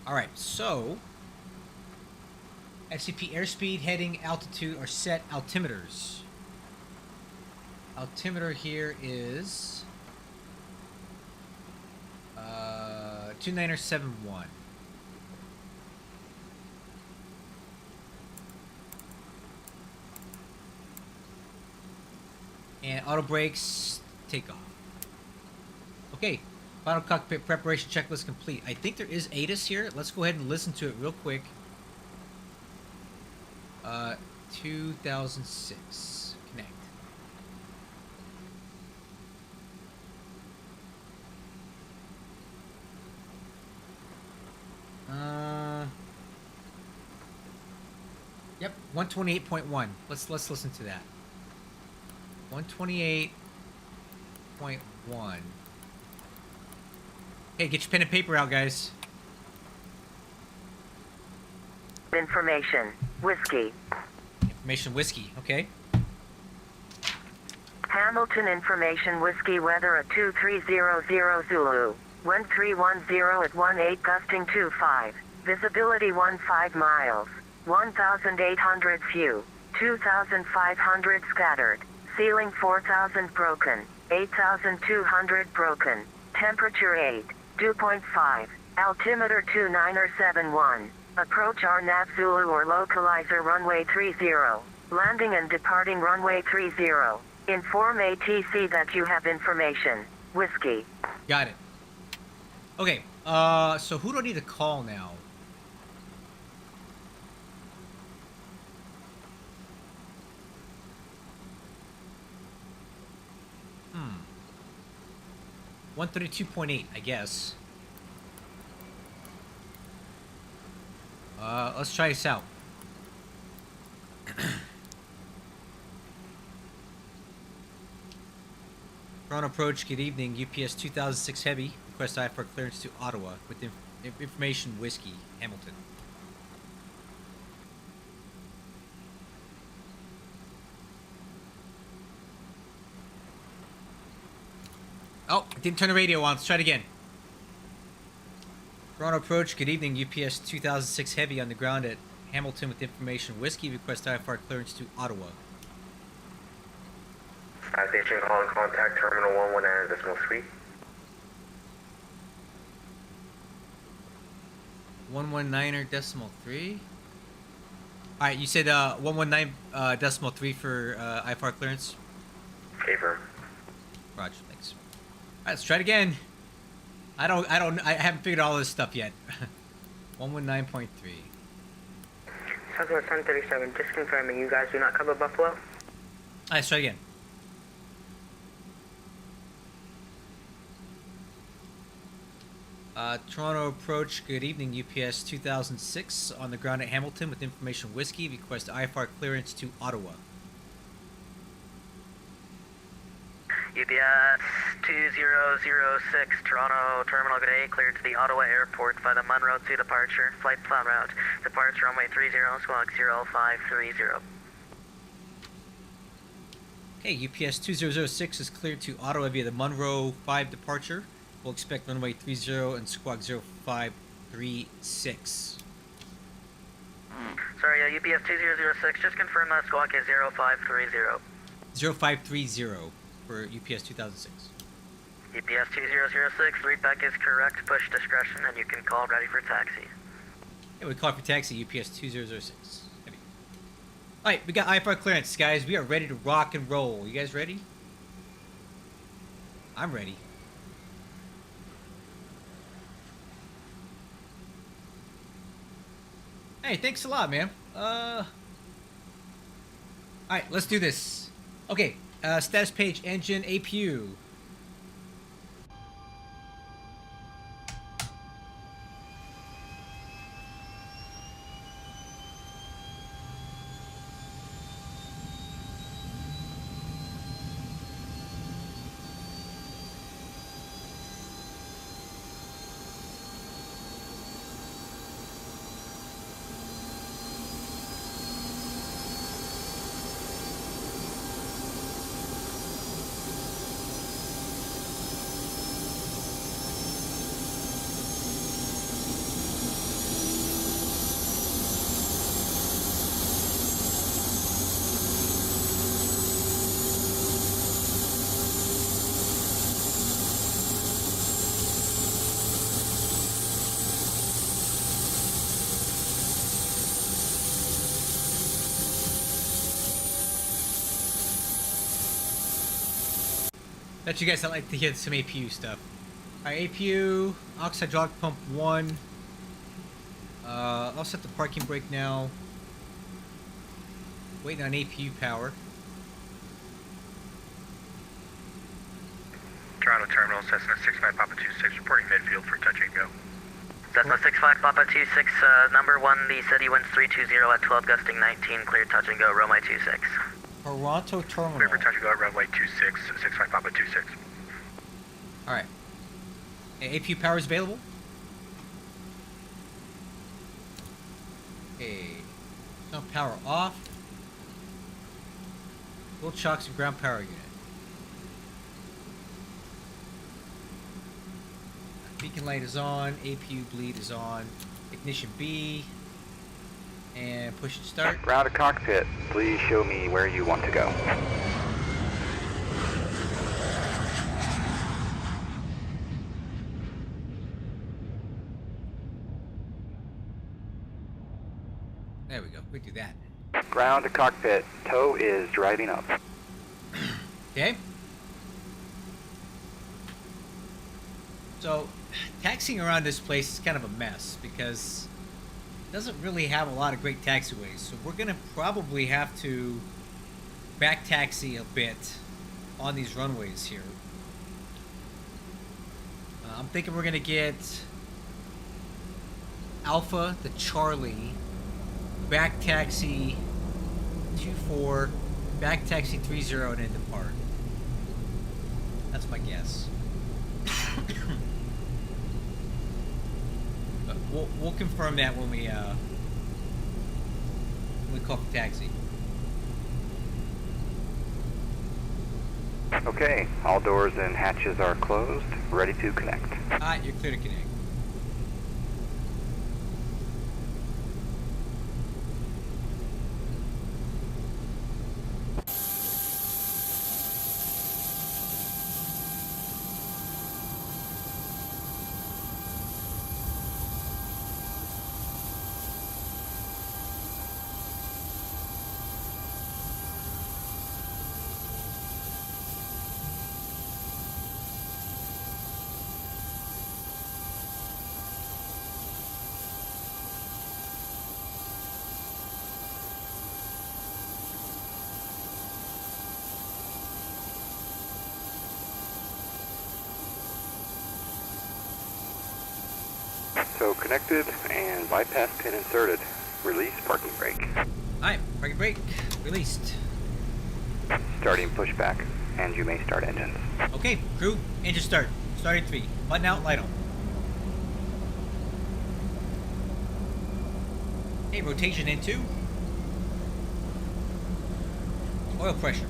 All right, so FCP airspeed, heading, altitude are set. Altimeters. Altimeter here is 2971. And auto brakes, take off. Okay, final cockpit preparation checklist complete. I think there is ATIS here. Let's go ahead and listen to it real quick. 2006. Connect. Yep, 128.1. Let's listen to that. 128.1. Hey, get your pen and paper out, guys. Information. Whiskey. Information whiskey, okay. Hamilton Information Whiskey weather at 2300 Zulu. 1310 at 18 gusting 25. Visibility 15 miles. 1,800 few. 2,500 scattered. Ceiling 4,000 broken. 8,200 broken. Temperature 8. Dew point 5. Altimeter 2971. Approach RNAV Zulu or localizer runway 30. Landing and departing runway 30. Inform ATC that you have information. Whiskey. Got it. Okay, so who do I need to call now? 132.8, I guess. Let's try this out. Toronto approach, good evening. UPS 2006 Heavy. Request IFR clearance to Ottawa with information whiskey, Hamilton. Oh, I didn't turn the radio on. Let's try it again. Toronto approach, good evening. UPS 2006 Heavy on the ground at Hamilton with information whiskey. Request IFR clearance to Ottawa. Station calling contact terminal 119 decimal suite. 119er decimal 3. Alright, you said 119 decimal 3 for IFR clearance? Favor. Roger, thanks. Alright, let's try it again. I haven't figured all this stuff yet. 119.3. Southwest 1037, just confirming you guys do not cover Buffalo? Alright, let's try it again. Toronto approach, good evening. UPS 2006 on the ground at Hamilton with information whiskey. Request IFR clearance to Ottawa. UPS 2006, Toronto Terminal Good A, cleared to the Ottawa Airport by the Monroe 2 departure. Flight plan route. Departs runway 30, squawk 0530. Okay, UPS 2006 is cleared to Ottawa via the Monroe 5 departure. We'll expect runway 30 and squawk 0536. Sorry, UPS 2006, just confirm that squawk is 0530. 0530 for UPS 2006. UPS 2006, readback is correct, push discretion, and you can call ready for taxi. Yeah, we call for taxi, UPS 2006. Heavy. Alright, we got IFR clearance, guys. We are ready to rock and roll. You guys ready? I'm ready. Hey, thanks a lot, man. Alright, let's do this. Okay, status page, engine, APU. Bet you guys I'd like to hear some APU stuff. Alright, APU, aux hydraulic pump 1. I'll set the parking brake now. Waiting on APU power. Toronto Terminal, Cessna 65 Papa 26, reporting midfield for touch and go. Cessna 65 Papa 26, number 1, the city winds 320 at 12, gusting 19, clear touch and go, runway 26. Toronto Terminal. Clear for touch and go at runway 26, 65 Papa 26. Alright. APU power is available. Okay. Now power off. Full chocks and ground power unit. Beacon light is on. APU bleed is on. Ignition B. And push and start. Ground to cockpit. Please show me where you want to go. There we go. We do that. Ground to cockpit. Tow is driving up. Okay. So, taxiing around this place is kind of a mess because it doesn't really have a lot of great taxiways. So we're going to probably have to back taxi a bit on these runways here. I'm thinking we're going to get Alpha to Charlie, back taxi 24, back taxi 30, and then depart. That's my guess. But we'll confirm that when we call for taxi. Okay, all doors and hatches are closed. Ready to connect. Alright, you're clear to connect. So connected and bypass pin inserted. Release parking brake. Alright, parking brake released. Starting pushback, and you may start engines. Okay, crew, engine start. Starting 3. Button out, light on. Okay, rotation in 2. Oil pressure.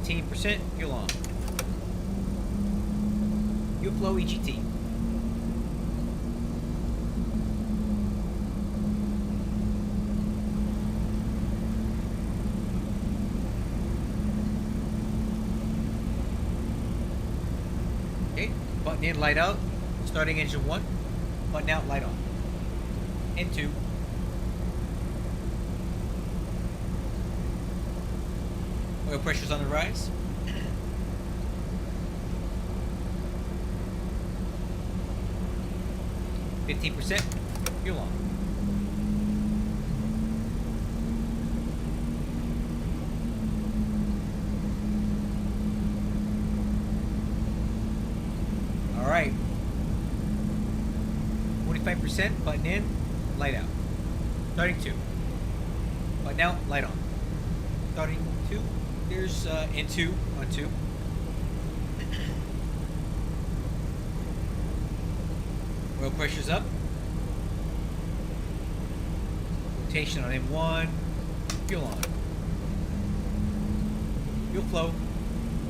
%, fuel on. Fuel flow EGT. Okay, button in, light out. Starting engine 1. Button out, light on. N2. Oil pressure's on the rise. %, fuel on. All right. 45%, button in, light out. Starting 2. Button out, light on. Starting 2. Here's N2 on 2. Oil pressure's up. Rotation on M1. Fuel on. Fuel flow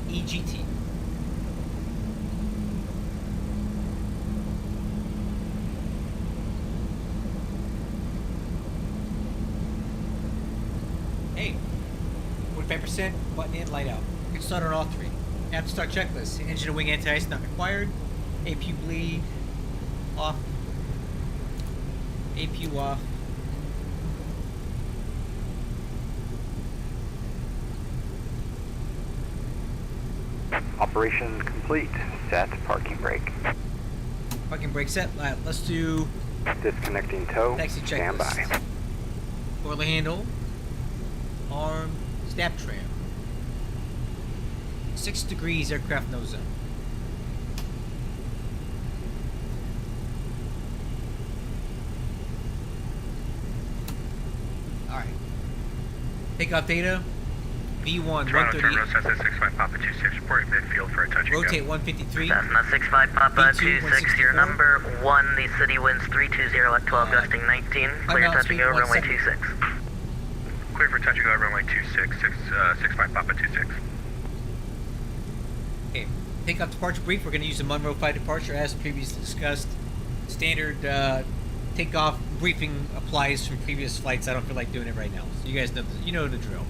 EGT. Hey, 45%, button in, light out. Get started on all 3. Have to start checklist. Engine and wing anti-ice not required. APU bleed off. APU off. Operation complete. Set parking brake. Parking brake set. All right, let's do Disconnecting tow. taxi Stand checklist. by. Spoiler handle. Arm. Snap tram. 6 degrees aircraft nose zone. Alright. Takeoff data. V1 Toronto 138. Terminal Cessna 65 Papa 26 reporting midfield for a touch and go. Rotate 153. Cessna 65 Papa V2, 26, your 164. number 1, the city winds 320 at 12, gusting 19, clear touch and go, runway 26. Clear for touch and go, runway 26, 65 Papa 26. Okay. Takeoff departure brief. We're going to use the Monroe 5 departure as previously discussed. Standard takeoff briefing applies from previous flights. I don't feel like doing it right now. So you guys know the drill.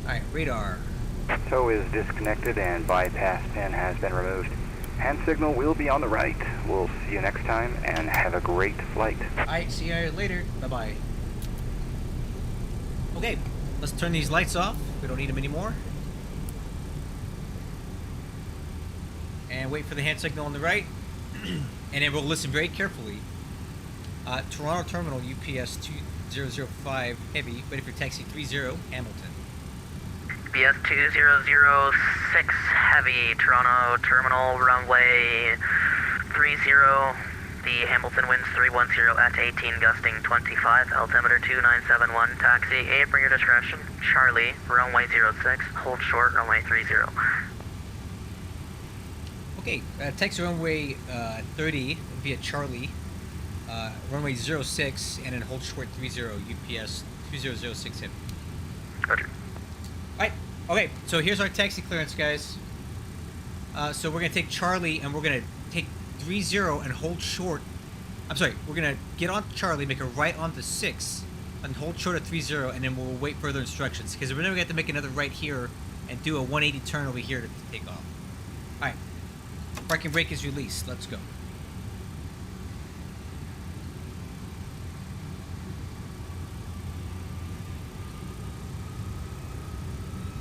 Alright, radar. Tow is disconnected and bypass pin has been removed. Hand signal will be on the right. We'll see you next time and have a great flight. Alright, see you later. Bye-bye. Okay, let's turn these lights off. We don't need them anymore. And wait for the hand signal on the right. And then we'll listen very carefully. Toronto Terminal UPS 2005 Heavy, ready for taxi 30 Hamilton. BS 2006 Heavy, Toronto Terminal, runway 30. The Hamilton winds 310 at 18, gusting 25, altimeter 2971, taxi A for your discretion. Charlie, runway 06, hold short, runway 30. Okay, taxi runway 30 via Charlie, runway 06, and then hold short 30 UPS 2006 Heavy. Roger. Alright, okay, so here's our taxi clearance, guys. So we're going to take Charlie and we're going to take 30 and hold short. I'm sorry, we're going to get on Charlie, make a right onto 6, and hold short at 30, and then we'll wait further instructions. Because we're never going to have to make another right here and do a 180 turn over here to take off. Alright, parking brake is released. Let's go.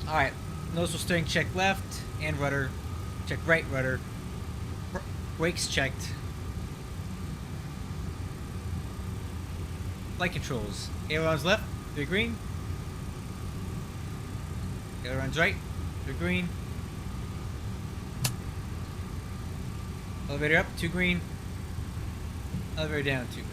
Alright, nozzle steering check left, and rudder. Check right rudder. Brakes checked. Flight controls. Ailerons left, 3 green. Ailerons right, 3 green. Elevator up, 2 green. Elevator down, 2 green.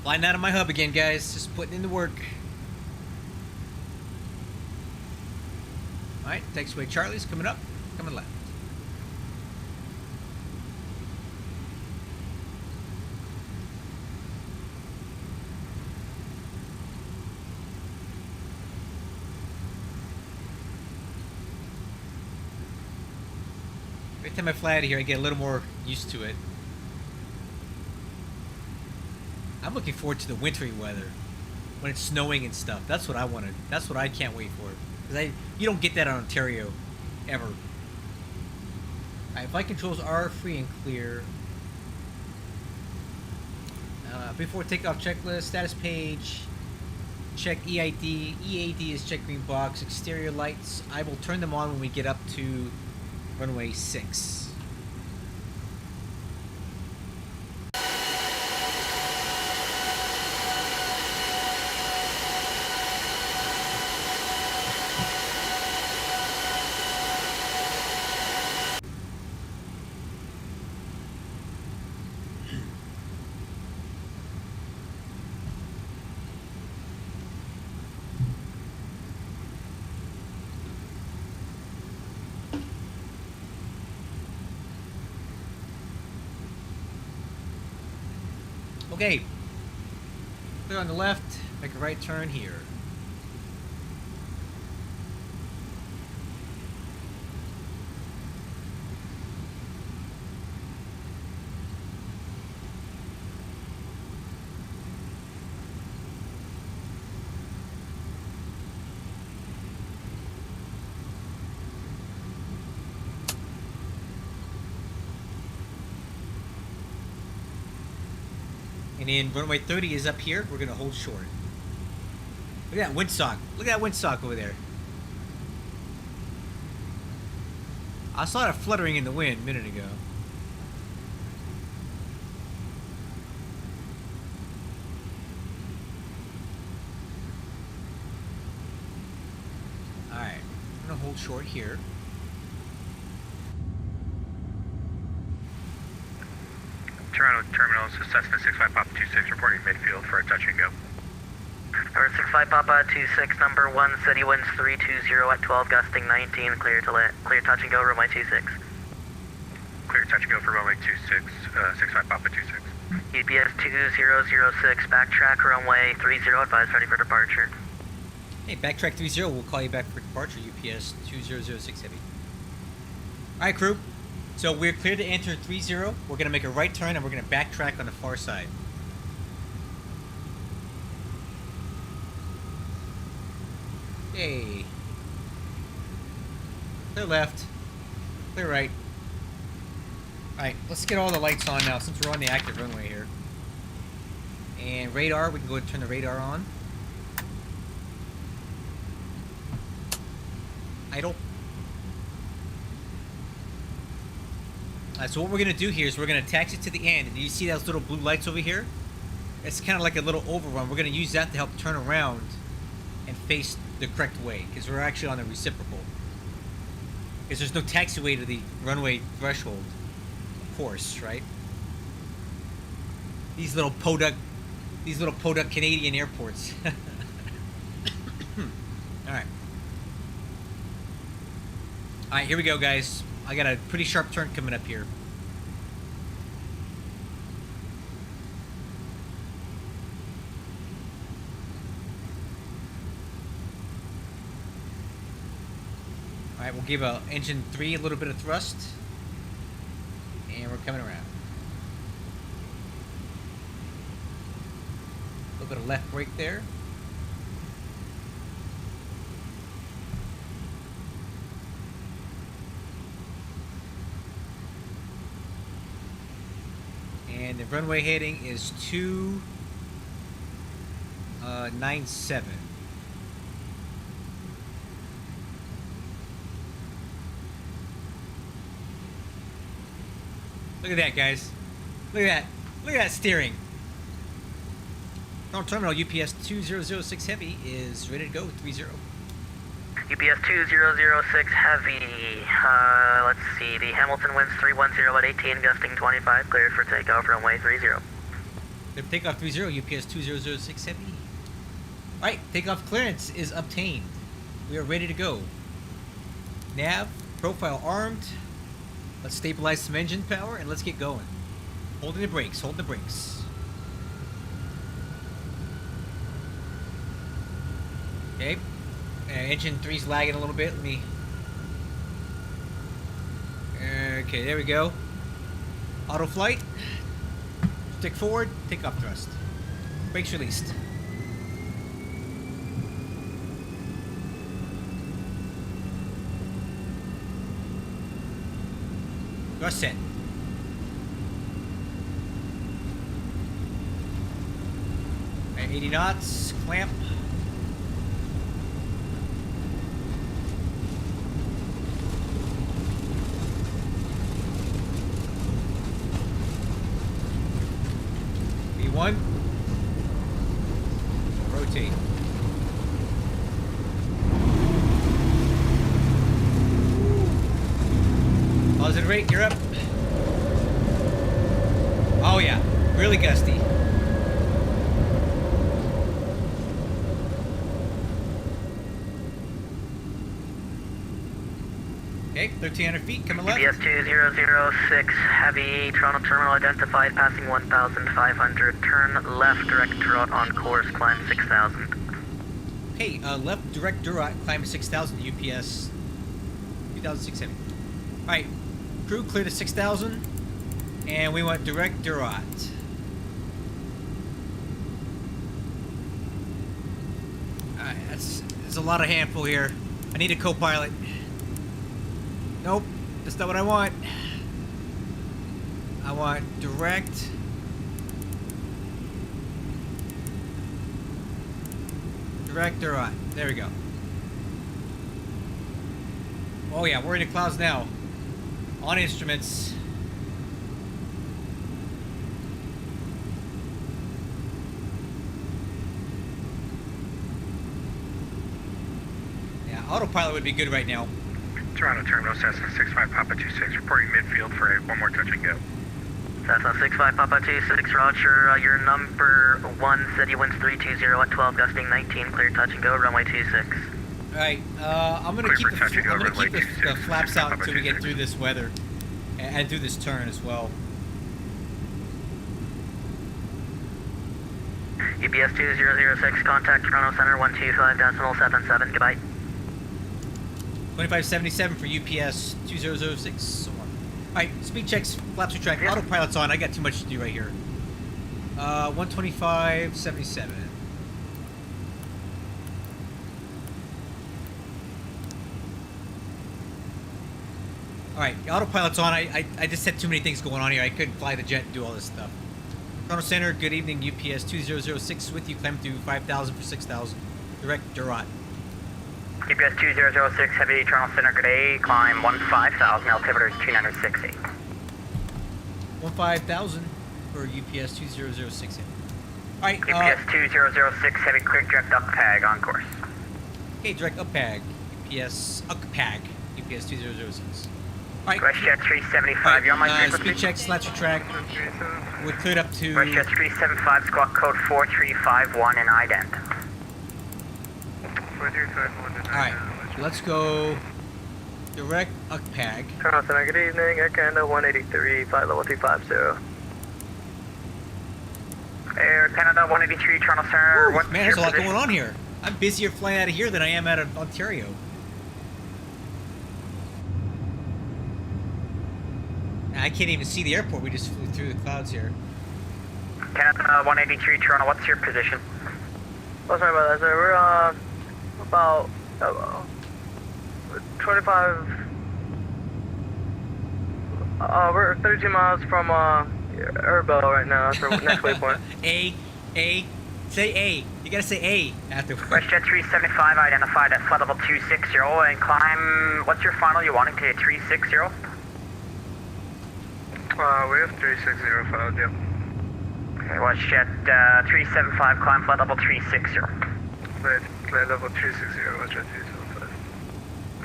Flying out of my hub again, guys. Just putting in the work. Alright, taxiway Charlie's coming up, coming left. Every time I fly out of here, I get a little more used to it. I'm looking forward to the wintry weather when it's snowing and stuff. That's what I wanted. That's what I can't wait for. Because you don't get that in Ontario ever. Alright, flight controls are free and clear. Before takeoff checklist, status page. Check EID. EAD is check green box. Exterior lights. I will turn them on when we get up to runway 6. Okay, clear on the left, make a right turn here. And then runway 30 is up here. We're going to hold short. Look at that windsock. Look at that windsock over there. I saw it fluttering in the wind a minute ago. Alright, I'm going to hold short here. Toronto Terminals, Cessna 65 Papa 26 reporting midfield for a touch and go. Number 65 Papa 26, number 1, steady winds 320 at 12, gusting 19, clear touch and go, runway 26. Clear touch and go for runway 26, 65 Papa 26. UPS 2006, backtrack runway 30, advise ready for departure. Hey, backtrack 30, we'll call you back for departure, UPS 2006 Heavy. Alright, crew. So we're clear to enter 30. We're going to make a right turn and we're going to backtrack on the far side. Hey. Clear left. Clear right. Alright, let's get all the lights on now since we're on the active runway here. And radar, we can go ahead and turn the radar on. Idle. So what we're going to do here is we're going to taxi to the end. And you see those little blue lights over here? It's kind of like a little overrun. We're going to use that to help turn around and face the correct way. Because we're actually on a reciprocal. Because there's no taxiway to the runway threshold. Of course, right? These little podunk Canadian airports. Alright. Alright, here we go, guys. I got a pretty sharp turn coming up here. Alright, we'll give engine 3 a little bit of thrust. And we're coming around. A little bit of left brake there. And the runway heading is 297. Look at that, guys. Look at that. Look at that steering. Toronto Terminal UPS 2006 Heavy is ready to go. 30. UPS 2006 Heavy, let's see, the Hamilton winds 310 at 18, gusting 25, cleared for takeoff, runway 30. The takeoff 30, UPS 2006 Heavy. Alright, takeoff clearance is obtained. We are ready to go. Nav, profile armed. Let's stabilize some engine power and let's get going. Holding the brakes, hold the brakes. Okay. Engine 3's lagging a little bit. Let me. Okay, there we go. Auto flight. Stick forward. Takeoff thrust. Brakes released. Thrust set. Right, 80 knots. Clamp. V1. Rotate. Positive rate, you're up. Oh yeah, really gusty. Okay, 1,300 feet, coming left. UPS 2006 Heavy, Toronto Terminal identified, passing 1,500, turn left direct route on course, climb 6,000. Hey, left direct Durat, climb 6,000, UPS 2006 Heavy. Alright, crew clear to 6,000, and we want direct Durat. Alright, there's a lot of handful here. I need a co-pilot. Nope, that's not what I want. I want direct Direct or on. There we go. Oh yeah, we're in the clouds now. On instruments. Yeah, autopilot would be good right now. Toronto Terminal, Cessna 65 Papa 26, reporting midfield for a one more touch and go. Cessna 65 Papa 26, roger. Your number 1 city winds 320 at 12, gusting 19, clear touch and go, runway 26. Alright, I'm gonna keep the flaps out until we get through this weather and through this turn as well. UPS 2006, contact Toronto Center 125.77, goodbye. 2577 for UPS 2006. Alright, speed checks, flaps are track, autopilot's on. I got too much to do right here. 125.77. Alright, autopilot's on. I just had too many things going on here. I couldn't fly the jet and do all this stuff. Toronto Center, good evening, UPS 2006 with you. Climb through 5,000 for 6,000. Direct Durant. UPS 2006, heavy Toronto Center, good day. Climb 15,000, altimeter is 2960. 15,000 for UPS 2006. Alright, UPS 2006, heavy clear direct UPAG on course. Okay, direct UPAG. UPS UPAG. UPS 2006. Alright. WestJet 375, you're on my speed check, slash your track. We're cleared up to... WestJet 375, squawk code 4351 in ident. 4351 in Alright, let's go direct UPAG. Toronto Center, good evening, Air Canada 183, flight level 250. Air Canada 183, Toronto Center, what's Man, there's a lot going on here. I'm busier flying out of here than I am out of Ontario. I can't even see the airport. We just flew through the clouds here. Canada 183, Toronto, what's your position? Oh, sorry about that, sir. We're about 25. We're 32 miles from Erbo right now. That's our next waypoint. Say A. You gotta say A afterwards. WestJet 375 identified at flight level 260 and climb. What's your final? You wanting to 360? We have 360 filed, yep. Okay, WestJet 375, climb flight level 360. Flight level 360, WestJet 375.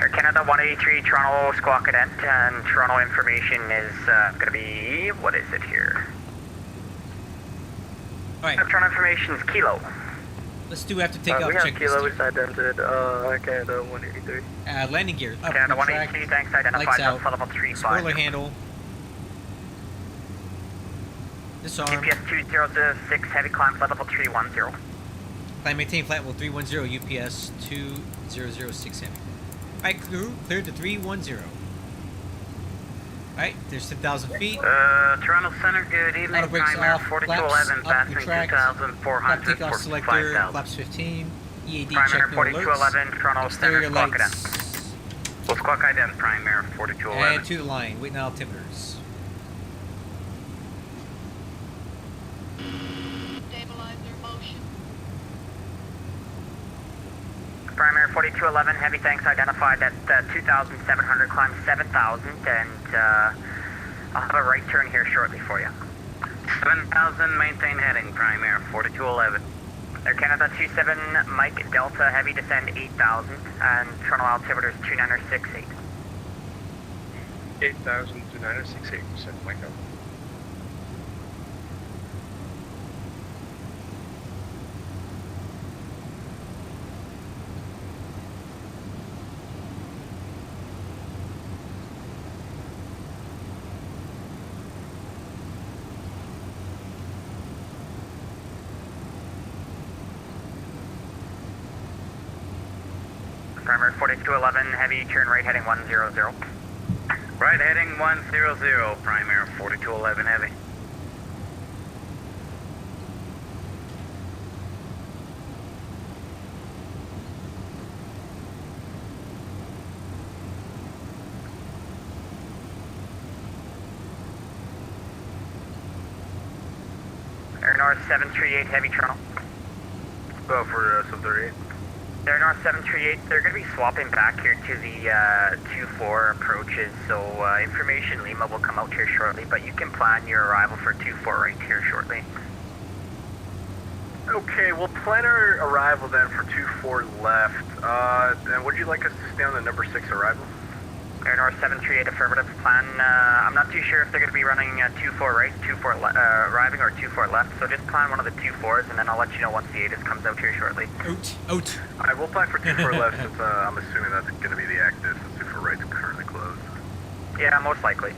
Air Canada 183, Toronto squawk cadet, and Toronto information is gonna be, what is it here? Alright. Toronto information is Kilo. Let's do after takeoff we have check. Kilo, we sidented Air Canada 183. Landing gear up. Canada track. 183, thanks, identified Lights at out. flight level 35. Spoiler handle. Disarm. UPS 2006, heavy climb flight level 310. Climb maintain flight level 310, UPS 2006 heavy. Alright, crew, cleared to 310. Alright, there's 10,000 feet. Toronto Center, good evening. Auto brakes off, 4211, flaps up, passing retract. 2,400, Flap takeoff selector, 45,000. flaps 15. EAD Primary check no 4211, Toronto alerts. Center, Exterior squawk lights. ident. We'll squawk ident, primary 4211. And to the line, waiting on altimeters. Stabilizer motion. Primary 4211, heavy tanks identified at 2,700, climb 7,000, and I'll have a right turn here shortly for you. 7,000, maintain heading, primary 4211. Air Canada 27, Mike Delta, heavy descend 8,000, and Toronto altimeter is 2968. 8,000 to 968, Mike Delta. Primary 4211, heavy turn right heading 100. Right heading 100, primary 4211 heavy. Air North 738, heavy Toronto. Go for 738. They're North 738. They're going to be swapping back here to the 2-4 approaches, so information Lima will come out here shortly, but you can plan your arrival for 2-4 right here shortly. Okay, we'll plan our arrival then for 2-4 left. And would you like us to stay on the number 6 arrival? Air North 738 affirmative plan. I'm not too sure if they're going to be running 2-4 right, 2-4 arriving, or 2-4 left, so just plan one of the 2-4s, and then I'll let you know once the ATIS comes out here shortly. Out. Alright, we'll plan for 2-4 left since I'm assuming that's going to be the active since 2-4 right's currently closed. Yeah, most likely.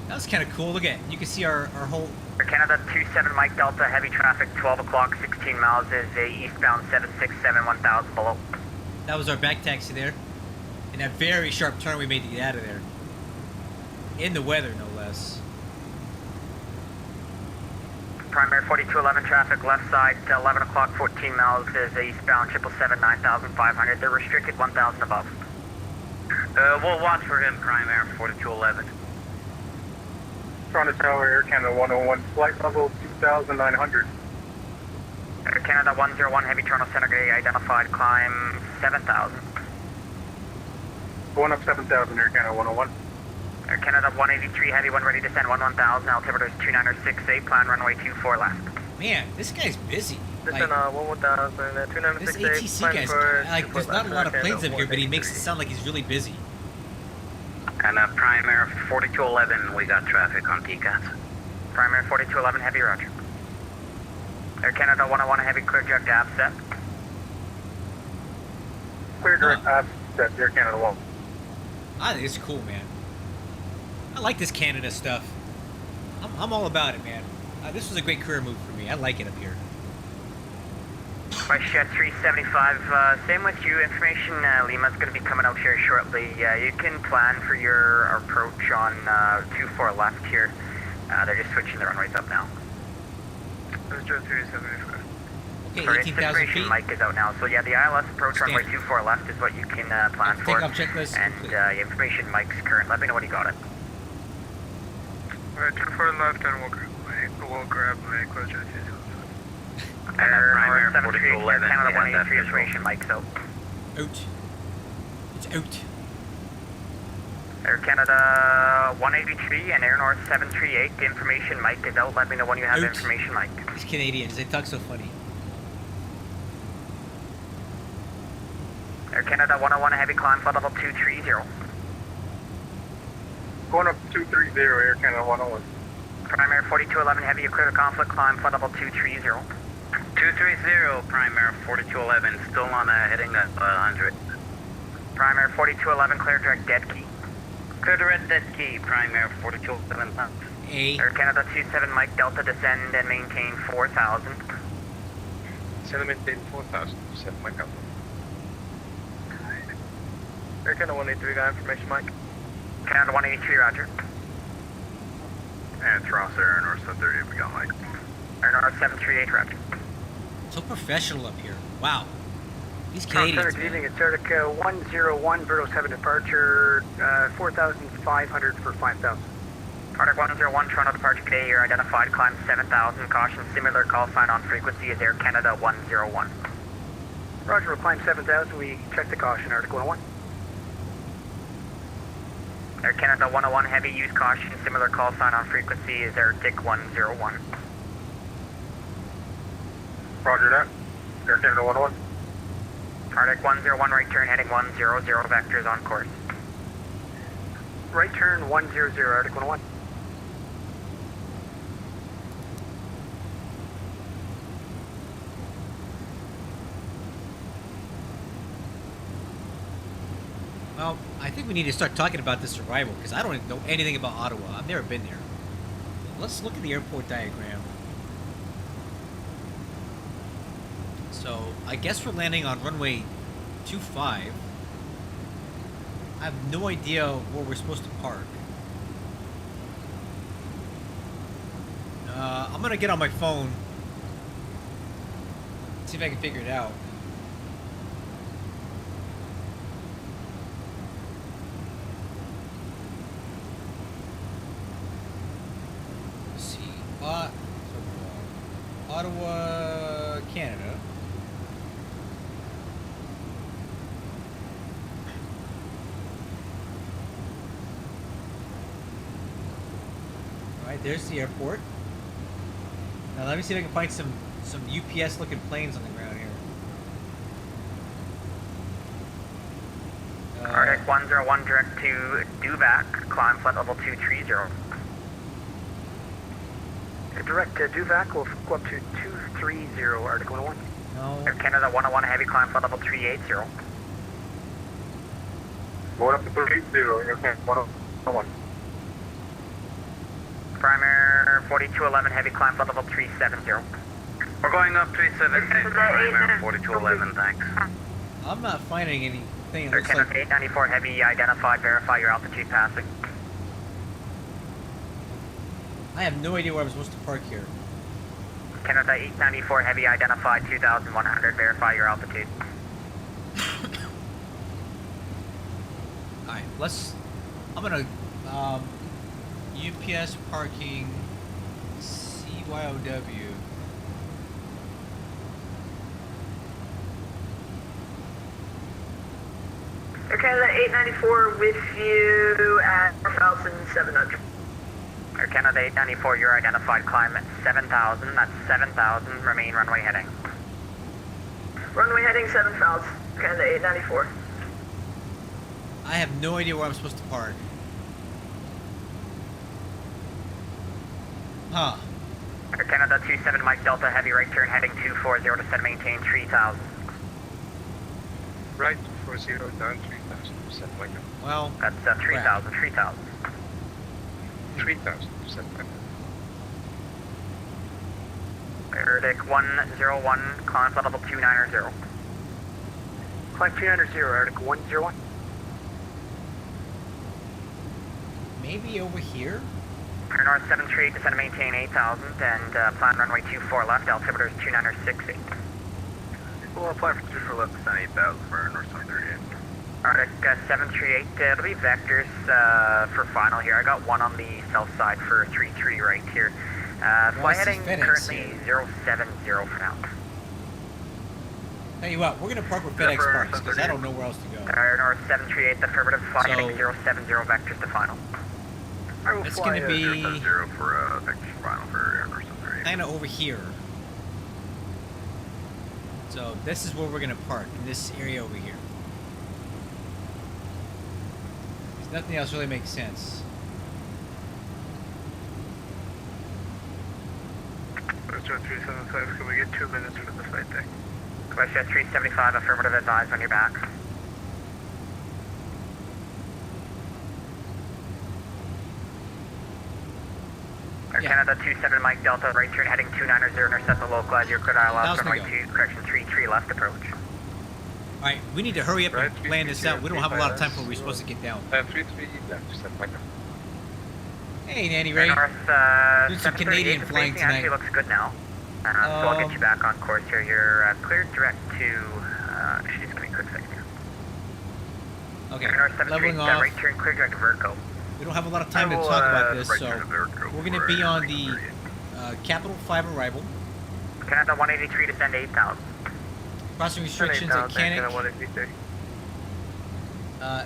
That was kind of cool. Look at, you can see our whole... Air Canada 27 Mike Delta, heavy traffic, 12 o'clock, 16 miles is a eastbound 767, 1000 below. That was our back taxi there. And that very sharp turn we made to get out of there. In the weather, no less. Primary 4211 traffic, left side, 11 o'clock, 14 miles is a eastbound 777, 9500. They're restricted 1000 above. We'll watch for him, Primary 4211. Toronto Tower, Air Canada 101, flight level 2,900. Air Canada 101, heavy Toronto Center Gray, identified, climb 7000. Going up 7,000, Air Canada 101. Air Canada 183, heavy one ready to descend 1000, altimeter is 2968, plan runway 24 left. Man, this guy's busy. Descend 1000, This 2968, ATC plan guy's, for like, there's not a lot of planes up here, but he makes it sound like he's really busy. And Primary 4211, we got traffic on TCATs. Primary 4211, heavy roger. Air Canada 101, heavy clear direct ab set. Clear direct set, Air Canada 1. I think it's cool, man. I like this Canada stuff. I'm all about it, man. This was a great career move for me. I like it up here. WestJet 375, same with you. Information Lima's going to be coming out here shortly. You can plan for your approach on 24 left here. They're just switching the runways up now. WestJet 375. Okay, Sorry, 18,000 feet. Mike is out now. So yeah, the ILS approach runway 24 left is what you can plan for. Takeoff checklist And complete. information Mike's current. Let me know when you got it. Alright, 24 left, and we'll grab my closure to Primary 4211, Canada 183, information Mike's out. Out. It's out. Air Canada 183 and Air North 738, the information Mike is out. Let me know when you have Out. information Mike. These Canadians, they talk so funny. Air Canada 101, heavy climb, flight level 230. Going up 230, Air Canada 101. Primary 4211, heavy, you clear the conflict, climb, flight level 230. 230, Primary 4211, still on heading at 100. Primary 4211, clear direct dead key. Clear direct dead key, Primary 4211 left. Air Canada 27 Mike Delta, descend and maintain 4000. Descend and maintain 4,000, set Mike up. Air Canada 183, got information, Mike. Canada 183, roger. And CORSAIR, North 738, we got Mike. Air North 738, roger. So professional up here. Wow. These Center, Canadians, good man. evening, it's Arctic 10107 departure, 4,500 for 5,000. Arctic 101, Toronto departure today, you're identified, climb 7000, caution, similar call sign on frequency is Air Canada 101. Roger, we'll climb 7,000, we check the caution, Arctic 101. Air Canada 101, heavy, use caution, similar call sign on frequency is Arctic 101. Roger that. Air Canada 101. Arctic 101, right turn, heading 100, vectors on course. Right turn 100, Arctic 101. Well, I think we need to start talking about this arrival, because I don't know anything about Ottawa. I've never been there. Let's look at the airport diagram. So, I guess we're landing on runway 25. I have no idea where we're supposed to park. I'm gonna get on my phone, see if I can figure it out. Let's see. Ottawa, Canada. Alright, there's the airport. Now let me see if I can find some UPS looking planes on the ground here. Arctic 101 direct to Duvac, climb flight level 230. Direct to Duvac will go up to 230, Arctic 101. No. Air Canada 101 heavy, climb flight level 380. Going up to 380, okay, 101. Primer 4211 heavy, climb flight level 370. We're going up 370, primer 4211, thanks. I'm not finding anything. It Air looks Canada like 894 heavy, identified, verify your altitude passing. I have no idea where I'm supposed to park here. Canada 894 heavy, identified, 2100, verify your altitude. Alright, I'm gonna, UPS parking, CYOW. Air Canada 894 with you at 4,700. Air Canada 894, you're identified, climb at 7,000, that's 7,000, remain runway heading. Runway heading 7,000, Canada 894. I have no idea where I'm supposed to park. Huh. Air Canada 27 Mike Delta heavy, right turn heading 240 to set maintain 3,000. Right, 40 down 3,000, set like that. Well, that's 3,000, 3,000. 3,000, set like that. Arctic 101, climb flight level 290. Climb 290, Arctic 101. maybe over here? Air North 738, descend and maintain 8,000, and plan runway 24 left, altimeter is 2960. We'll apply for 24 left, descend 8,000 for Air North 738. Arctic 738, it'll be vectors for final here. I got one on the south side for 33 right here. Fly heading currently 070 for now. Tell you what, we're going to park where FedEx parks, because I don't know where else to go. Air North 738, affirmative, fly heading 070 vectors to final. It's going to be 070 for vectors final for Air North 738. kind of over here. So this is where we're going to park, in this area over here. Because nothing else really makes sense. Question 375, can we get 2 minutes for the flight deck? Question 375, affirmative, advise when you're back. Air Canada 27 Mike Delta, right turn heading 290, intercept the localize your critical left, runway 2, correction 33 left approach. Alright, we need to hurry up and plan this out. We don't have a lot of time before we're supposed to get down. 33 left, set like that. Hey, Nanny Ray. North, doing some Canadian flying tonight. Actually looks good now. So I'll get you back on course here. You're cleared direct to, actually just give me a quick second here. Okay, North leveling off. Right turn clear direct to Vertigo. We don't have a lot of time to talk about this, so we're going to be on the Capital 5 arrival. Canada 183, descend 8,000. Crossing restrictions at Canik.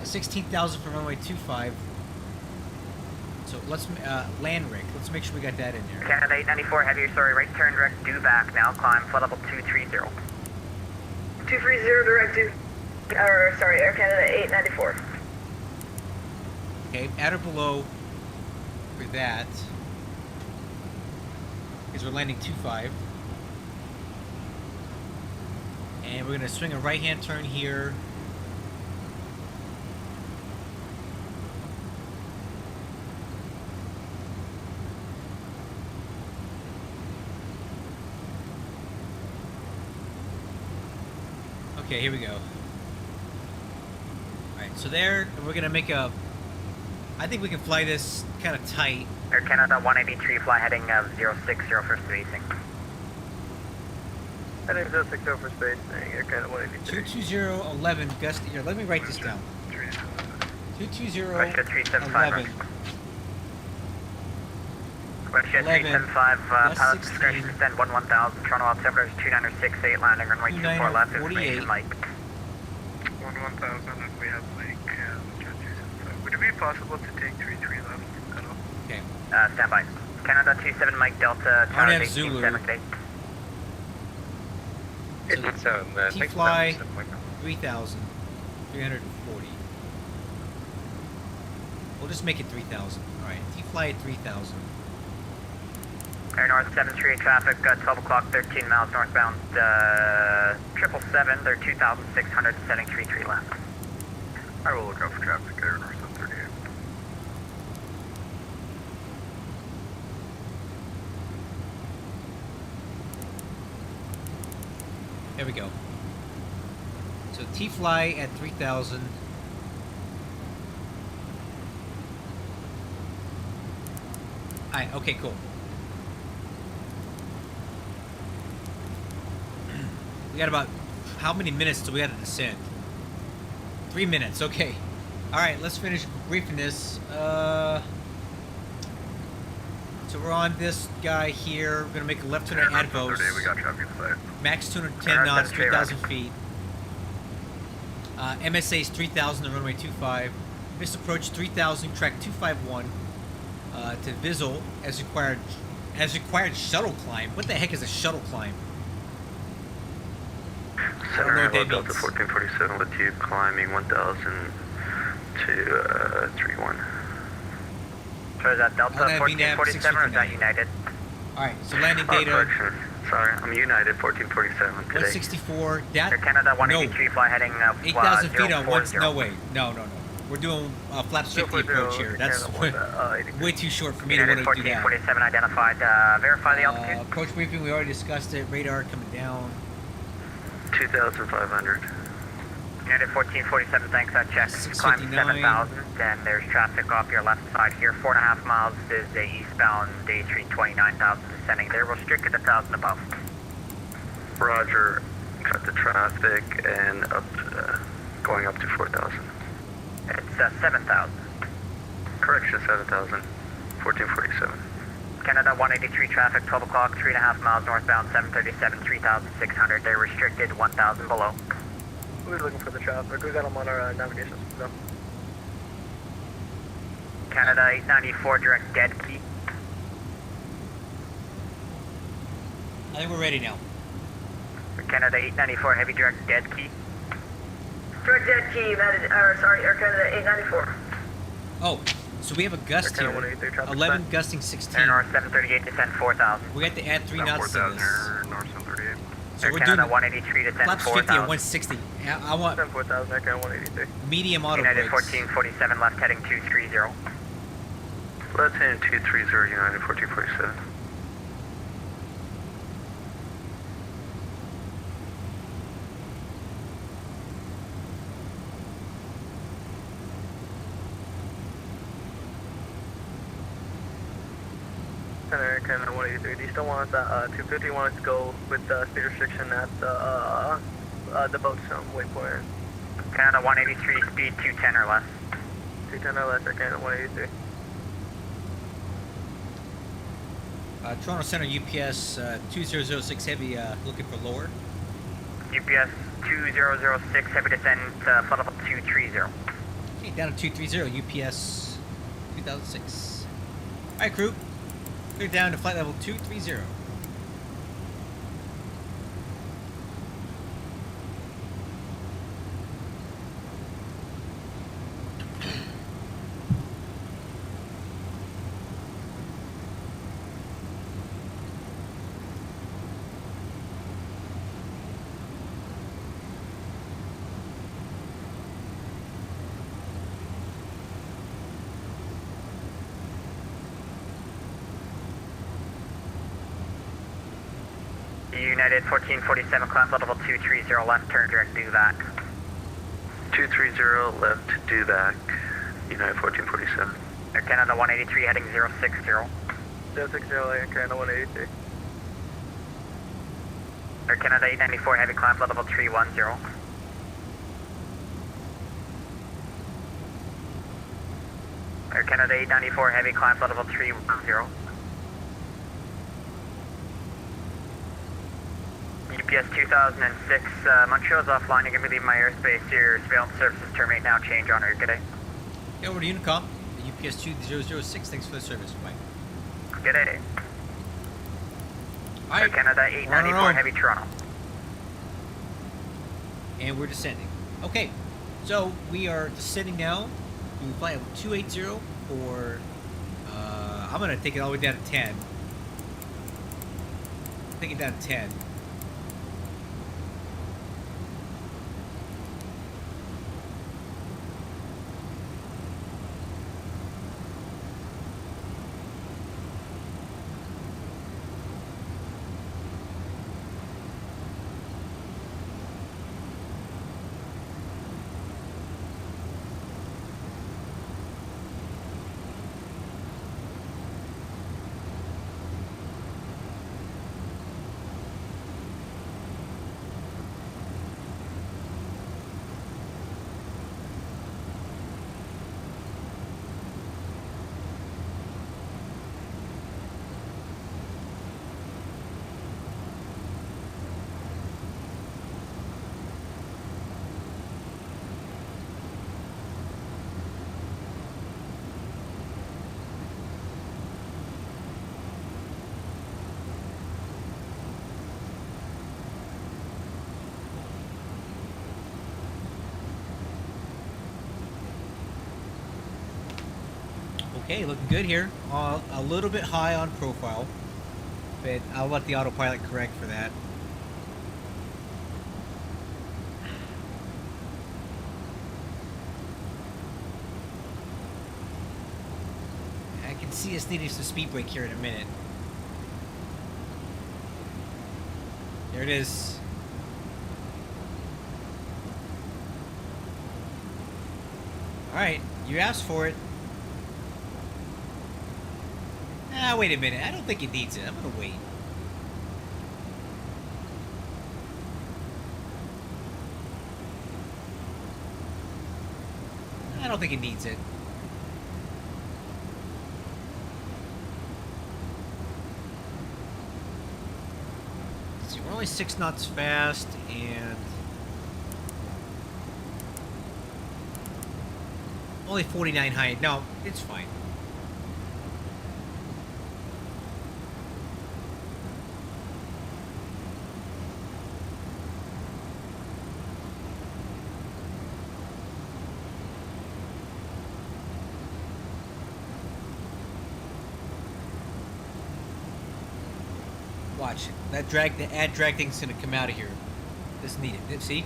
16,000 for runway 25. So let's land rig. Let's make sure we got that in there. Canada 894 heavy, sorry, right turn direct due back now. Climb flight level 230. 230 direct to, or sorry, Air Canada 894. Okay, at or below for that. Because we're landing 25. And we're going to swing a right-hand turn here. Okay, here we go. Alright, so there, and we're going to make a... I think we can fly this kind of tight. Air Canada 183, fly heading 060 for spacing. Heading 060 for spacing, Air Canada 183. 22011, gust, here, let me write this down. 22011. Question 375, pilot discretion, descend 1000, Toronto altimeter is 2968, landing runway 24 left, information Mike. 1000 and we have Mike, would it be possible to take 33 left at all? Okay. Stand by. Canada 27 Mike Delta, I Tower have Zulu. 1878. T-Fly 3,000. 340. We'll just make it 3,000. Alright, T-Fly at 3,000. Air North 738 traffic, 12 o'clock, 13 miles northbound, 777, they're 2,600, setting 33 left. I will look out for traffic, Air North 738. There we go. So T-Fly at 3,000. Alright, okay, cool. We got about, how many minutes do we have to descend? 3 minutes, okay. Alright, let's finish briefing this. So we're on this guy here. We're gonna make a left turn at Advos. We got traffic inside. Max 210 knots, 3,000 feet. MSA is 3,000 on runway 25. Missed approach 3,000, track 251. To Vizzle as required shuttle climb. What the heck is a shuttle climb? Center Delta 1447 with you climbing 1,000 to 31. So is that Delta 1447 or is that United? Alright, so landing data. Correction. Sorry, I'm United 1447 today. 164. That Air Canada 183 fly heading 8,000 feet on one. 040. No way. No. We're doing flaps 50 approach here. That's way too short for me to want to do that. 1447 identified. Verify the altitude. Approach briefing, we already discussed it. Radar coming down. 2,500. United 1447, thanks. Check. Climb 7,000, and there's traffic off your left side here. 4.5 miles is a eastbound day 329,000 descending. They're restricted 1,000 above. Roger. Cut the traffic and up to, going up to 4,000. It's 7,000. Correction, 7,000. 1447. Canada 183 traffic, 12 o'clock, 3.5 miles northbound, 737, 3,600. They're restricted 1,000 below. We're looking for the traffic. We got them on our navigation system. Canada 894 direct dead key. I think we're ready now. Canada 894 heavy direct dead key. Direct dead key, United, Air Canada 894. Oh, so we have a gust here. 11 gusting 16. Air North 738 descend 4,000. We have to add 3 knots to this. Air North 738. So we're Canada doing 183 descend flaps 50 at 160. I want 4,000, Air Canada 183. medium auto United brakes. 1447 left heading 230. Left hand 230, United 1447. Air Canada 183. Do you still want that 250? You want us to go with the speed restriction at the boat's waypoint? Canada 183 speed 210 or less. 210 or less, Air Canada 183. Toronto Center UPS 2006 heavy looking for lower. UPS 2006 heavy descent flight level 230. Okay, down to 230 UPS 2006. Alright crew, clear down to flight level 230. United 1447 climb level 230 left turn direct due back. 230 left due back. United 1447. Air Canada 183 heading 060. 060, Air Canada 183. Air Canada 894 heavy climb level 310. Air Canada 894 heavy climb level 310. UPS 2006, Montreal's offline. You're going to leave my airspace. Your surveillance services terminate now. Change on her. Good day. Okay, over to Unicom. UPS 2006. Thanks for the service. Bye. G'day. Alright, Canada we're on 894 our own. Heavy Toronto. And we're descending. Okay, so we are descending now. We fly at 280 for, I'm gonna take it all the way down to 10. Take it down to 10. Okay, looking good here. A little bit high on profile, but I'll let the autopilot correct for that. I can see us needing some speed brake here in a minute. There it is. Alright, you asked for it. Ah, wait a minute. I don't think it needs it. I'm gonna wait. I don't think it needs it. See, we're only 6 knots fast, and only 49 high. No, it's fine. Watch that drag. The add drag thing's gonna come out of here. Doesn't need it. See?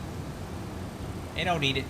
They don't need it.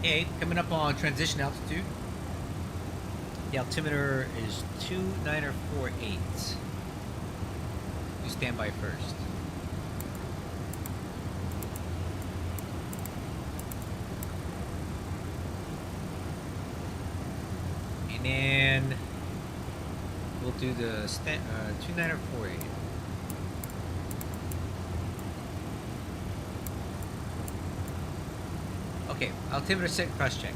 Okay, coming up on transition altitude. The altimeter is 2948. You stand by first. And then we'll do the 2948. Okay, altimeter set, cross check.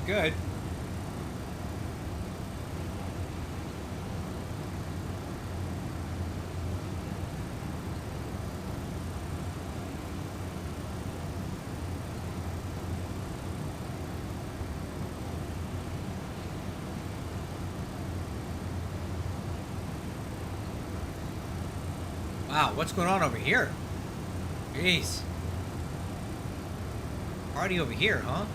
good. Wow, what's going on over here? Jeez. Party over here, huh?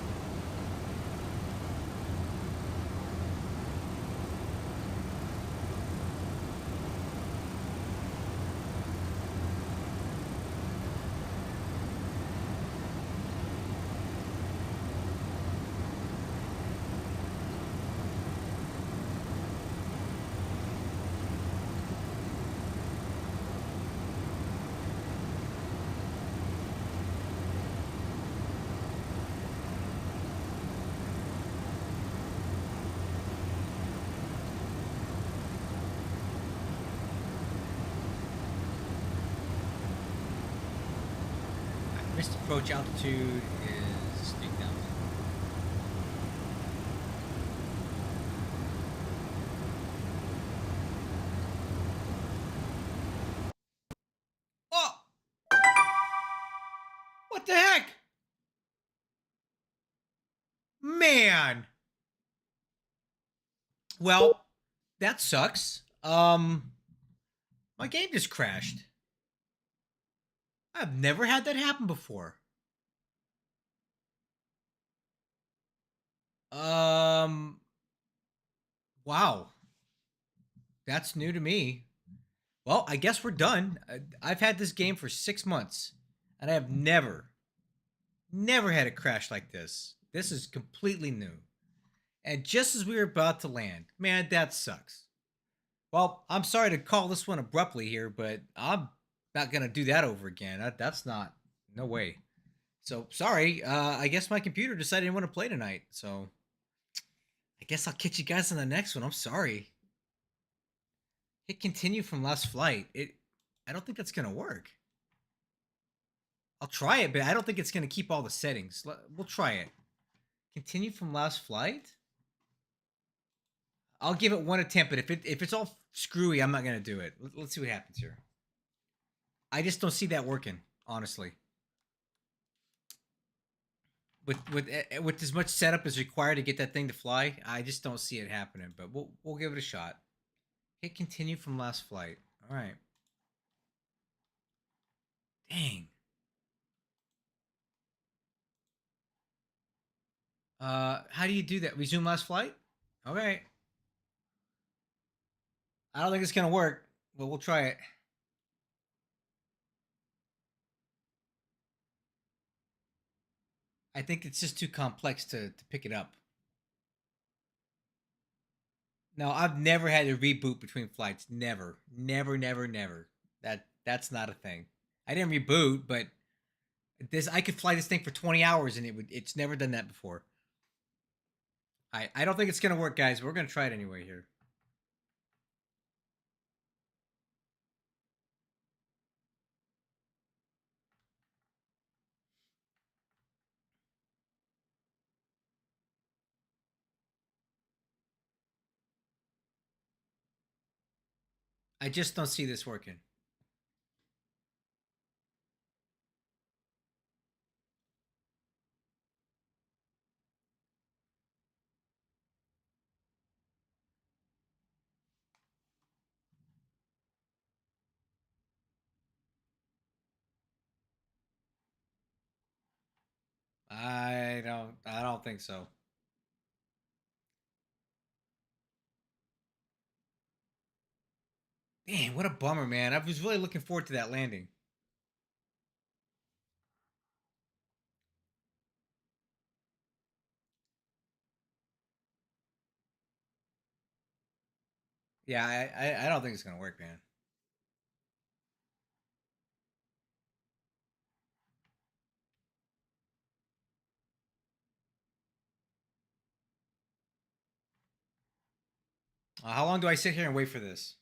Missed approach altitude is 3,000. Oh! What the heck? Man. Well, that sucks. My game just crashed. I've never had that happen before. Wow. That's new to me. Well, I guess we're done. I've had this game for 6 months, and I have never had a crash like this. This is completely new. And just as we were about to land, man, that sucks. Well, I'm sorry to call this one abruptly here, but I'm not going to do that over again. That's not, no way. So, sorry. I guess my computer decided I didn't want to play tonight. So, I guess I'll catch you guys on the next one. I'm sorry. Hit continue from last flight. I don't think that's going to work. I'll try it, but I don't think it's going to keep all the settings. We'll try it. Continue from last flight? I'll give it one attempt, but if it's all screwy, I'm not going to do it. Let's see what happens here. I just don't see that working, honestly. With as much setup as required to get that thing to fly, I just don't see it happening, but we'll give it a shot. Hit continue from last flight. All right. Dang. How do you do that? Resume last flight? Okay. I don't think it's gonna work, but we'll try it. I think it's just too complex to pick it up. No, I've never had to reboot between flights. Never. Never. That's not a thing. I didn't reboot, but I could fly this thing for 20 hours and it's never done that before. I don't think it's gonna work, guys. We're gonna try it anyway here. I just don't see this working. I don't think so. Man, what a bummer, man. I was really looking forward to that landing. Yeah, I don't think it's gonna work, man. How long do I sit here and wait for this?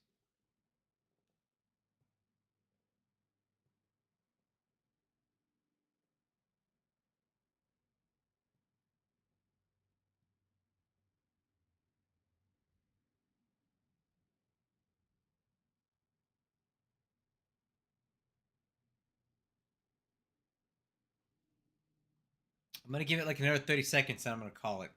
I'm gonna give it like another 30 seconds, and I'm gonna call it.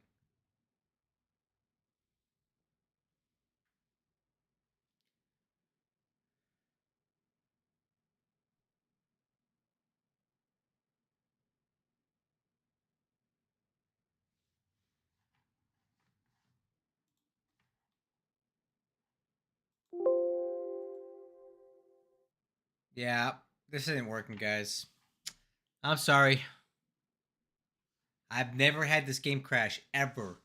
Yeah, this isn't working, guys. I'm sorry. I've never had this game crash ever.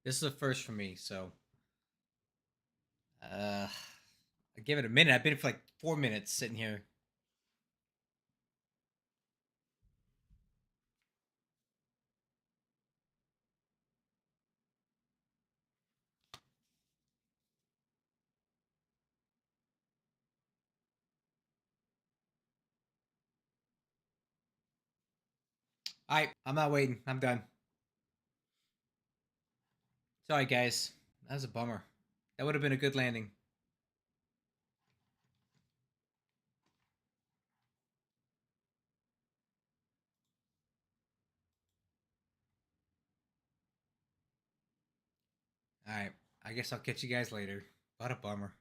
This is a first for me, so I give it a minute. I've been for like 4 minutes sitting here. Alright, I'm not waiting. I'm done. Sorry, guys. That was a bummer. That would have been a good landing. Alright, I guess I'll catch you guys later. What a bummer.